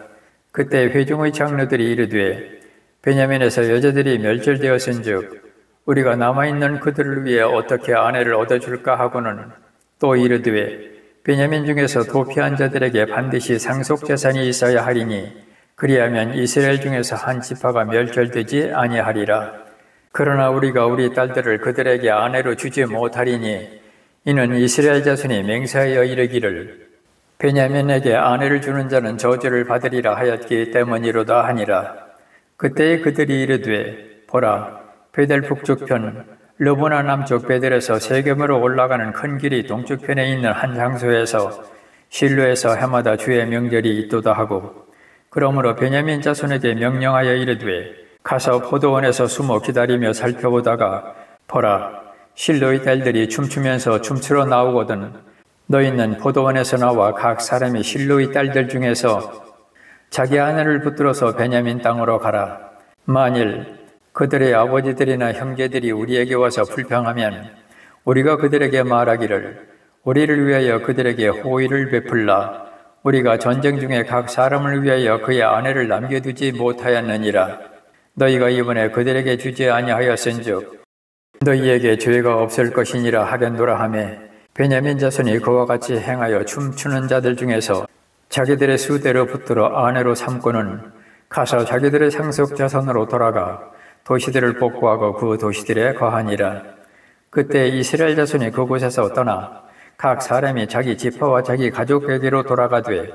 Speaker 1: 그때 회중의 장로들이 이르되 베냐민에서 여자들이 멸절되었은즉 우리가 남아있는 그들을 위해 어떻게 아내를 얻어줄까 하고는 또 이르되 베냐민 중에서 도피한 자들에게 반드시 상속재산이 있어야 하리니 그리하면 이스라엘 중에서 한 지파가 멸절되지 아니하리라. 그러나 우리가 우리 딸들을 그들에게 아내로 주지 못하리니 이는 이스라엘 자손이 맹세하여 이르기를 베냐민에게 아내를 주는 자는 저주를 받으리라 하였기 때문이로다 하니라. 그때에 그들이 이르되 보라 베델 북쪽편 르보나 남쪽 베델에서 세겜으로 올라가는 큰 길이 동쪽편에 있는 한 장소에서 실로에서 해마다 주의 명절이 있도다 하고 그러므로 베냐민 자손에게 명령하여 이르되 가서 포도원에서 숨어 기다리며 살펴보다가 보라 실로의 딸들이 춤추면서 춤추러 나오거든 너희는 포도원에서 나와 각 사람이 실로의 딸들 중에서 자기 아내를 붙들어서 베냐민 땅으로 가라. 만일 그들의 아버지들이나 형제들이 우리에게 와서 불평하면 우리가 그들에게 말하기를 우리를 위하여 그들에게 호의를 베풀라. 우리가 전쟁 중에 각 사람을 위하여 그의 아내를 남겨두지 못하였느니라. 너희가 이번에 그들에게 주지 아니하였은즉 너희에게 죄가 없을 것이니라 하겠노라 하매 베냐민 자손이 그와 같이 행하여 춤추는 자들 중에서 자기들의 수대로 붙들어 아내로 삼고는 가서 자기들의 상속 자손으로 돌아가 도시들을 복구하고 그 도시들에 거하니라. 그때 이스라엘 자손이 그곳에서 떠나 각 사람이 자기 지파와 자기 가족에게로 돌아가되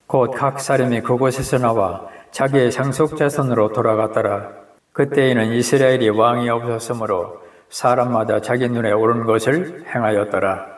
Speaker 1: 곧 각 사람이 그곳에서 나와 자기의 상속 자손으로 돌아갔더라. 그때에는 이스라엘이 왕이 없었으므로 사람마다 자기 눈에 옳은 것을 행하였더라.